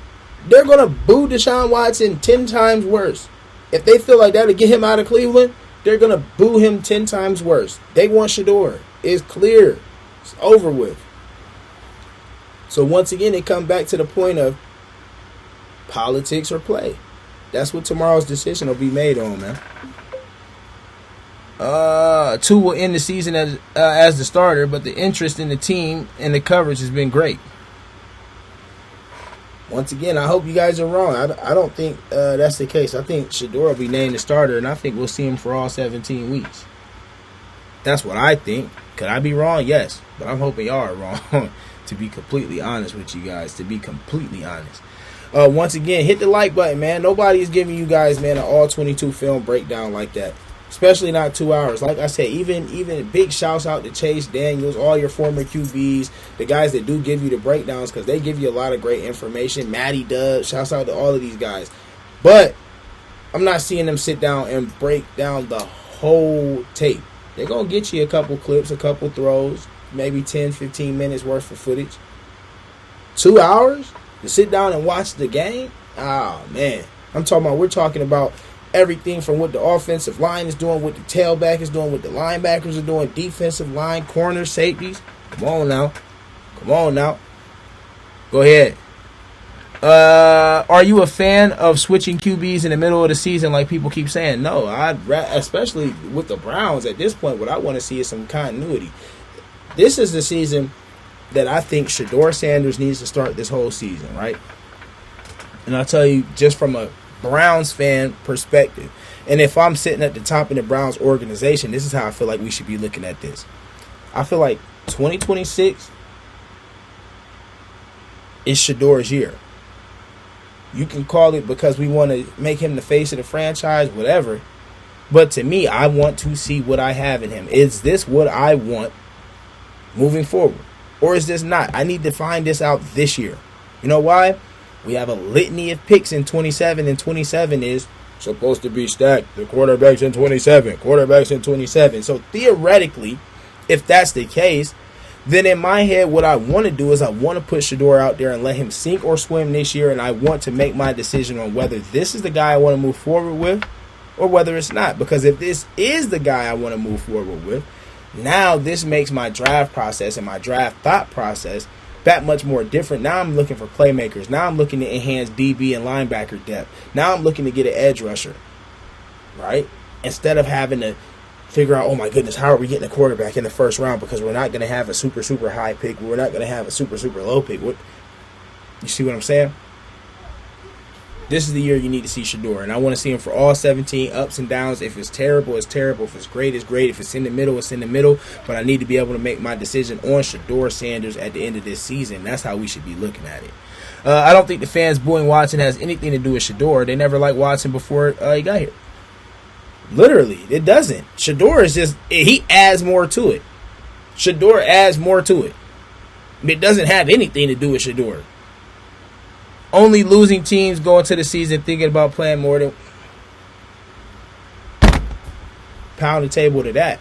They're going to boo Deshaun Watson 10 times worse. If they feel like that'll get him out of Cleveland, they're going to boo him 10 times worse. They want Shedeur. It's clear. It's over with. So once again, it comes back to the point of politics or play. That's what tomorrow's decision will be made on, man. Tua will end the season as the starter, but the interest in the team and the coverage has been great. Once again, I hope you guys are wrong. I don't think that's the case. I think Shedeur will be named the starter, and I think we'll see him for all 17 weeks. That's what I think. Could I be wrong? Yes. But I'm hoping y'all are wrong, to be completely honest with you guys, to be completely honest. Once again, hit the like button, man. Nobody's giving you guys, man, an all-22 film breakdown like that. Especially not 2 hours. Like I said, even big shouts out to Chase Daniels, all your former QBs, the guys that do give you the breakdowns, because they give you a lot of great information. Matty Dub, shouts out to all of these guys. But I'm not seeing them sit down and break down the whole tape. They're going to get you a couple clips, a couple throws, maybe 10, 15 minutes worth of footage. 2 hours to sit down and watch the game? Oh, man. We're talking about everything from what the offensive line is doing, what the tailback is doing, what the linebackers are doing, defensive line, corners, safeties. Come on now. Go ahead. Are you a fan of switching QBs in the middle of the season like people keep saying? No, especially with the Browns at this point, what I want to see is some continuity. This is the season that I think Shedeur Sanders needs to start this whole season, right? And I'll tell you, just from a Browns fan perspective, and if I'm sitting at the top of the Browns organization, this is how I feel like we should be looking at this. I feel like 2026 is Shedeur's year. You can call it because we want to make him the face of the franchise, whatever. But to me, I want to see what I have in him. Is this what I want moving forward? Or is this not? I need to find this out this year. You know why? We have a litany of picks in 27, and 27 is supposed to be stacked. The quarterback's in 27. So theoretically, if that's the case, then in my head, what I want to do is I want to put Shedeur out there and let him sink or swim this year, and I want to make my decision on whether this is the guy I want to move forward with or whether it's not. Because if this is the guy I want to move forward with, now this makes my draft process and my draft thought process that much more different. Now I'm looking for playmakers. Now I'm looking to enhance DB and linebacker depth. Now I'm looking to get an edge rusher, right? Instead of having to figure out, oh my goodness, how are we getting a quarterback in the first round, because we're not going to have a super, super high pick. We're not going to have a super, super low pick. You see what I'm saying? This is the year you need to see Shedeur, and I want to see him for all 17 ups and downs. If it's terrible, it's terrible. If it's great, it's great. If it's in the middle, it's in the middle. But I need to be able to make my decision on Shedeur Sanders at the end of this season. That's how we should be looking at it. I don't think the fans booing Watson has anything to do with Shedeur. They never liked Watson before he got here. Literally, it doesn't. Shedeur is just, he adds more to it. Shedeur adds more to it. It doesn't have anything to do with Shedeur. Only losing teams going to the season thinking about playing more than pound the table to that.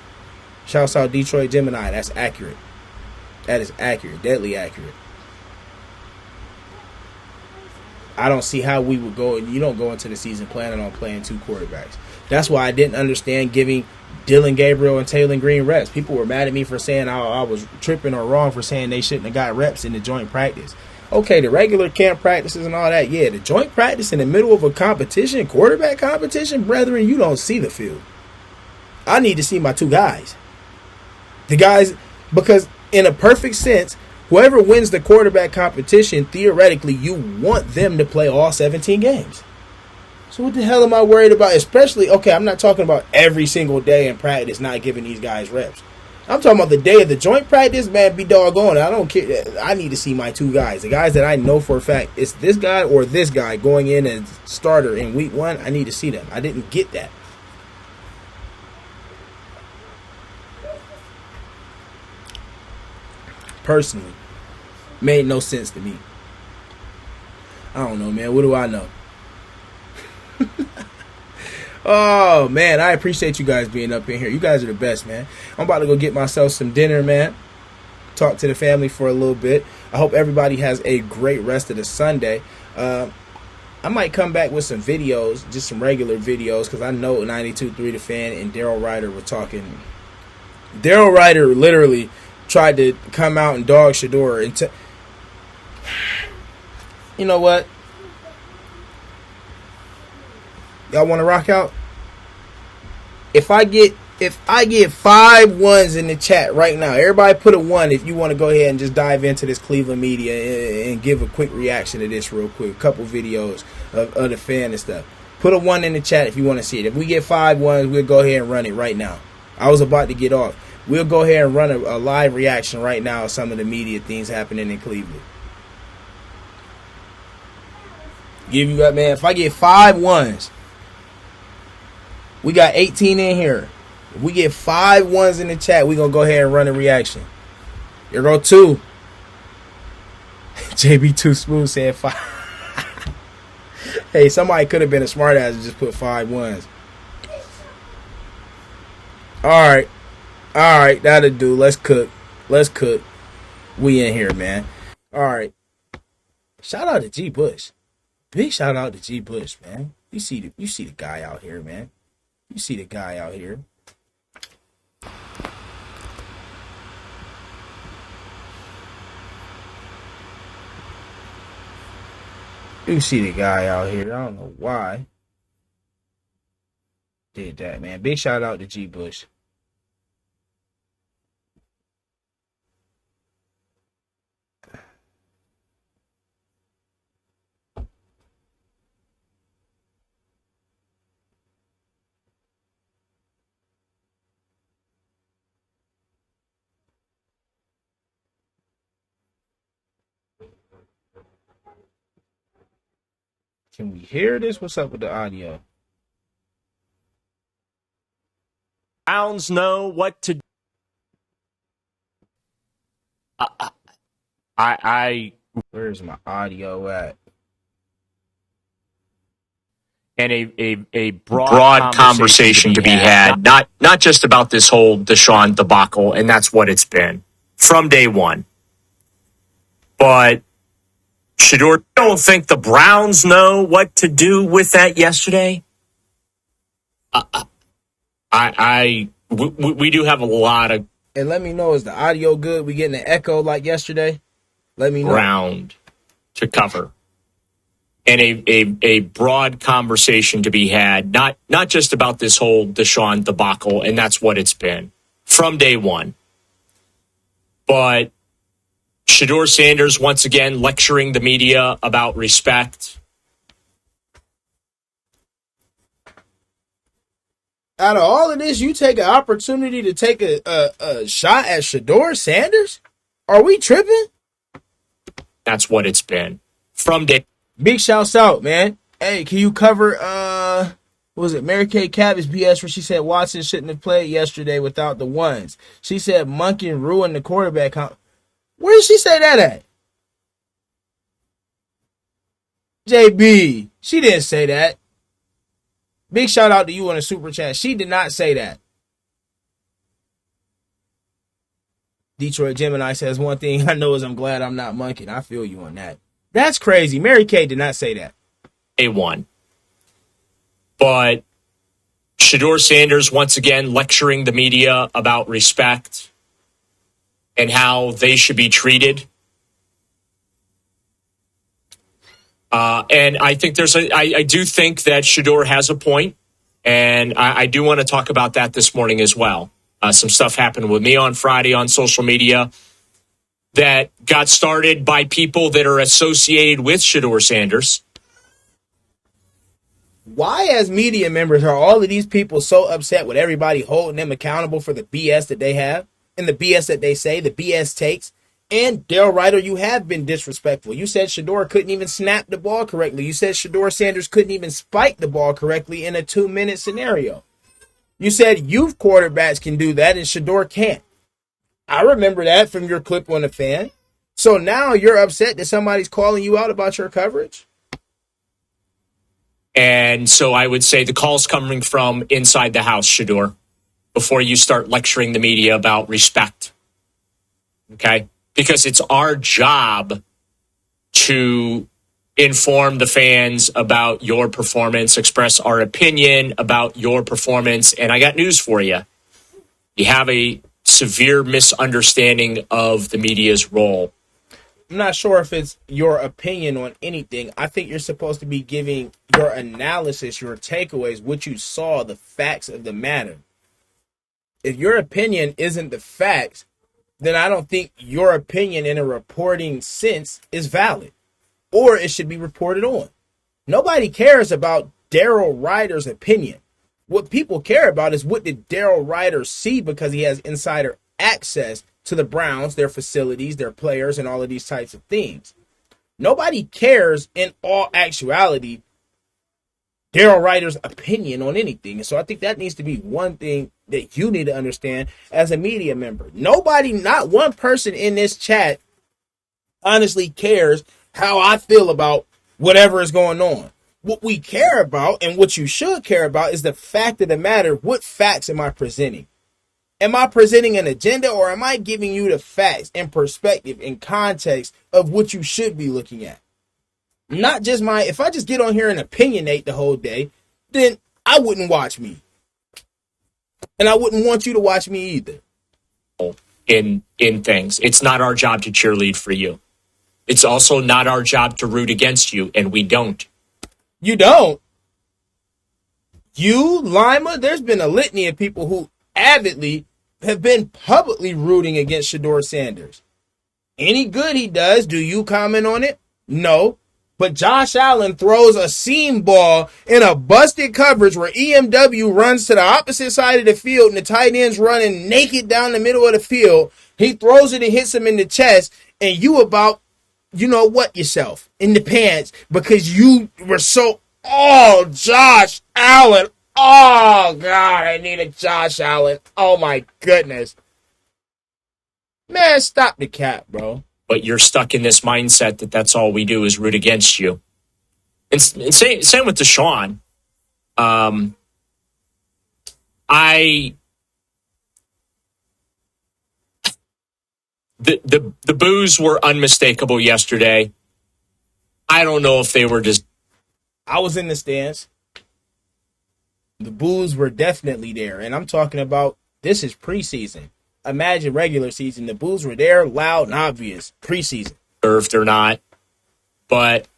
Shouts out Detroit Gemini. That's accurate. That is accurate. Deadly accurate. I don't see how we would go. You don't go into the season planning on playing two quarterbacks. That's why I didn't understand giving Dylan Gabriel and Taylor Green reps. People were mad at me for saying I was tripping or wrong for saying they shouldn't have got reps in the joint practice. Okay, the regular camp practices and all that, yeah. The joint practice in the middle of a competition, quarterback competition, brethren, you don't see the field. I need to see my two guys. The guys, because in a perfect sense, whoever wins the quarterback competition, theoretically, you want them to play all 17 games. So what the hell am I worried about? Especially, okay, I'm not talking about every single day in practice not giving these guys reps. I'm talking about the day of the joint practice, man, be doggone. I don't care. I need to see my two guys. The guys that I know for a fact, it's this guy or this guy going in as starter in week 1. I need to see them. I didn't get that. Personally, made no sense to me. I don't know, man. What do I know? Oh, man, I appreciate you guys being up in here. You guys are the best, man. I'm about to go get myself some dinner, man. Talk to the family for a little bit. I hope everybody has a great rest of the Sunday. I might come back with some videos, just some regular videos, because I know 92.3 The Fan and Daryl Ryder were talking. Daryl Ryder literally tried to come out and dog Shedeur. And you know what? Y'all want to rock out? If I get 5 ones in the chat right now, everybody put a 1 if you want to go ahead and just dive into this Cleveland media and give a quick reaction to this real quick. A couple videos of the fan and stuff. Put a 1 in the chat if you want to see it. If we get 5 ones, we'll go ahead and run it right now. I was about to get off. We'll go ahead and run a live reaction right now of some of the media things happening in Cleveland. Give you that, man. If I get 5 ones, we got 18 in here. If we get 5 ones in the chat, we're going to go ahead and run a reaction. Here go 2. JB Too Smooth said 5. Hey, somebody could have been a smart ass and just put 5 ones. All right, that'll do. Let's cook. We in here, man. All right. Shout out to G Bush. Big shout out to G Bush, man. You see the guy out here, man. You see the guy out here. You see the guy out here. I don't know why. Did that, man. Big shout out to G Bush. Can we hear this? What's up with the audio? Browns know what to do. Where's my audio at? And a broad conversation to be had, not just about this whole Deshaun debacle, and that's what it's been from day one. But Shedeur, I don't think the Browns know what to do with that yesterday. We do have a lot of. And let me know, is the audio good? We getting an echo like yesterday? Let me know. Ground to cover. And a broad conversation to be had, not just about this whole Deshaun debacle, and that's what it's been from day one. But Shedeur Sanders, once again, lecturing the media about respect. Out of all of this, you take an opportunity to take a shot at Shedeur Sanders? Are we tripping? That's what it's been from day. Big shouts out, man. Hey, can you cover, what was it, Mary Kay Cabot's BS where she said Watson shouldn't have played yesterday without the ones. She said Monken ruined the quarterback. Where did she say that at? JB, she didn't say that. Big shout out to you on the super chat. She did not say that. Detroit Gemini says, one thing I know is I'm glad I'm not Monken. I feel you on that. That's crazy. Mary Kay did not say that. A1. But Shedeur Sanders, once again, lecturing the media about respect and how they should be treated. And I think I do think that Shedeur has a point, and I do want to talk about that this morning as well. Some stuff happened with me on Friday on social media that got started by people that are associated with Shedeur Sanders. Why, as media members, are all of these people so upset with everybody holding them accountable for the BS that they have and the BS that they say, the BS takes? And Daryl Ryder, you have been disrespectful. You said Shedeur couldn't even snap the ball correctly. You said Shedeur Sanders couldn't even spike the ball correctly in a 2-minute scenario. You said youth quarterbacks can do that and Shedeur can't. I remember that from your clip on The Fan. So now you're upset that somebody's calling you out about your coverage? And so I would say the call's coming from inside the house, Shedeur, before you start lecturing the media about respect. Okay? Because it's our job to inform the fans about your performance, express our opinion about your performance. And I got news for you. You have a severe misunderstanding of the media's role. I'm not sure if it's your opinion on anything. I think you're supposed to be giving your analysis, your takeaways, what you saw, the facts of the matter. If your opinion isn't the facts, then I don't think your opinion in a reporting sense is valid, or it should be reported on. Nobody cares about Daryl Ryder's opinion. What people care about is what did Daryl Ryder see, because he has insider access to the Browns, their facilities, their players, and all of these types of things. Nobody cares in all actuality Daryl Ryder's opinion on anything. And so I think that needs to be one thing that you need to understand as a media member. Nobody, not one person in this chat honestly cares how I feel about whatever is going on. What we care about and what you should care about is the fact of the matter. What facts am I presenting? Am I presenting an agenda, or am I giving you the facts and perspective and context of what you should be looking at? Not just if I just get on here and opinionate the whole day, then I wouldn't watch me. And I wouldn't want you to watch me either. In things. It's not our job to cheerlead for you. It's also not our job to root against you, and we don't. You don't? You, Lima, there's been a litany of people who avidly have been publicly rooting against Shedeur Sanders. Any good he does, do you comment on it? No. But Josh Allen throws a seam ball in a busted coverage where EMW runs to the opposite side of the field and the tight end's running naked down the middle of the field. He throws it and hits him in the chest, and you about, yourself in the pants because you were so, Josh Allen. Oh, God, I need a Josh Allen. Oh, my goodness. Man, stop the cap, bro. But you're stuck in this mindset that that's all we do is root against you. And same with Deshaun. The boos were unmistakable yesterday. I don't know if they were just... I was in the stands. The boos were definitely there. And I'm talking about, this is preseason. Imagine regular season. The boos were there, loud and obvious. Preseason. If they're not. But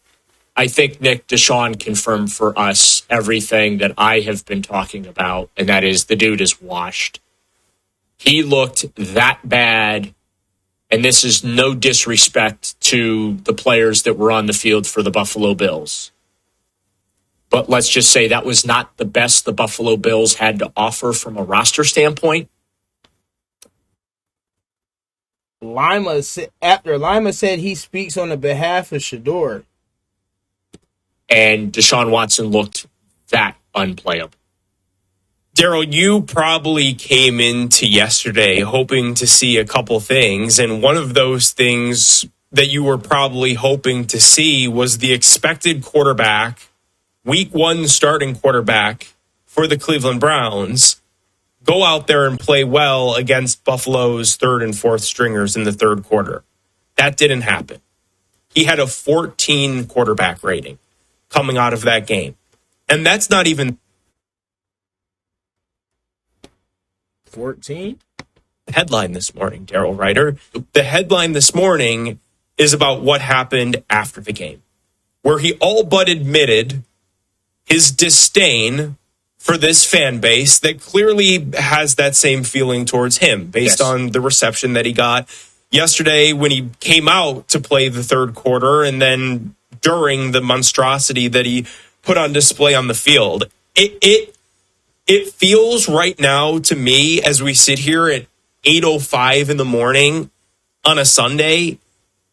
I think Nick Deshaun confirmed for us everything that I have been talking about, and that is the dude is washed. He looked that bad, and this is no disrespect to the players that were on the field for the Buffalo Bills. But let's just say that was not the best the Buffalo Bills had to offer from a roster standpoint. After Lima said he speaks on the behalf of Shedeur. And Deshaun Watson looked that unplayable. Daryl, you probably came into yesterday hoping to see a couple things, and one of those things that you were probably hoping to see was the expected quarterback, week one starting quarterback for the Cleveland Browns, go out there and play well against Buffalo's third and fourth stringers in the third quarter. That didn't happen. He had a 14 quarterback rating coming out of that game. And that's not even 14. Headline this morning, Daryl Ryder. The headline this morning is about what happened after the game, where he all but admitted his disdain for this fan base that clearly has that same feeling towards him based on the reception that he got yesterday when he came out to play the third quarter and then during the monstrosity that he put on display on the field. It feels right now to me, as we sit here at 8:05 in the morning on a Sunday,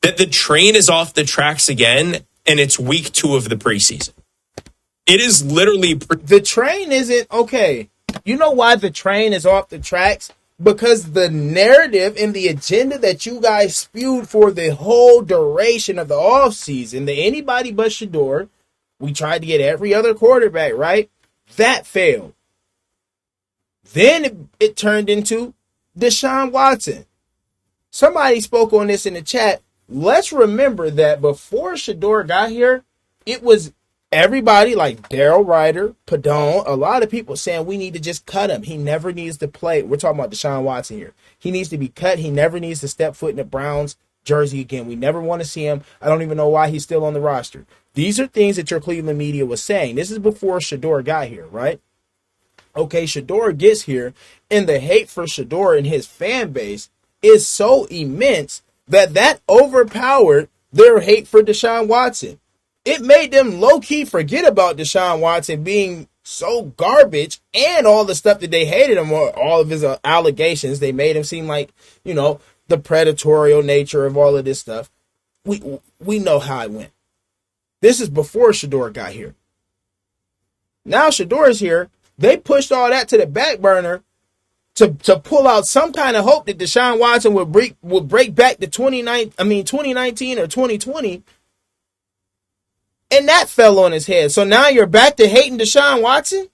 that the train is off the tracks again, and it's week 2 of the preseason. It is literally... The train isn't... Okay, you know why the train is off the tracks? Because the narrative and the agenda that you guys spewed for the whole duration of the offseason, the anybody but Shedeur, we tried to get every other quarterback, right? That failed. Then it turned into Deshaun Watson. Somebody spoke on this in the chat. Let's remember that before Shedeur got here, it was everybody like Daryl Ryder, Padone, a lot of people saying we need to just cut him. He never needs to play. We're talking about Deshaun Watson here. He needs to be cut. He never needs to step foot in the Browns jersey again. We never want to see him. I don't even know why he's still on the roster. These are things that your Cleveland media was saying. This is before Shedeur got here, right? Okay, Shedeur gets here, and the hate for Shedeur and his fan base is so immense that overpowered their hate for Deshaun Watson. It made them low-key forget about Deshaun Watson being so garbage and all the stuff that they hated him on, all of his allegations. They made him seem like, you know, the predatorial nature of all of this stuff. We know how it went. This is before Shedeur got here. Now Shedeur is here. They pushed all that to the back burner to pull out some kind of hope that Deshaun Watson would break back to 2019 or 2020. And that fell on his head. So now you're back to hating Deshaun Watson?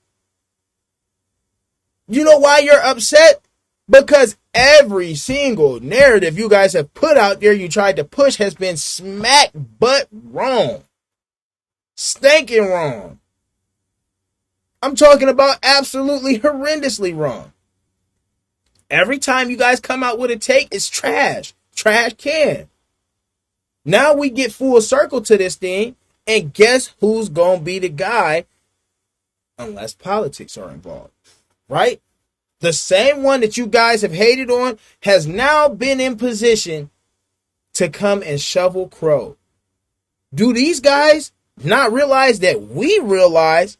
You know why you're upset? Because every single narrative you guys have put out there, you tried to push, has been smack butt wrong. Stinking wrong. I'm talking about absolutely horrendously wrong. Every time you guys come out with a take, it's trash. Trash can. Now we get full circle to this thing. And guess who's going to be the guy unless politics are involved, right? The same one that you guys have hated on has now been in position to come and shovel crow. Do these guys not realize that we realize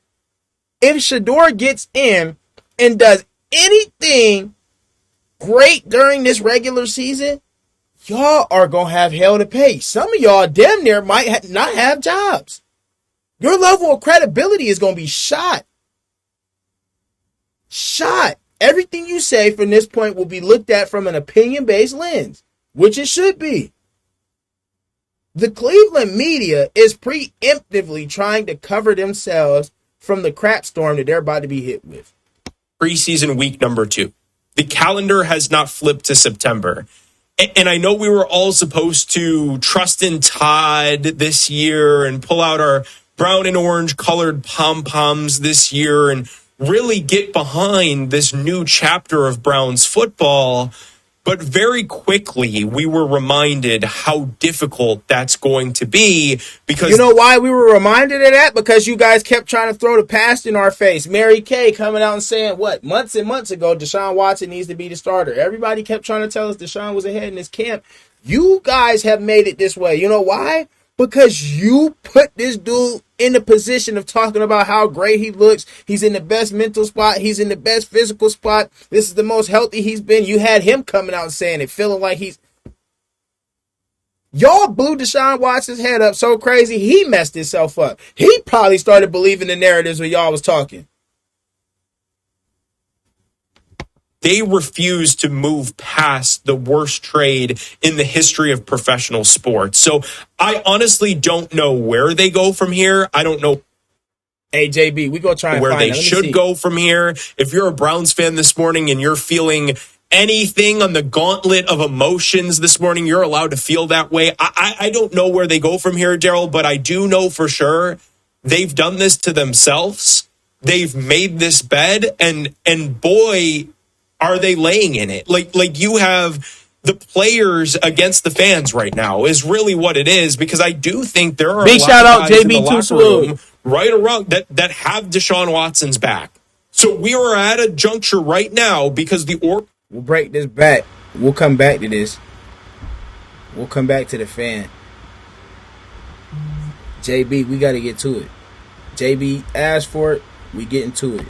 if Shedeur gets in and does anything great during this regular season, y'all are going to have hell to pay. Some of y'all damn near might not have jobs. Your level of credibility is going to be shot. Shot. Everything you say from this point will be looked at from an opinion-based lens, which it should be. The Cleveland media is preemptively trying to cover themselves from the crap storm that they're about to be hit with. Preseason week number 2. The calendar has not flipped to September. And I know we were all supposed to trust in Todd this year and pull out our brown and orange colored pom-poms this year and really get behind this new chapter of Browns football. But very quickly, we were reminded how difficult that's going to be because... You know why we were reminded of that? Because you guys kept trying to throw the past in our face. Mary Kay coming out and saying, what, months and months ago, Deshaun Watson needs to be the starter. Everybody kept trying to tell us Deshaun was ahead in his camp. You guys have made it this way. You know why? Because you put this dude in the position of talking about how great he looks. He's in the best mental spot. He's in the best physical spot. This is the most healthy he's been. You had him coming out and saying it, feeling like he's... Y'all blew Deshaun Watson's head up so crazy, he messed himself up. He probably started believing the narratives when y'all was talking. They refuse to move past the worst trade in the history of professional sports. So I honestly don't know where they go from here. I don't know. Hey, JB, we go try and where find they should go from here. If you're a Browns fan this morning and you're feeling anything on the gauntlet of emotions this morning, you're allowed to feel that way. I don't know where they go from here, Daryl, but I do know for sure they've done this to themselves. They've made this bed, and boy, are they laying in it? Like you have the players against the fans right now is really what it is, because I do think there are Big a lot shout of out guys JB in the locker Tuiasosopo. room right around that have Deshaun Watson's back. So we are at a juncture right now because We'll break this back. We'll come back to this. We'll come back to the fan. JB, we got to get to it. JB asked for it. We getting to it.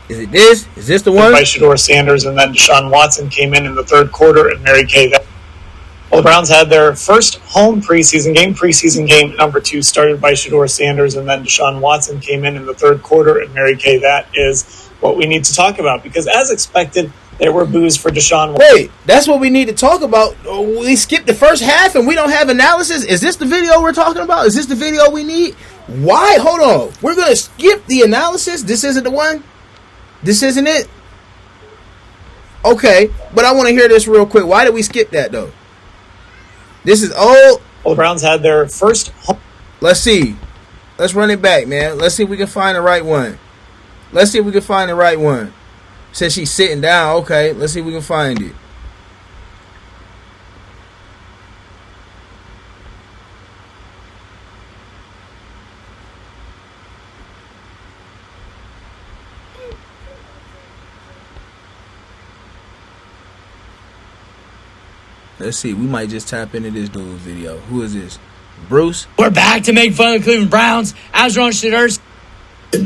Is it this? Is this the one? By Shedeur Sanders, and then Deshaun Watson came in the third quarter, and Mary Kay. Well, the Browns had their first home preseason game number 2, started by Shedeur Sanders, and then Deshaun Watson came in the third quarter, and Mary Kay. That is what we need to talk about, because as expected, there were boos for Deshaun. Wait, that's what we need to talk about. We skipped the first half, and we don't have analysis. Is this the video we're talking about? Is this the video we need? Why? Hold on. We're going to skip the analysis? This isn't the one? This isn't it? Okay, but I want to hear this real quick. Why did we skip that, though? This is old. Well, the Browns had their first home. Let's see. Let's run it back, man. Let's see if we can find the right one. Says she's sitting down. Okay, let's see if we can find it. Let's see. We might just tap into this dude's video. Who is this? Bruce? We're back to make fun of the Cleveland Browns. Azron Shedeur.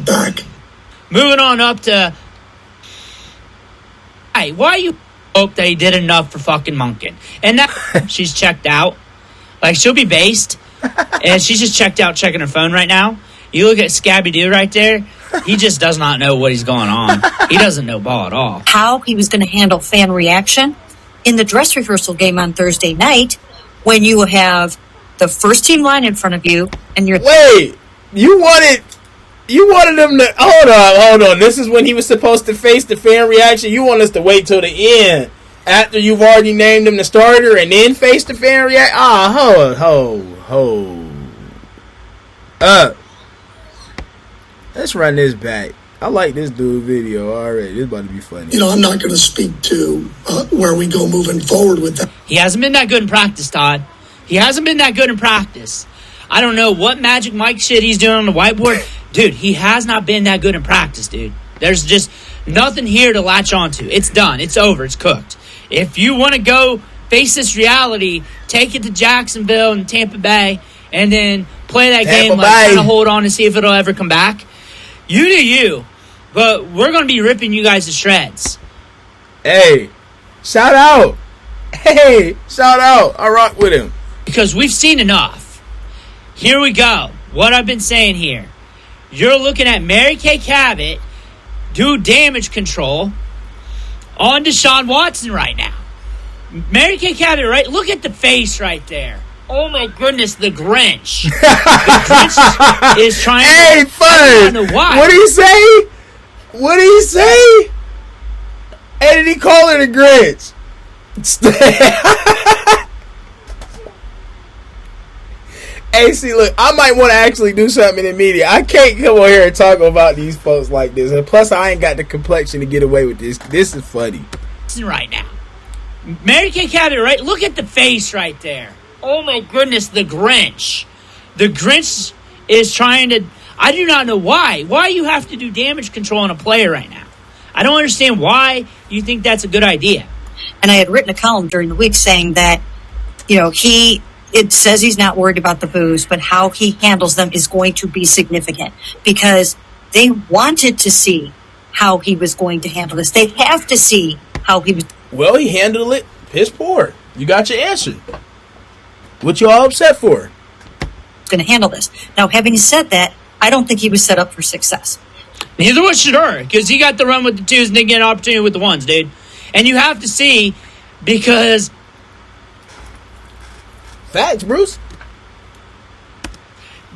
Back. Moving on up to... Hey, why you hope that he did enough for fucking Monken? And that she's checked out. Like, she'll be based. And she's just checked out checking her phone right now. You look at Scabby Doo right there. He just does not know what he's going on. He doesn't know ball at all. How he was going to handle fan reaction in the dress rehearsal game on Thursday night, when you have the first team line in front of you and you're... Wait, you wanted them to... Hold on. This is when he was supposed to face the fan reaction. You want us to wait till the end after you've already named him the starter and then face the fan reaction? Let's run this back. I like this dude video already. This about to be funny. I'm not going to speak to where we go moving forward with that. He hasn't been that good in practice, Todd. He hasn't been that good in practice. I don't know what Magic Mike shit he's doing on the whiteboard. Dude, he has not been that good in practice, dude. There's just nothing here to latch onto. It's done. It's over. It's cooked. If you want to go face this reality, take it to Jacksonville and Tampa Bay and then play that game, like kind of hold on and see if it'll ever come back. You do you. But we're going to be ripping you guys to shreds. Hey, shout out. I rock with him. Because we've seen enough. Here we go. What I've been saying here. You're looking at Mary Kay Cabot do damage control on Deshaun Watson right now. Mary Kay Cabot, right? Look at the face right there. Oh my goodness, the Grinch. The Grinch is trying to... Hey, fun. What did he say? Hey, did he call it a Grinch? Hey, see, look, I might want to actually do something in the media. I can't come on here and talk about these folks like this. And plus, I ain't got the complexion to get away with this. This is funny. Right now. Mary Kay Cabot, right? Look at the face right there. Oh my goodness, the Grinch. The Grinch is trying to... I do not know why. Why you have to do damage control on a player right now. I don't understand why you think that's a good idea. And I had written a column during the week saying that, it says he's not worried about the boos, but how he handles them is going to be significant because they wanted to see how he was going to handle this. They have to see how he was. Well, he handled it piss poor. You got your answer. What you all upset for? Going to handle this. Now, having said that, I don't think he was set up for success. Neither was Shedeur, because he got the run with the twos and didn't get an opportunity with the ones, dude. And you have to see, because... Facts, Bruce.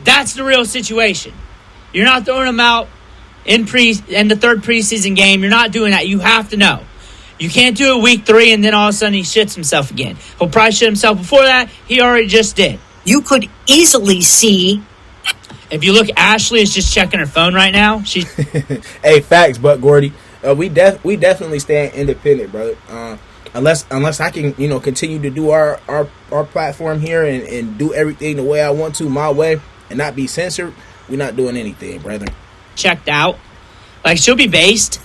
That's the real situation. You're not throwing him out in the third preseason game. You're not doing that. You have to know. You can't do it week 3 and then all of a sudden he shits himself again. He'll probably shit himself before that. He already just did. You could easily see. If you look, Ashley is just checking her phone right now. She's Hey, facts, but Gordy, we definitely stand independent, brother. Unless I can, continue to do our platform here and do everything the way I want to, my way, and not be censored, we're not doing anything, brother. checked out. Like, she'll be based,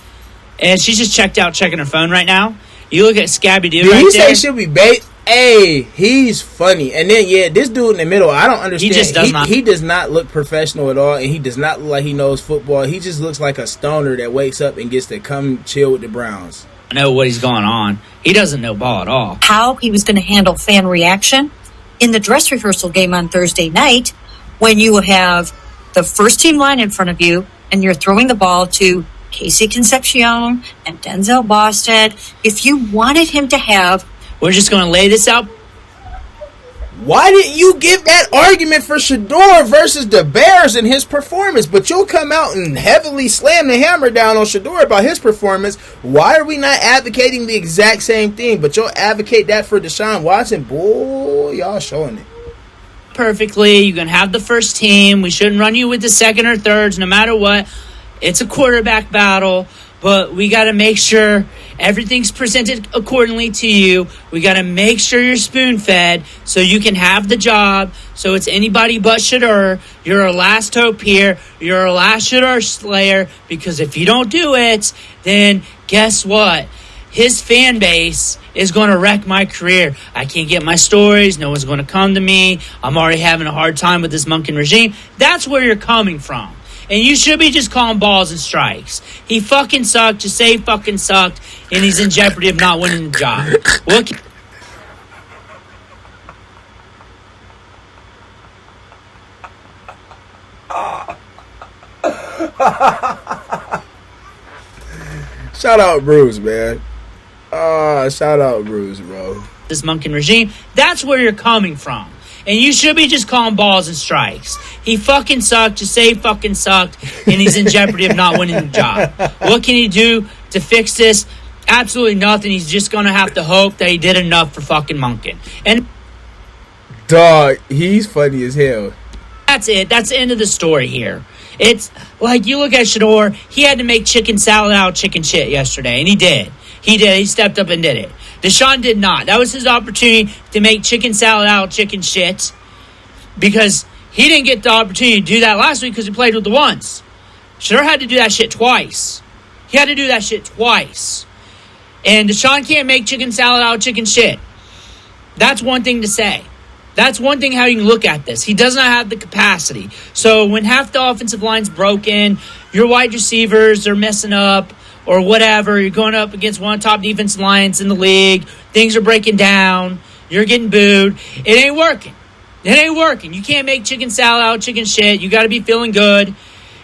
and she's just checked out checking her phone right now. You look at Scabby Doo right he there. say she'll be based? Hey, he's funny. And then, this dude in the middle, I don't understand. He just does not. He does not look professional at all, and he does not look like he knows football. He just looks like a stoner that wakes up and gets to come chill with the Browns. I know what he's going on. He doesn't know ball at all. How he was going to handle fan reaction in the dress rehearsal game on Thursday night when you have the first team line in front of you and you're throwing the ball to Casey Concepcion and Denzel Bosted. If you wanted him to have... We're just going to lay this out. Why didn't you give that argument for Shedeur versus the Bears in his performance? But you'll come out and heavily slam the hammer down on Shedeur about his performance. Why are we not advocating the exact same thing? But you'll advocate that for Deshaun Watson? Boy, y'all showing it. Perfectly. You can have the first team. We shouldn't run you with the second or thirds no matter what. It's a quarterback battle. But we got to make sure everything's presented accordingly to you. We got to make sure you're spoon-fed so you can have the job. So it's anybody but Shedeur. You're our last hope here. You're our last Shedeur slayer. Because if you don't do it, then guess what? His fan base is going to wreck my career. I can't get my stories. No one's going to come to me. I'm already having a hard time with this Monken regime. That's where you're coming from. And you should be just calling balls and strikes. He fucking sucked. Just say he fucking sucked. And he's in jeopardy of not winning the job. What? Shout out Bruce, man. Shout out Bruce, bro. This Monken regime. That's where you're coming from. And you should be just calling balls and strikes. He fucking sucked. Just say he fucking sucked. And he's in jeopardy of not winning the job. What can he do to fix this? Absolutely nothing. He's just going to have to hope that he did enough for fucking Monken. And dog, he's funny as hell. That's it. That's the end of the story here. It's like you look at Shedeur. He had to make chicken salad out of chicken shit yesterday. And he did. He did. He stepped up and did it. Deshaun did not. That was his opportunity to make chicken salad out of chicken shit because he didn't get the opportunity to do that last week because he played with the ones. Shedeur had to do that shit twice. He had to do that shit twice. And Deshaun can't make chicken salad out of chicken shit. That's one thing to say. That's one thing how you can look at this. He does not have the capacity. So when half the offensive line's broken, your wide receivers are messing up, or whatever, you're going up against one of the top defensive lines in the league, things are breaking down, you're getting booed, it ain't working. It ain't working. You can't make chicken salad out of chicken shit. You got to be feeling good.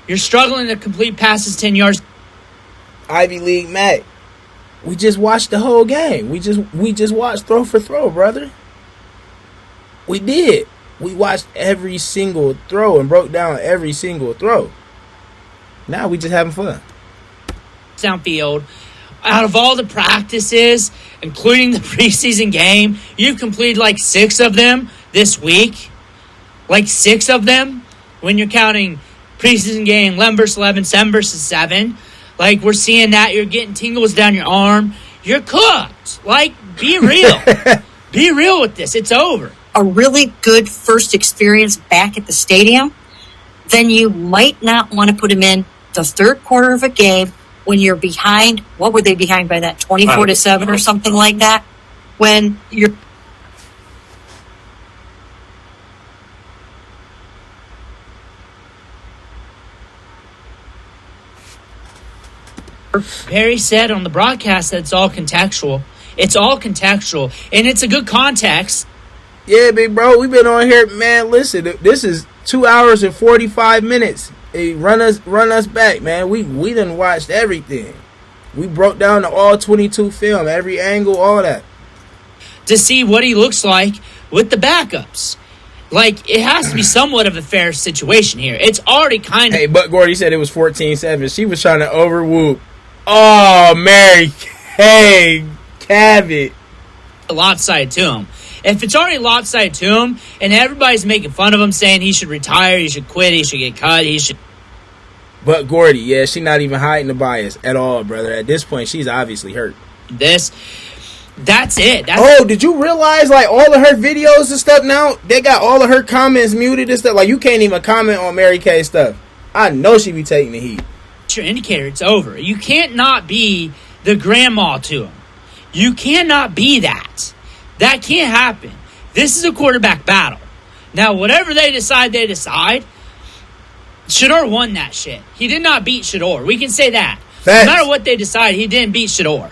You're struggling to complete passes 10 yards. Ivy League Mac, we just watched the whole game. We just watched throw for throw, brother. We did. We watched every single throw and broke down every single throw. Now we just having fun. Downfield. Out of all the practices, including the preseason game, you've completed like 6 of them this week. Like 6 of them when you're counting preseason game 11 versus 11, 7 versus 7. Like, we're seeing that. You're getting tingles down your arm. You're cooked. Like, be real. Be real with this. It's over. A really good first experience back at the stadium, then you might not want to put him in the third quarter of a game when you're behind. What were they behind by that? 24-7 or something like that? When you're Perry said on the broadcast that it's all contextual. It's all contextual. And it's a good context. Yeah, big bro, we've been on here, man. Listen, this is 2 hours and 45 minutes. Hey, run us back, man. We done watched everything. We broke down the all 22 film, every angle, all that. To see what he looks like with the backups. Like, it has to be somewhat of a fair situation here. It's already kind of... Hey, but Gordy said it was 14-7. She was trying to overwhoop. Oh, Mary Kay Cabot. lopsided to him. If it's already lopsided to him, and everybody's making fun of him, saying he should retire, he should quit, he should get cut, he should... But Gordy, yeah, she's not even hiding the bias at all, brother. At this point, she's obviously hurt. That's it. Did you realize, like, all of her videos and stuff now, they got all of her comments muted and stuff? Like, you can't even comment on Mary Kay stuff. I know she be taking the heat. Your indicator, it's over. You can't not be the grandma to him. You cannot be that. That can't happen. This is a quarterback battle. Now, whatever they decide, Shedeur won that shit. He did not beat Shedeur. We can say that. Facts. No matter what they decide, he didn't beat Shedeur.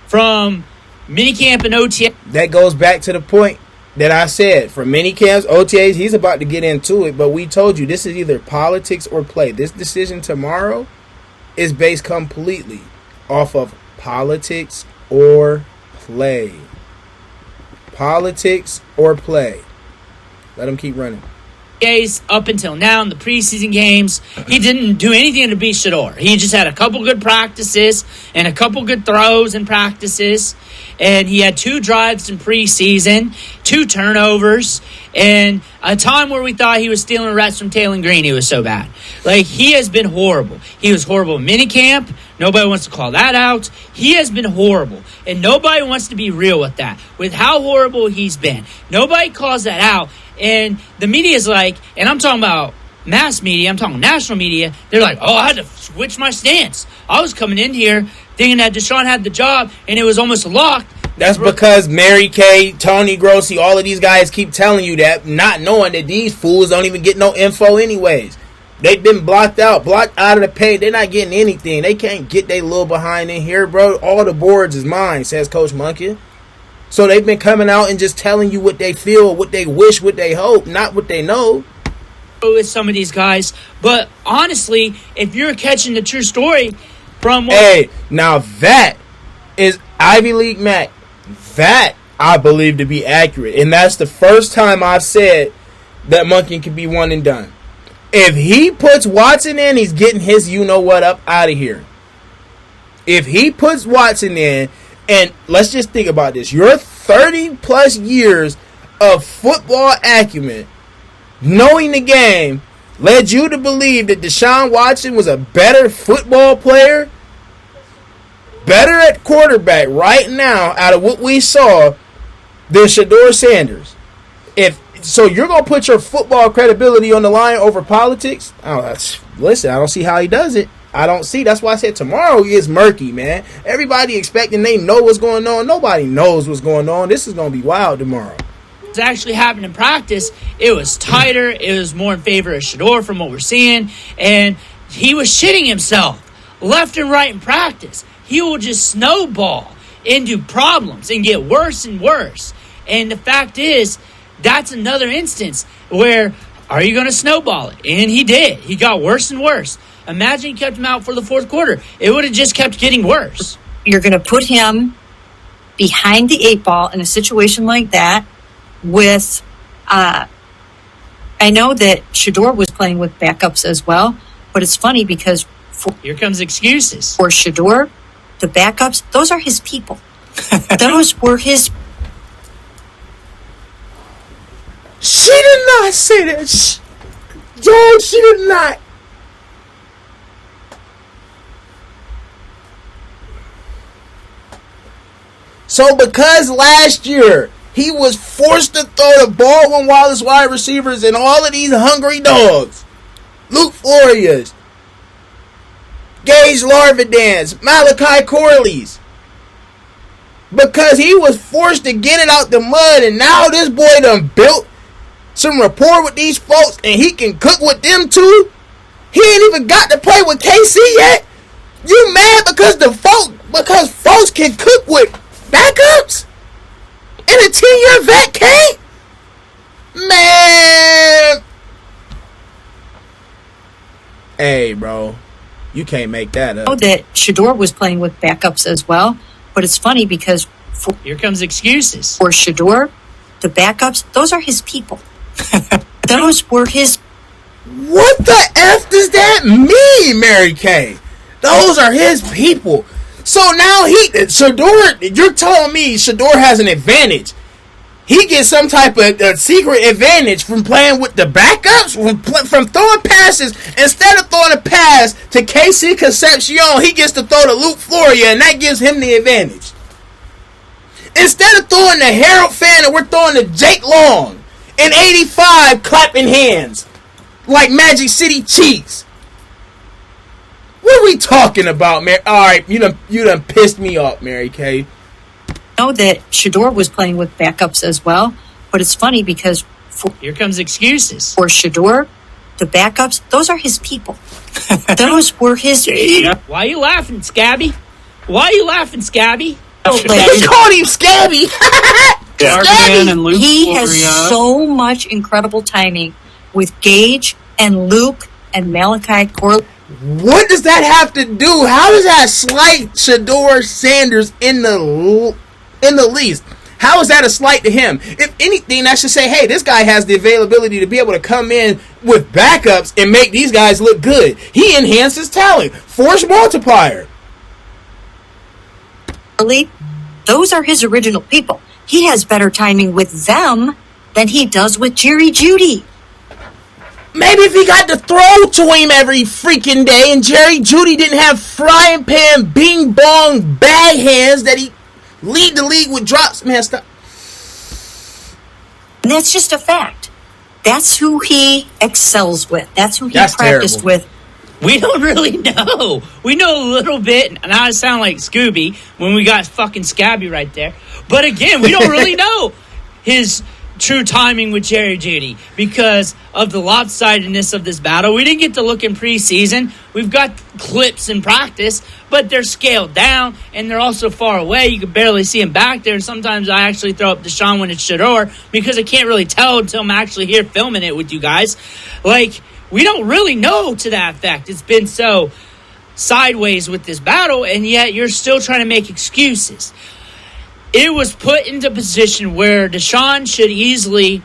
From minicamp and OTA. That goes back to the point that I said. For minicamps, OTAs, he's about to get into it, but we told you this is either politics or play. This decision tomorrow is based completely off of politics or play. Politics or play. Let him keep running. Up until now in the preseason games, he didn't do anything to beat Shedeur. He just had a couple good practices and a couple good throws in practices, and he had 2 drives in preseason, 2 turnovers, and a time where we thought he was stealing reps from Taylor Green. He was so bad. Like, he has been horrible. He was horrible in minicamp. Nobody wants to call that out. He has been horrible, and nobody wants to be real with that, with how horrible he's been. Nobody calls that out. And the media is like, and I'm talking about mass media, I'm talking national media, they're like, I had to switch my stance. I was coming in here thinking that Deshaun had the job, and it was almost locked. That's because Mary Kay, Tony Grossi, all of these guys keep telling you that, not knowing that these fools don't even get no info anyways. They've been blocked out of the pay. They're not getting anything. They can't get their little behind in here, bro. All the boards is mine, says Coach Monkey. So they've been coming out and just telling you what they feel, what they wish, what they hope, not what they know. With some of these guys, but honestly, if you're catching the true story from now that is Ivy League Mac. That I believe to be accurate, and that's the first time I've said that Monkey can be one and done. If he puts Watson in, he's getting his you-know-what up out of here. If he puts Watson in, and let's just think about this. Your 30-plus years of football acumen, knowing the game, led you to believe that Deshaun Watson was a better football player, better at quarterback right now out of what we saw than Shedeur Sanders. So you're going to put your football credibility on the line over politics? Listen, I don't see how he does it. I don't see. That's why I said tomorrow is murky, man. Everybody expecting they know what's going on. Nobody knows what's going on. This is going to be wild tomorrow. It's actually happened in practice. It was tighter. It was more in favor of Shedeur from what we're seeing. And he was shitting himself left and right in practice. He will just snowball into problems and get worse and worse. And the fact is, that's another instance where, are you going to snowball it? And he did. He got worse and worse. Imagine he kept him out for the fourth quarter. It would have just kept getting worse. You're going to put him behind the 8 ball in a situation like that with, I know that Shedeur was playing with backups as well, but it's funny because here comes excuses. For Shedeur, the backups, those are his people. Those were his. She did not say that. John, she did not. So because last year he was forced to throw the ball when Wallace wide receivers and all of these hungry dogs, Luke Florias, Gage Larvidans, Malachi Corley's, because he was forced to get it out the mud, and now this boy done built some rapport with these folks and he can cook with them too. He ain't even got to play with KC yet. You mad because folks can cook with backups? And a 10-year vet can't? Man. Hey, bro. You can't make that up. I know that Shedeur was playing with backups as well, but it's funny because here comes excuses. For Shedeur, the backups, those are his people. Those were his. What the F does that mean, Mary Kay? Those are his people. So now Shedeur, you're telling me Shedeur has an advantage. He gets some type of secret advantage from playing with the backups, from throwing passes. Instead of throwing a pass to Casey Concepcion, he gets to throw to Luke Floria, and that gives him the advantage. Instead of throwing to Harold Fannin, we're throwing to Jake Long in 85, clapping hands like Magic City Chiefs. What are we talking about, Mary? All right, you done pissed me off, Mary Kay. Know that Shedeur was playing with backups as well, but it's funny because Here comes excuses. for Shedeur, the backups, those are his people. Those were his people. Why are you laughing, Scabby? Why are you laughing, Scabby? You called him Scabby. Argan and Luke He has Floria. so much incredible timing with Gage and Luke and Malachi Corley. What does that have to do? How does that slight Shedeur Sanders in the least? How is that a slight to him? If anything, that should say, hey, this guy has the availability to be able to come in with backups and make these guys look good. He enhances talent. Force multiplier. Those are his original people. He has better timing with them than he does with Jerry Jeudy. Maybe if he got to throw to him every freaking day and Jerry Jeudy didn't have frying pan, bing bong, bag hands that he lead the league with drops. Man, stop. And that's just a fact. That's who he excels with. That's who he That's practiced terrible. with. We don't really know. We know a little bit, and I sound like Scooby when we got fucking Scabby right there. But again, we don't really know his true timing with Jerry Jeudy because of the lopsidedness of this battle. We didn't get to look in preseason. We've got clips in practice, but they're scaled down, and they're also far away. You can barely see him back there, and sometimes I actually throw up Deshaun when it's Shedeur because I can't really tell until I'm actually here filming it with you guys. Like, we don't really know to that effect. It's been so sideways with this battle, and yet you're still trying to make excuses. It was put into position where Deshaun should easily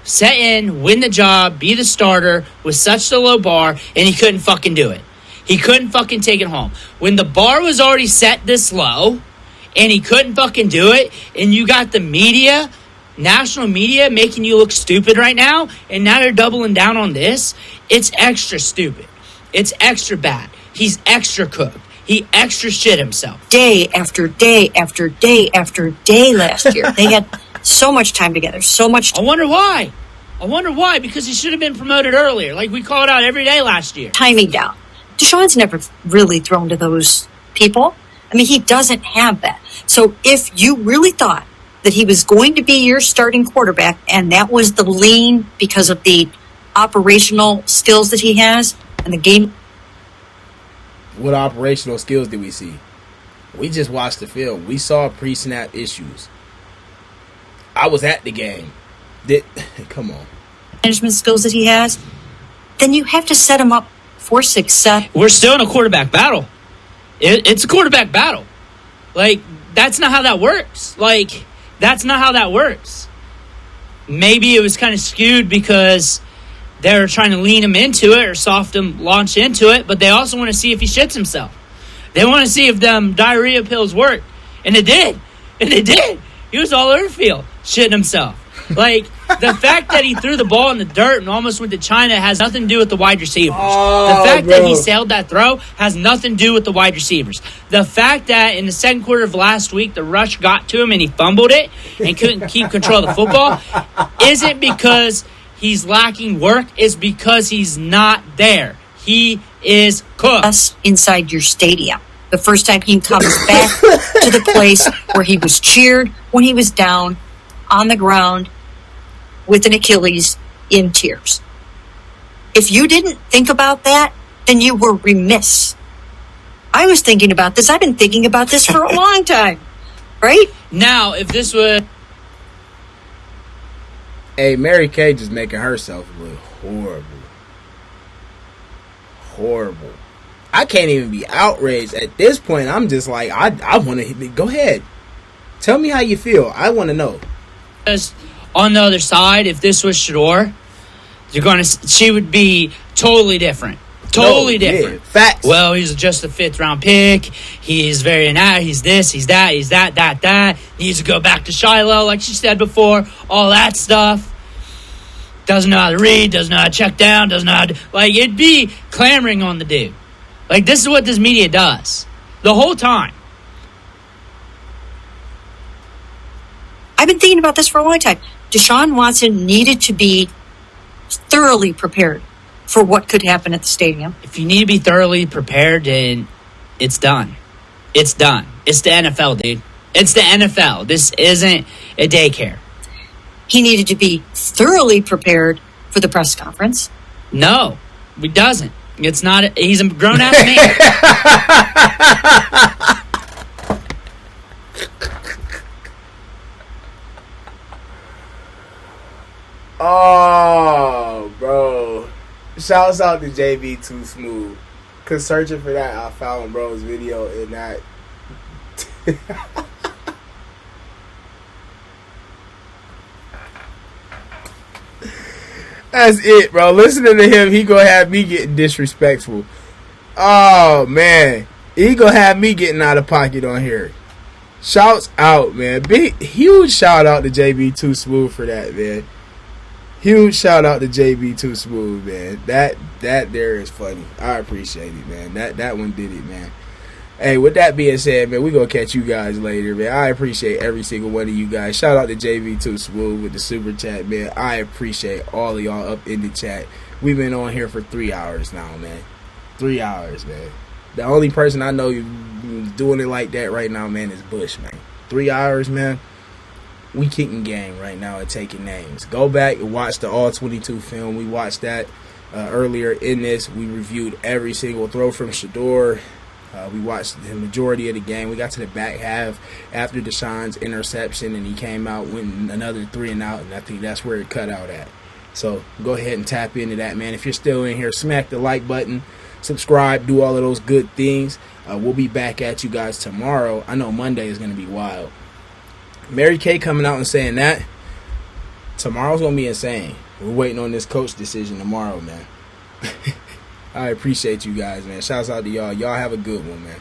set in, win the job, be the starter with such a low bar, and he couldn't fucking do it. He couldn't fucking take it home. When the bar was already set this low, and he couldn't fucking do it, and you got the media, national media, making you look stupid right now, and now you're doubling down on this, it's extra stupid. It's extra bad. He's extra cooked. He extra shit himself. Day after day after day after day last year. They had so much time together, so much I wonder why. Because he should have been promoted earlier. Like we called out every day last year. timing down. Deshaun's never really thrown to those people. I mean, he doesn't have that. So if you really thought that he was going to be your starting quarterback and that was the lean because of the operational skills that he has and the game. What operational skills did we see? We just watched the film. We saw pre-snap issues. I was at the game. Come on. Management skills that he has, then you have to set him up for success. We're still in a quarterback battle. It's a quarterback battle. Like, that's not how that works. Maybe it was kind of skewed because they're trying to lean him into it or soft him launch into it, but they also want to see if he shits himself. They want to see if them diarrhea pills work. And it did. He was all over the field shitting himself. Like, the fact that he threw the ball in the dirt and almost went to China has nothing to do with the wide receivers. The fact that he sailed that throw has nothing to do with the wide receivers. The fact that in the second quarter of last week, the rush got to him and he fumbled it and couldn't keep control of the football isn't because he's lacking work. It's because he's not there. He is cooked. Us inside your stadium. The first time he comes back to the place where he was cheered when he was down on the ground with an Achilles in tears. If you didn't think about that, then you were remiss. I was thinking about this. I've been thinking about this for a long time, right? Now, if this was... Hey, Mary Kay just making herself look horrible. I can't even be outraged at this point. I'm just like, I want to go ahead. Tell me how you feel. I want to know. On the other side, if this was Shador, she would be totally different. Totally different. Yeah, facts. Well, he's just a 5th-round pick. He's very he's this, he's that, that. He needs to go back to Shiloh, like she said before. All that stuff. Doesn't know how to read, doesn't know how to check down, doesn't know how to... Like, it'd be clamoring on the dude. Like, this is what this media does. The whole time. I've been thinking about this for a long time. Deshaun Watson needed to be thoroughly prepared for what could happen at the stadium. If you need to be thoroughly prepared, then it's done. It's done. It's the NFL, dude. It's the NFL. This isn't a daycare. He needed to be thoroughly prepared for the press conference. No, he doesn't. It's not. He's a grown-ass man. Oh, bro. Shouts out to JB Too Smooth. Cause searching for that, I found bro's video in that. That's it, bro. Listening to him, he gonna have me getting disrespectful. Oh, man. He gonna have me getting out of pocket on here. Shouts out, man. Big, huge shout out to JB Too Smooth for that, man. Huge shout out to JB Too Smooth, man. That there is funny. I appreciate it, man. That one did it, man. Hey, with that being said, man, we gonna catch you guys later, man. I appreciate every single one of you guys. Shout out to JB Too Smooth with the super chat, man. I appreciate all of y'all up in the chat. We've been on here for 3 hours now, man. 3 hours, man. The only person I know doing it like that right now, man, is Bush, man. 3 hours, man. We kicking game right now and taking names. Go back and watch the All-22 film. We watched that earlier in this. We reviewed every single throw from Shador. We watched the majority of the game. We got to the back half after Deshaun's interception, and he came out with another 3 and out, and I think that's where it cut out at. So go ahead and tap into that, man. If you're still in here, smack the like button, subscribe, do all of those good things. We'll be back at you guys tomorrow. I know Monday is going to be wild. Mary Kay coming out and saying that. Tomorrow's going to be insane. We're waiting on this coach decision tomorrow, man. I appreciate you guys, man. Shouts out to y'all. Y'all have a good one, man.